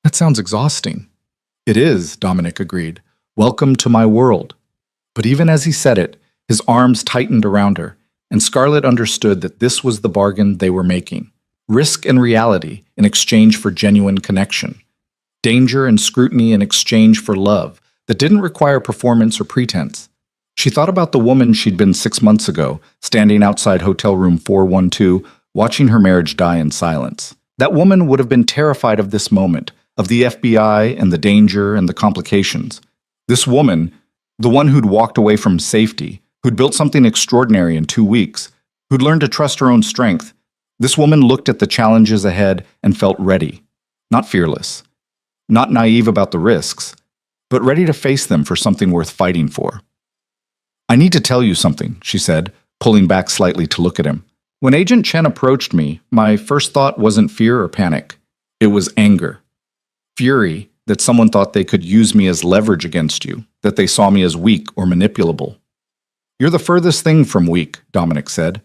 "That sounds exhausting." "It is," Dominic agreed. "Welcome to my world." But even as he said it, his arms tightened around her, and Scarlett understood that this was the bargain they were making. Risk and reality in exchange for genuine connection. Danger and scrutiny in exchange for love that didn't require performance or pretense. She thought about the woman she'd been 6 months ago, standing outside hotel room 412, watching her marriage die in silence. That woman would have been terrified of this moment, of the FBI and the danger and the complications. This woman, the one who'd walked away from safety, who'd built something extraordinary in 2 weeks, who'd learned to trust her own strength, this woman looked at the challenges ahead and felt ready. Not fearless, not naive about the risks, but ready to face them for something worth fighting for. "I need to tell you something," she said, pulling back slightly to look at him. "When Agent Chen approached me, my first thought wasn't fear or panic. It was anger. Fury that someone thought they could use me as leverage against you, that they saw me as weak or manipulable." "You're the furthest thing from weak," Dominic said.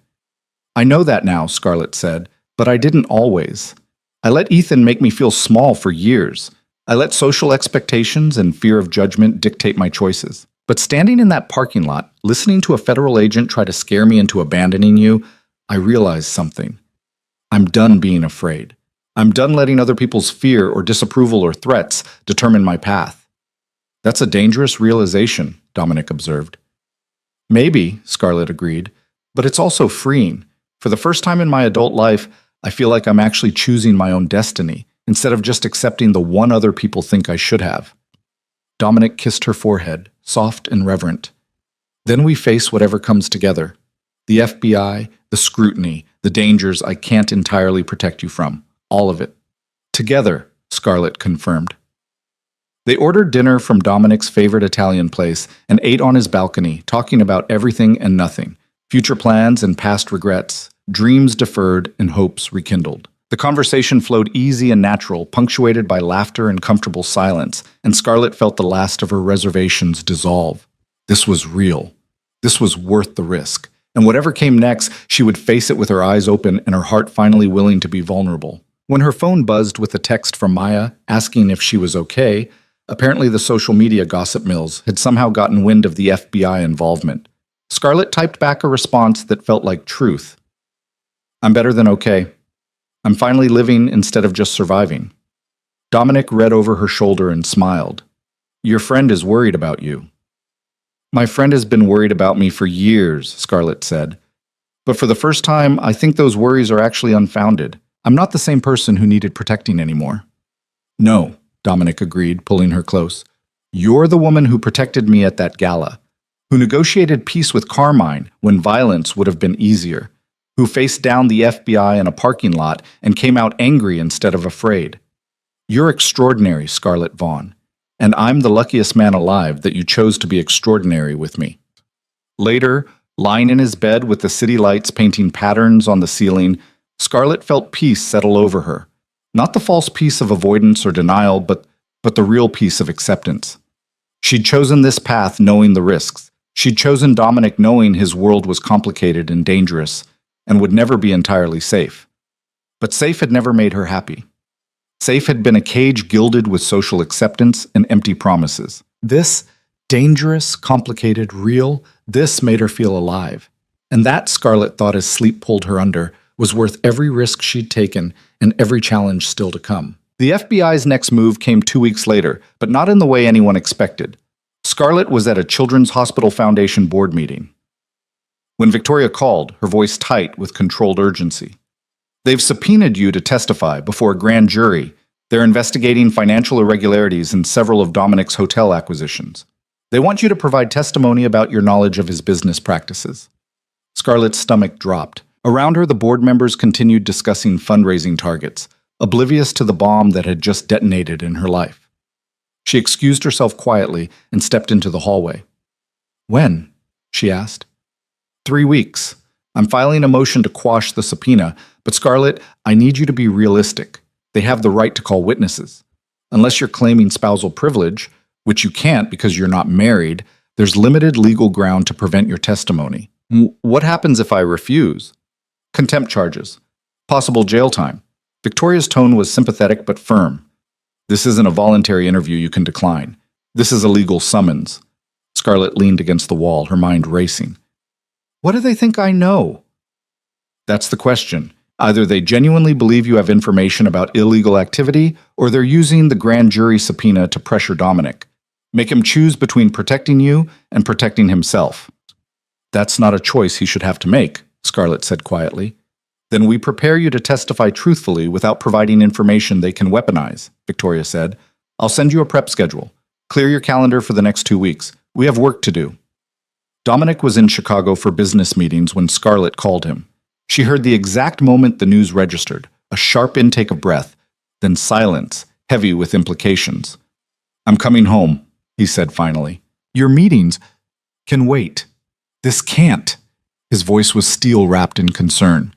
"I know that now," Scarlett said, "but I didn't always. I let Ethan make me feel small for years. I let social expectations and fear of judgment dictate my choices. But standing in that parking lot, listening to a federal agent try to scare me into abandoning you, I realized something. I'm done being afraid. I'm done letting other people's fear or disapproval or threats determine my path. That's a dangerous realization, Dominic observed. Maybe, Scarlett agreed, but it's also freeing. For the first time in my adult life, I feel like I'm actually choosing my own destiny, instead of just accepting the one other people think I should have. Dominic kissed her forehead, soft and reverent. Then we face whatever comes together. The FBI, the scrutiny, the dangers I can't entirely protect you from. All of it. Together, Scarlett confirmed. They ordered dinner from Dominic's favorite Italian place and ate on his balcony, talking about everything and nothing. Future plans and past regrets. Dreams deferred and hopes rekindled. The conversation flowed easy and natural, punctuated by laughter and comfortable silence, and Scarlett felt the last of her reservations dissolve. This was real. This was worth the risk. And whatever came next, she would face it with her eyes open and her heart finally willing to be vulnerable. When her phone buzzed with a text from Maya asking if she was okay, apparently the social media gossip mills had somehow gotten wind of the FBI involvement. Scarlett typed back a response that felt like truth. I'm better than okay. I'm finally living instead of just surviving. Dominic read over her shoulder and smiled. Your friend is worried about you. My friend has been worried about me for years, Scarlett said. But for the first time, I think those worries are actually unfounded. I'm not the same person who needed protecting anymore. No, Dominic agreed, pulling her close. You're the woman who protected me at that gala, who negotiated peace with Carmine when violence would have been easier, who faced down the FBI in a parking lot and came out angry instead of afraid. You're extraordinary, Scarlett Vaughn, and I'm the luckiest man alive that you chose to be extraordinary with me. Later, lying in his bed with the city lights painting patterns on the ceiling, Scarlett felt peace settle over her. Not the false peace of avoidance or denial, but the real peace of acceptance. She'd chosen this path knowing the risks. She'd chosen Dominic knowing his world was complicated and dangerous, and would never be entirely safe. But safe had never made her happy. Safe had been a cage gilded with social acceptance and empty promises. This, dangerous, complicated, real, this made her feel alive. And that, Scarlett thought as sleep pulled her under, was worth every risk she'd taken and every challenge still to come. The FBI's next move came 2 weeks later, but not in the way anyone expected. Scarlett was at a Children's Hospital Foundation board meeting. When Victoria called, her voice tight with controlled urgency. They've subpoenaed you to testify before a grand jury. They're investigating financial irregularities in several of Dominic's hotel acquisitions. They want you to provide testimony about your knowledge of his business practices. Scarlett's stomach dropped. Around her, the board members continued discussing fundraising targets, oblivious to the bomb that had just detonated in her life. She excused herself quietly and stepped into the hallway. When? She asked. 3 weeks. I'm filing a motion to quash the subpoena, but Scarlett, I need you to be realistic. They have the right to call witnesses. Unless you're claiming spousal privilege, which you can't because you're not married, there's limited legal ground to prevent your testimony. What happens if I refuse? Contempt charges. Possible jail time. Victoria's tone was sympathetic but firm. This isn't a voluntary interview you can decline. This is a legal summons. Scarlett leaned against the wall, her mind racing. What do they think I know? That's the question. Either they genuinely believe you have information about illegal activity, or they're using the grand jury subpoena to pressure Dominic. Make him choose between protecting you and protecting himself. That's not a choice he should have to make, Scarlett said quietly. Then we prepare you to testify truthfully without providing information they can weaponize, Victoria said. I'll send you a prep schedule. Clear your calendar for the next 2 weeks. We have work to do. Dominic was in Chicago for business meetings when Scarlett called him. She heard the exact moment the news registered, a sharp intake of breath, then silence, heavy with implications. I'm coming home, he said finally. Your meetings can wait. This can't. His voice was steel-wrapped in concern.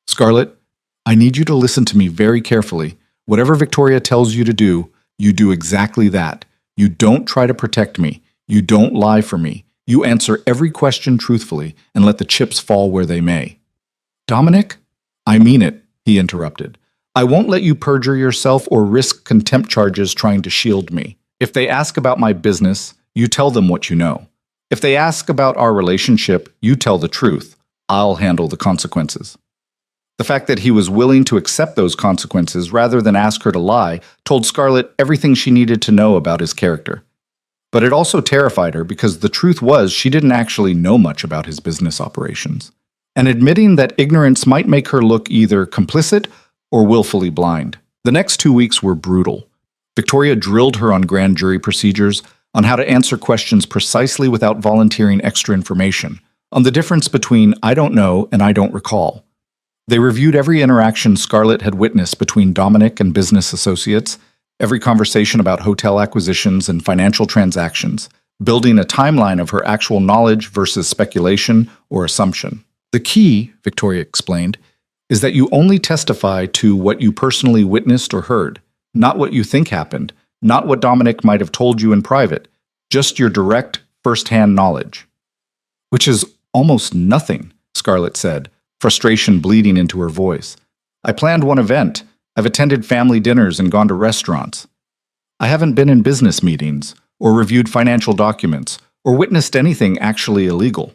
Scarlett, I need you to listen to me very carefully. Whatever Victoria tells you to do, you do exactly that. You don't try to protect me. You don't lie for me. You answer every question truthfully and let the chips fall where they may. Dominic? I mean it, he interrupted. I won't let you perjure yourself or risk contempt charges trying to shield me. If they ask about my business, you tell them what you know. If they ask about our relationship, you tell the truth. I'll handle the consequences." The fact that he was willing to accept those consequences rather than ask her to lie told Scarlett everything she needed to know about his character. But it also terrified her because the truth was she didn't actually know much about his business operations. And admitting that ignorance might make her look either complicit or willfully blind. The next 2 weeks were brutal. Victoria drilled her on grand jury procedures, on how to answer questions precisely without volunteering extra information, on the difference between "I don't know" and "I don't recall." They reviewed every interaction Scarlett had witnessed between Dominic and business associates, every conversation about hotel acquisitions and financial transactions, building a timeline of her actual knowledge versus speculation or assumption. "The key," Victoria explained, "is that you only testify to what you personally witnessed or heard, not what you think happened, not what Dominic might have told you in private, just your direct, first-hand knowledge." "Which is almost nothing," Scarlett said, frustration bleeding into her voice. "I planned one event. I've attended family dinners and gone to restaurants. I haven't been in business meetings, or reviewed financial documents, or witnessed anything actually illegal."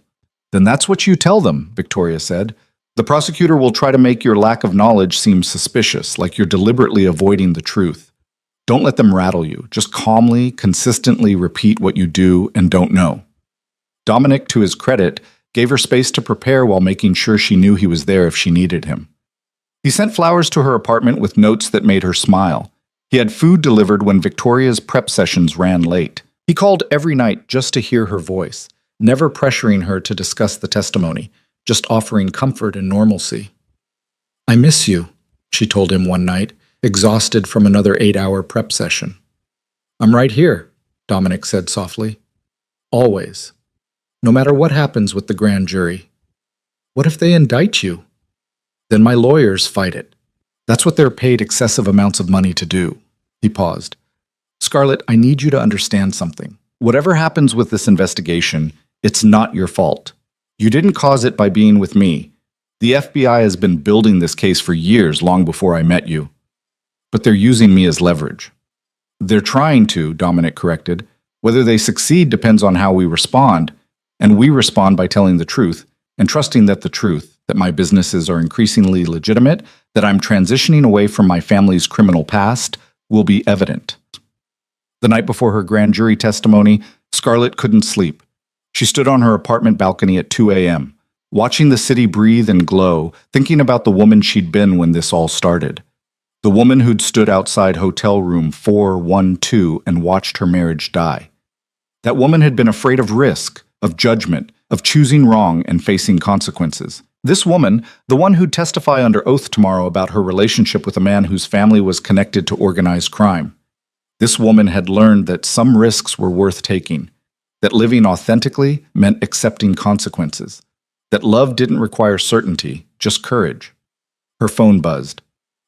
"Then that's what you tell them," Victoria said. "The prosecutor will try to make your lack of knowledge seem suspicious, like you're deliberately avoiding the truth. Don't let them rattle you. Just calmly, consistently repeat what you do and don't know." Dominic, to his credit, gave her space to prepare while making sure she knew he was there if she needed him. He sent flowers to her apartment with notes that made her smile. He had food delivered when Victoria's prep sessions ran late. He called every night just to hear her voice, never pressuring her to discuss the testimony, just offering comfort and normalcy. "I miss you," she told him one night, exhausted from another 8-hour prep session. "I'm right here," Dominic said softly. "Always. No matter what happens with the grand jury. What if they indict you? Then my lawyers fight it. That's what they're paid excessive amounts of money to do." He paused. "Scarlett, I need you to understand something. Whatever happens with this investigation, it's not your fault. You didn't cause it by being with me. The FBI has been building this case for years, long before I met you. But they're using me as leverage." "They're trying to," Dominic corrected. "Whether they succeed depends on how we respond. And we respond by telling the truth and trusting that the truth, that my businesses are increasingly legitimate, that I'm transitioning away from my family's criminal past, will be evident." The night before her grand jury testimony, Scarlett couldn't sleep. She stood on her apartment balcony at 2 a.m., watching the city breathe and glow, thinking about the woman she'd been when this all started. The woman who'd stood outside hotel room 412 and watched her marriage die. That woman had been afraid of risk, of judgment, of choosing wrong and facing consequences. This woman, the one who'd testify under oath tomorrow about her relationship with a man whose family was connected to organized crime. This woman had learned that some risks were worth taking, that living authentically meant accepting consequences, that love didn't require certainty, just courage. Her phone buzzed.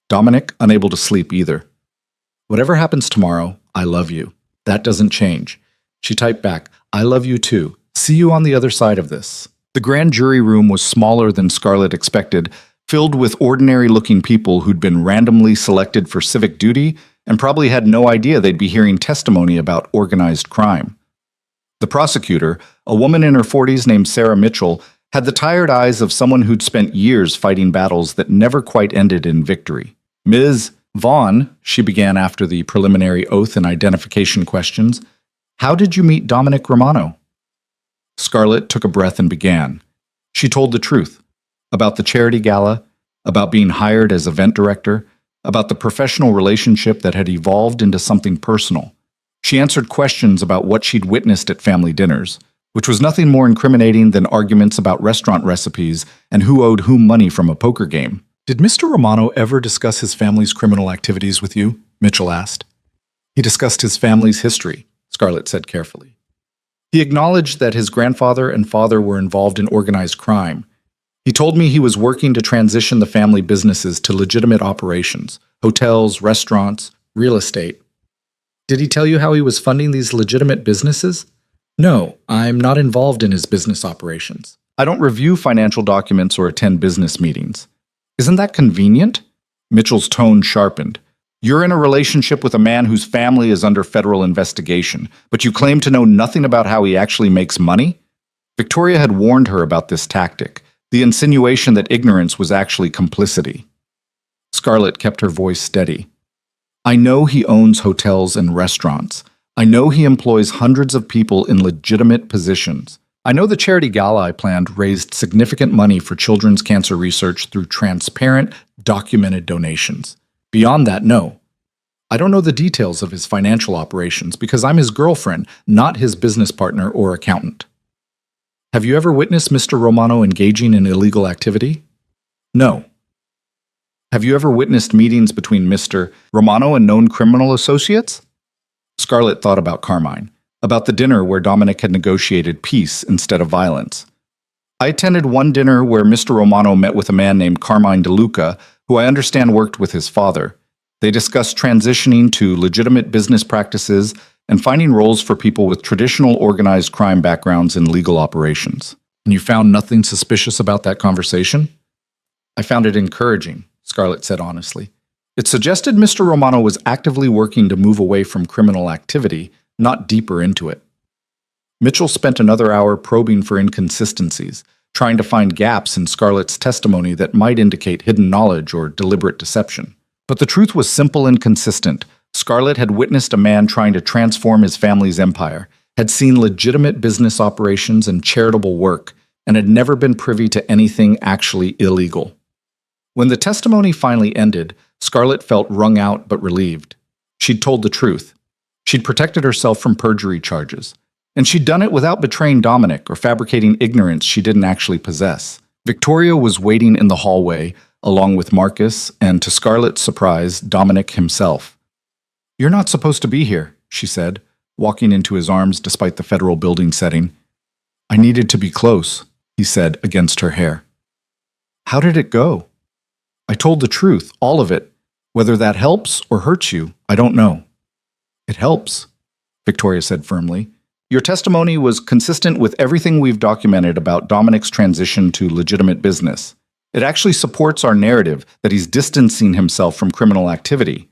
Dominic, unable to sleep either. "Whatever happens tomorrow, I love you. That doesn't change." She typed back, "I love you too. See you on the other side of this." The grand jury room was smaller than Scarlett expected, filled with ordinary-looking people who'd been randomly selected for civic duty and probably had no idea they'd be hearing testimony about organized crime. The prosecutor, a woman in her 40s named Sarah Mitchell, had the tired eyes of someone who'd spent years fighting battles that never quite ended in victory. "Ms. Vaughn," she began after the preliminary oath and identification questions, "how did you meet Dominic Romano?" Scarlett took a breath and began. She told the truth about the charity gala, about being hired as event director, about the professional relationship that had evolved into something personal. She answered questions about what she'd witnessed at family dinners, which was nothing more incriminating than arguments about restaurant recipes and who owed whom money from a poker game. "Did Mr. Romano ever discuss his family's criminal activities with you?" Mitchell asked. "He discussed his family's history," Scarlett said carefully. "He acknowledged that his grandfather and father were involved in organized crime. He told me he was working to transition the family businesses to legitimate operations, hotels, restaurants, real estate." "Did he tell you how he was funding these legitimate businesses?" "No, I'm not involved in his business operations. I don't review financial documents or attend business meetings." "Isn't that convenient?" Mitchell's tone sharpened. You're in a relationship with a man whose family is under federal investigation, but you claim to know nothing about how he actually makes money? Victoria had warned her about this tactic, the insinuation that ignorance was actually complicity. Scarlett kept her voice steady. I know he owns hotels and restaurants. I know he employs hundreds of people in legitimate positions. I know the charity gala I planned raised significant money for children's cancer research through transparent, documented donations. Beyond that, no. I don't know the details of his financial operations because I'm his girlfriend, not his business partner or accountant. Have you ever witnessed Mr. Romano engaging in illegal activity? No. Have you ever witnessed meetings between Mr. Romano and known criminal associates? Scarlett thought about Carmine, about the dinner where Dominic had negotiated peace instead of violence. I attended one dinner where Mr. Romano met with a man named Carmine DeLuca, who I understand worked with his father. They discussed transitioning to legitimate business practices and finding roles for people with traditional organized crime backgrounds in legal operations. And you found nothing suspicious about that conversation? I found it encouraging, Scarlett said honestly. It suggested Mr. Romano was actively working to move away from criminal activity, not deeper into it. Mitchell spent another hour probing for inconsistencies, trying to find gaps in Scarlett's testimony that might indicate hidden knowledge or deliberate deception. But the truth was simple and consistent. Scarlett had witnessed a man trying to transform his family's empire, had seen legitimate business operations and charitable work, and had never been privy to anything actually illegal. When the testimony finally ended, Scarlett felt wrung out but relieved. She'd told the truth. She'd protected herself from perjury charges. And she'd done it without betraying Dominic or fabricating ignorance she didn't actually possess. Victoria was waiting in the hallway, along with Marcus and, to Scarlett's surprise, Dominic himself. You're not supposed to be here, she said, walking into his arms despite the federal building setting. I needed to be close, he said against her hair. How did it go? I told the truth, all of it. Whether that helps or hurts you, I don't know. It helps, Victoria said firmly. Your testimony was consistent with everything we've documented about Dominic's transition to legitimate business. It actually supports our narrative that he's distancing himself from criminal activity.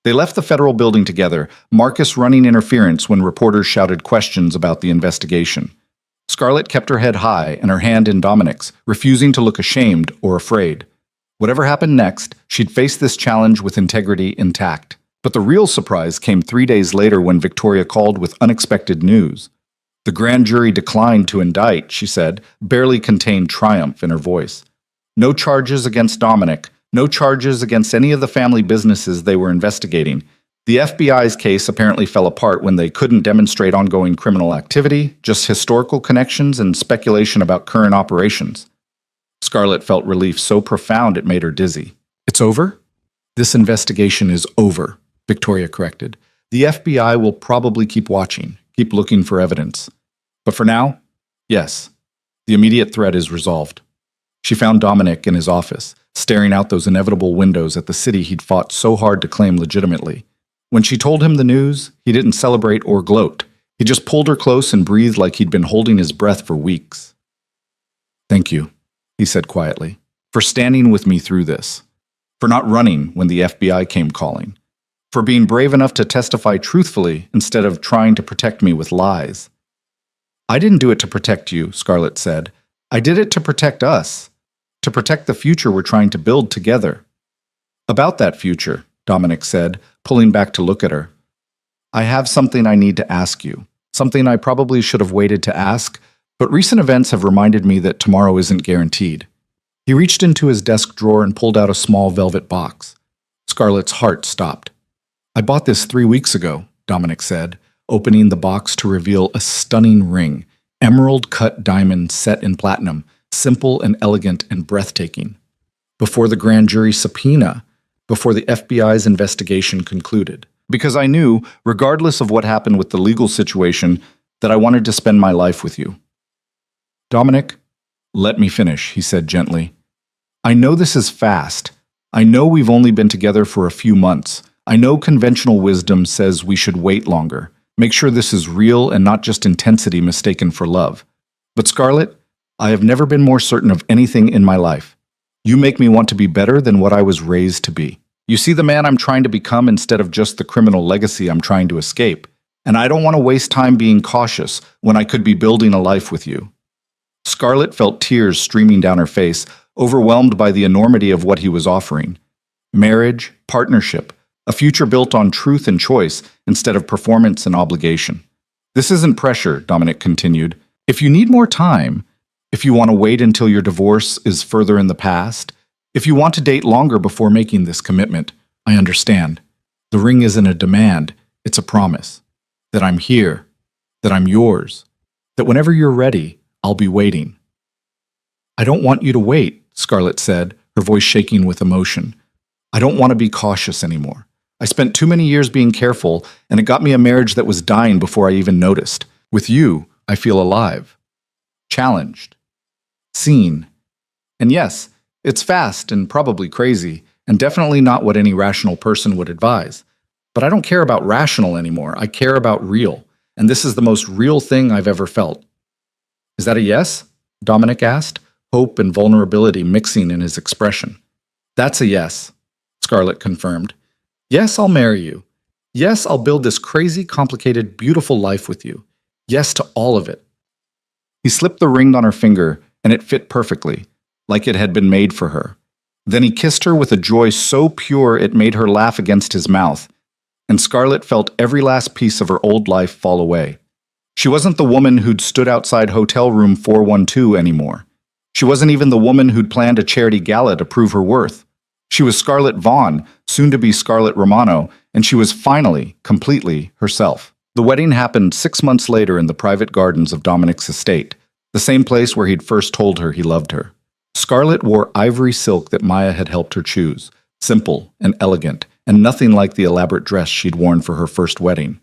They left the federal building together, Marcus running interference when reporters shouted questions about the investigation. Scarlett kept her head high and her hand in Dominic's, refusing to look ashamed or afraid. Whatever happened next, she'd face this challenge with integrity intact. But the real surprise came 3 days later when Victoria called with unexpected news. The grand jury declined to indict, she said, barely contained triumph in her voice. No charges against Dominic, no charges against any of the family businesses they were investigating. The FBI's case apparently fell apart when they couldn't demonstrate ongoing criminal activity, just historical connections and speculation about current operations. Scarlett felt relief so profound it made her dizzy. It's over? This investigation is over, Victoria corrected. The FBI will probably keep watching, keep looking for evidence. But for now, yes, the immediate threat is resolved. She found Dominic in his office, staring out those inevitable windows at the city he'd fought so hard to claim legitimately. When she told him the news, he didn't celebrate or gloat. He just pulled her close and breathed like he'd been holding his breath for weeks. Thank you, he said quietly, for standing with me through this, for not running when the FBI came calling, for being brave enough to testify truthfully instead of trying to protect me with lies. I didn't do it to protect you, Scarlett said. I did it to protect us, to protect the future we're trying to build together. About that future, Dominic said, pulling back to look at her. I have something I need to ask you, something I probably should have waited to ask, but recent events have reminded me that tomorrow isn't guaranteed. He reached into his desk drawer and pulled out a small velvet box. Scarlett's heart stopped. I bought this 3 weeks ago, Dominic said, opening the box to reveal a stunning ring, emerald-cut diamond set in platinum, simple and elegant and breathtaking. Before the grand jury subpoena, before the FBI's investigation concluded. Because I knew, regardless of what happened with the legal situation, that I wanted to spend my life with you. Dominic, let me finish, he said gently. I know this is fast. I know we've only been together for a few months. I know conventional wisdom says we should wait longer. Make sure this is real and not just intensity mistaken for love. But Scarlett, I have never been more certain of anything in my life. You make me want to be better than what I was raised to be. You see the man I'm trying to become instead of just the criminal legacy I'm trying to escape. And I don't want to waste time being cautious when I could be building a life with you." Scarlett felt tears streaming down her face, overwhelmed by the enormity of what he was offering. Marriage, partnership, a future built on truth and choice instead of performance and obligation. "This isn't pressure," Dominic continued. "If you need more time, if you want to wait until your divorce is further in the past, if you want to date longer before making this commitment, I understand. The ring isn't a demand, it's a promise. That I'm here, that I'm yours, that whenever you're ready, I'll be waiting." "I don't want you to wait," Scarlett said, her voice shaking with emotion. "I don't want to be cautious anymore. I spent too many years being careful, and it got me a marriage that was dying before I even noticed. With you, I feel alive, challenged, seen. And yes, it's fast and probably crazy, and definitely not what any rational person would advise. But I don't care about rational anymore. I care about real, and this is the most real thing I've ever felt." "Is that a yes?" Dominic asked, hope and vulnerability mixing in his expression. "That's a yes," Scarlett confirmed. "Yes, I'll marry you. Yes, I'll build this crazy, complicated, beautiful life with you. Yes to all of it." He slipped the ring on her finger, and it fit perfectly, like it had been made for her. Then he kissed her with a joy so pure it made her laugh against his mouth, and Scarlett felt every last piece of her old life fall away. She wasn't the woman who'd stood outside hotel room 412 anymore. She wasn't even the woman who'd planned a charity gala to prove her worth. She was Scarlett Vaughn, soon to be Scarlett Romano, and she was finally, completely herself. The wedding happened 6 months later in the private gardens of Dominic's estate, the same place where he'd first told her he loved her. Scarlett wore ivory silk that Maya had helped her choose, simple and elegant, and nothing like the elaborate dress she'd worn for her first wedding.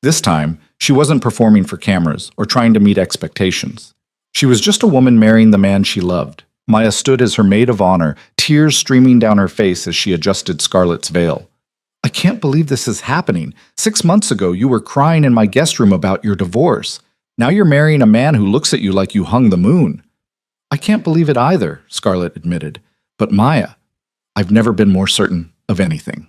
This time, she wasn't performing for cameras or trying to meet expectations. She was just a woman marrying the man she loved. Maya stood as her maid of honor, tears streaming down her face as she adjusted Scarlett's veil. "I can't believe this is happening. 6 months ago, you were crying in my guest room about your divorce. Now you're marrying a man who looks at you like you hung the moon." "I can't believe it either," Scarlett admitted. "But Maya, I've never been more certain of anything."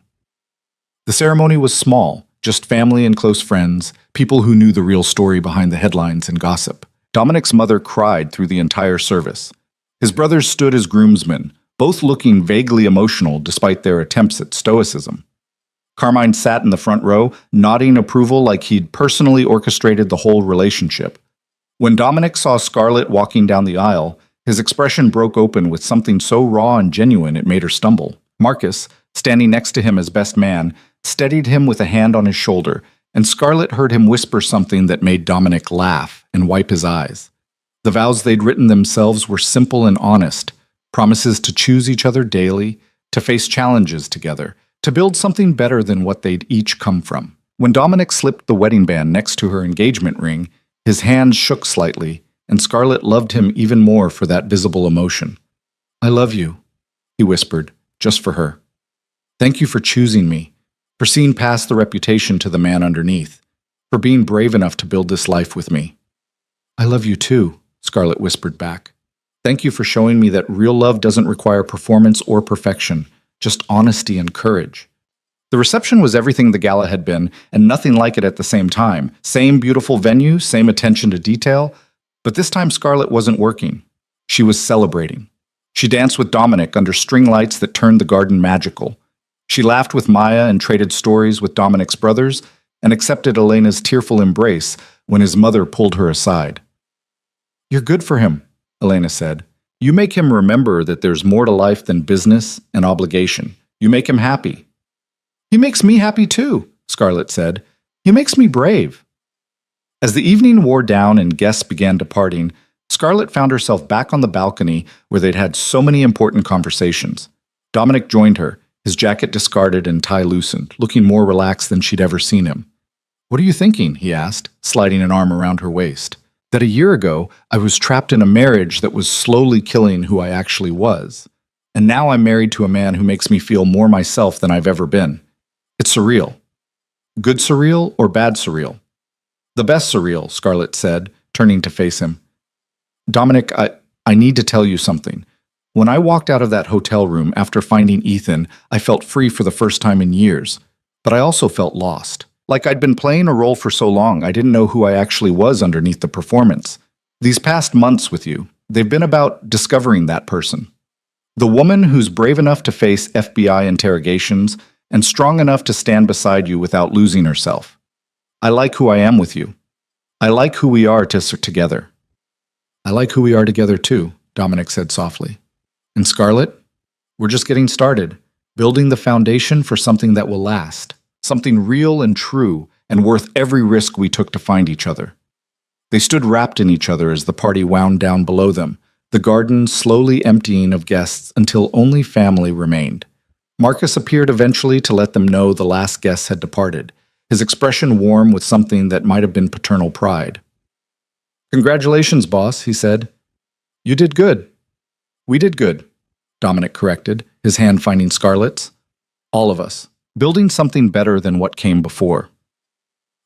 The ceremony was small, just family and close friends, people who knew the real story behind the headlines and gossip. Dominic's mother cried through the entire service. His brothers stood as groomsmen, both looking vaguely emotional despite their attempts at stoicism. Carmine sat in the front row, nodding approval like he'd personally orchestrated the whole relationship. When Dominic saw Scarlett walking down the aisle, his expression broke open with something so raw and genuine it made her stumble. Marcus, standing next to him as best man, steadied him with a hand on his shoulder, and Scarlett heard him whisper something that made Dominic laugh and wipe his eyes. The vows they'd written themselves were simple and honest, promises to choose each other daily, to face challenges together, to build something better than what they'd each come from. When Dominic slipped the wedding band next to her engagement ring, his hands shook slightly, and Scarlett loved him even more for that visible emotion. "I love you," he whispered, just for her. "Thank you for choosing me, for seeing past the reputation to the man underneath, for being brave enough to build this life with me." "I love you too," Scarlett whispered back. "Thank you for showing me that real love doesn't require performance or perfection, just honesty and courage." The reception was everything the gala had been, and nothing like it at the same time. Same beautiful venue, same attention to detail, but this time Scarlett wasn't working. She was celebrating. She danced with Dominic under string lights that turned the garden magical. She laughed with Maya and traded stories with Dominic's brothers, and accepted Elena's tearful embrace when his mother pulled her aside. "You're good for him," Elena said. "You make him remember that there's more to life than business and obligation. You make him happy." "He makes me happy too," Scarlett said. "He makes me brave." As the evening wore down and guests began departing, Scarlett found herself back on the balcony where they'd had so many important conversations. Dominic joined her, his jacket discarded and tie loosened, looking more relaxed than she'd ever seen him. "What are you thinking?" he asked, sliding an arm around her waist. "That a year ago, I was trapped in a marriage that was slowly killing who I actually was. And now I'm married to a man who makes me feel more myself than I've ever been. It's surreal." "Good surreal or bad surreal?" "The best surreal," Scarlett said, turning to face him. "Dominic, I need to tell you something. When I walked out of that hotel room after finding Ethan, I felt free for the first time in years. But I also felt lost. Like I'd been playing a role for so long, I didn't know who I actually was underneath the performance. These past months with you, they've been about discovering that person. The woman who's brave enough to face FBI interrogations and strong enough to stand beside you without losing herself. I like who I am with you. I like who we are together. I like who we are together too, Dominic said softly. And Scarlett, we're just getting started, building the foundation for something that will last, something real and true and worth every risk we took to find each other. They stood wrapped in each other as the party wound down below them, the garden slowly emptying of guests until only family remained. Marcus appeared eventually to let them know the last guests had departed, his expression warm with something that might have been paternal pride. "Congratulations, boss," he said. "You did good." "We did good," Dominic corrected, his hand finding Scarlett's. "All of us, building something better than what came before."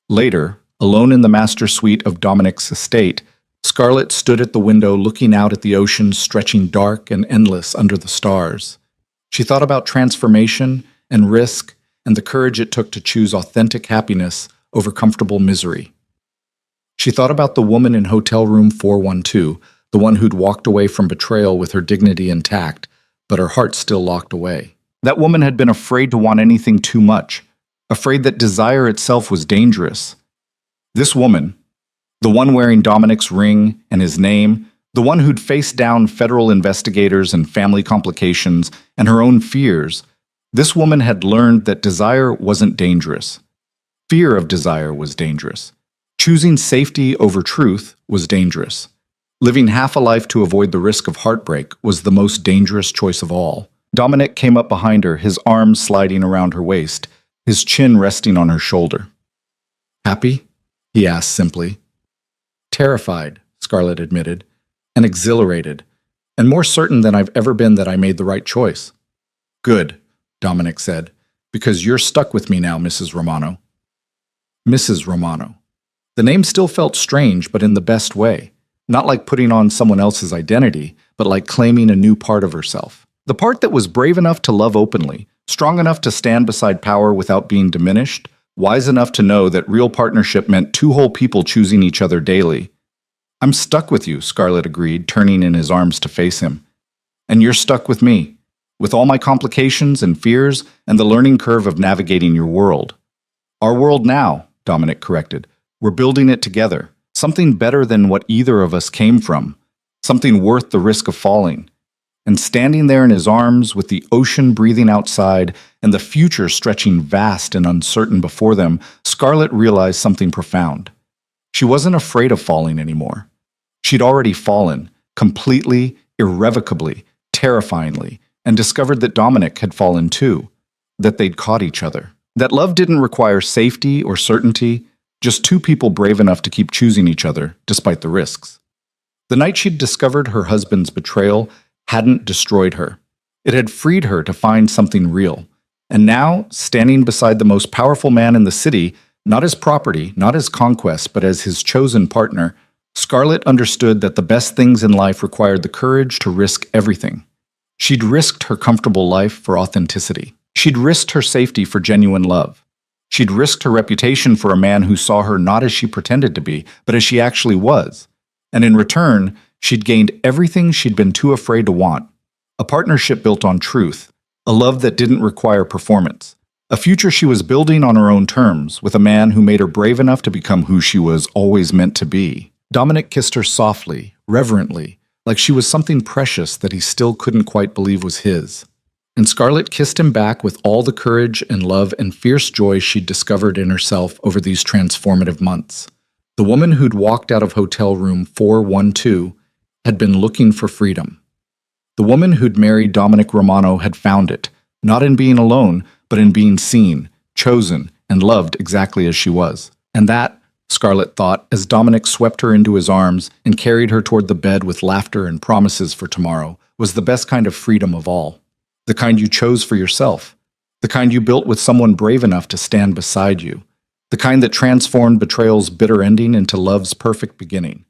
Later, alone in the master suite of Dominic's estate, Scarlett stood at the window looking out at the ocean stretching dark and endless under the stars. She thought about transformation and risk and the courage it took to choose authentic happiness over comfortable misery. She thought about the woman in hotel room 412, the one who'd walked away from betrayal with her dignity intact, but her heart still locked away. That woman had been afraid to want anything too much, afraid that desire itself was dangerous. This woman, the one wearing Dominic's ring and his name, the one who'd faced down federal investigators and family complications and her own fears, this woman had learned that desire wasn't dangerous. Fear of desire was dangerous. Choosing safety over truth was dangerous. Living half a life to avoid the risk of heartbreak was the most dangerous choice of all. Dominic came up behind her, his arms sliding around her waist, his chin resting on her shoulder. "Happy?" he asked simply. "Terrified," Scarlett admitted, "and exhilarated, and more certain than I've ever been that I made the right choice." "Good," Dominic said, "because you're stuck with me now, Mrs. Romano." Mrs. Romano. The name still felt strange, but in the best way. Not like putting on someone else's identity, but like claiming a new part of herself. The part that was brave enough to love openly, strong enough to stand beside power without being diminished, wise enough to know that real partnership meant two whole people choosing each other daily. "I'm stuck with you," Scarlett agreed, turning in his arms to face him. "And you're stuck with me, with all my complications and fears and the learning curve of navigating your world." "Our world now," Dominic corrected. "We're building it together. Something better than what either of us came from. Something worth the risk of falling." And standing there in his arms with the ocean breathing outside and the future stretching vast and uncertain before them, Scarlett realized something profound. She wasn't afraid of falling anymore. She'd already fallen, completely, irrevocably, terrifyingly, and discovered that Dominic had fallen too, that they'd caught each other. That love didn't require safety or certainty, just two people brave enough to keep choosing each other, despite the risks. The night she'd discovered her husband's betrayal hadn't destroyed her. It had freed her to find something real. And now, standing beside the most powerful man in the city, not as property, not as conquest, but as his chosen partner, Scarlett understood that the best things in life required the courage to risk everything. She'd risked her comfortable life for authenticity. She'd risked her safety for genuine love. She'd risked her reputation for a man who saw her not as she pretended to be, but as she actually was. And in return, she'd gained everything she'd been too afraid to want. A partnership built on truth, a love that didn't require performance, a future she was building on her own terms with a man who made her brave enough to become who she was always meant to be. Dominic kissed her softly, reverently, like she was something precious that he still couldn't quite believe was his. And Scarlett kissed him back with all the courage and love and fierce joy she'd discovered in herself over these transformative months. The woman who'd walked out of hotel room 412 had been looking for freedom. The woman who'd married Dominic Romano had found it, not in being alone, but in being seen, chosen, and loved exactly as she was. And that, Scarlett thought, as Dominic swept her into his arms and carried her toward the bed with laughter and promises for tomorrow, was the best kind of freedom of all. The kind you chose for yourself. The kind you built with someone brave enough to stand beside you. The kind that transformed betrayal's bitter ending into love's perfect beginning.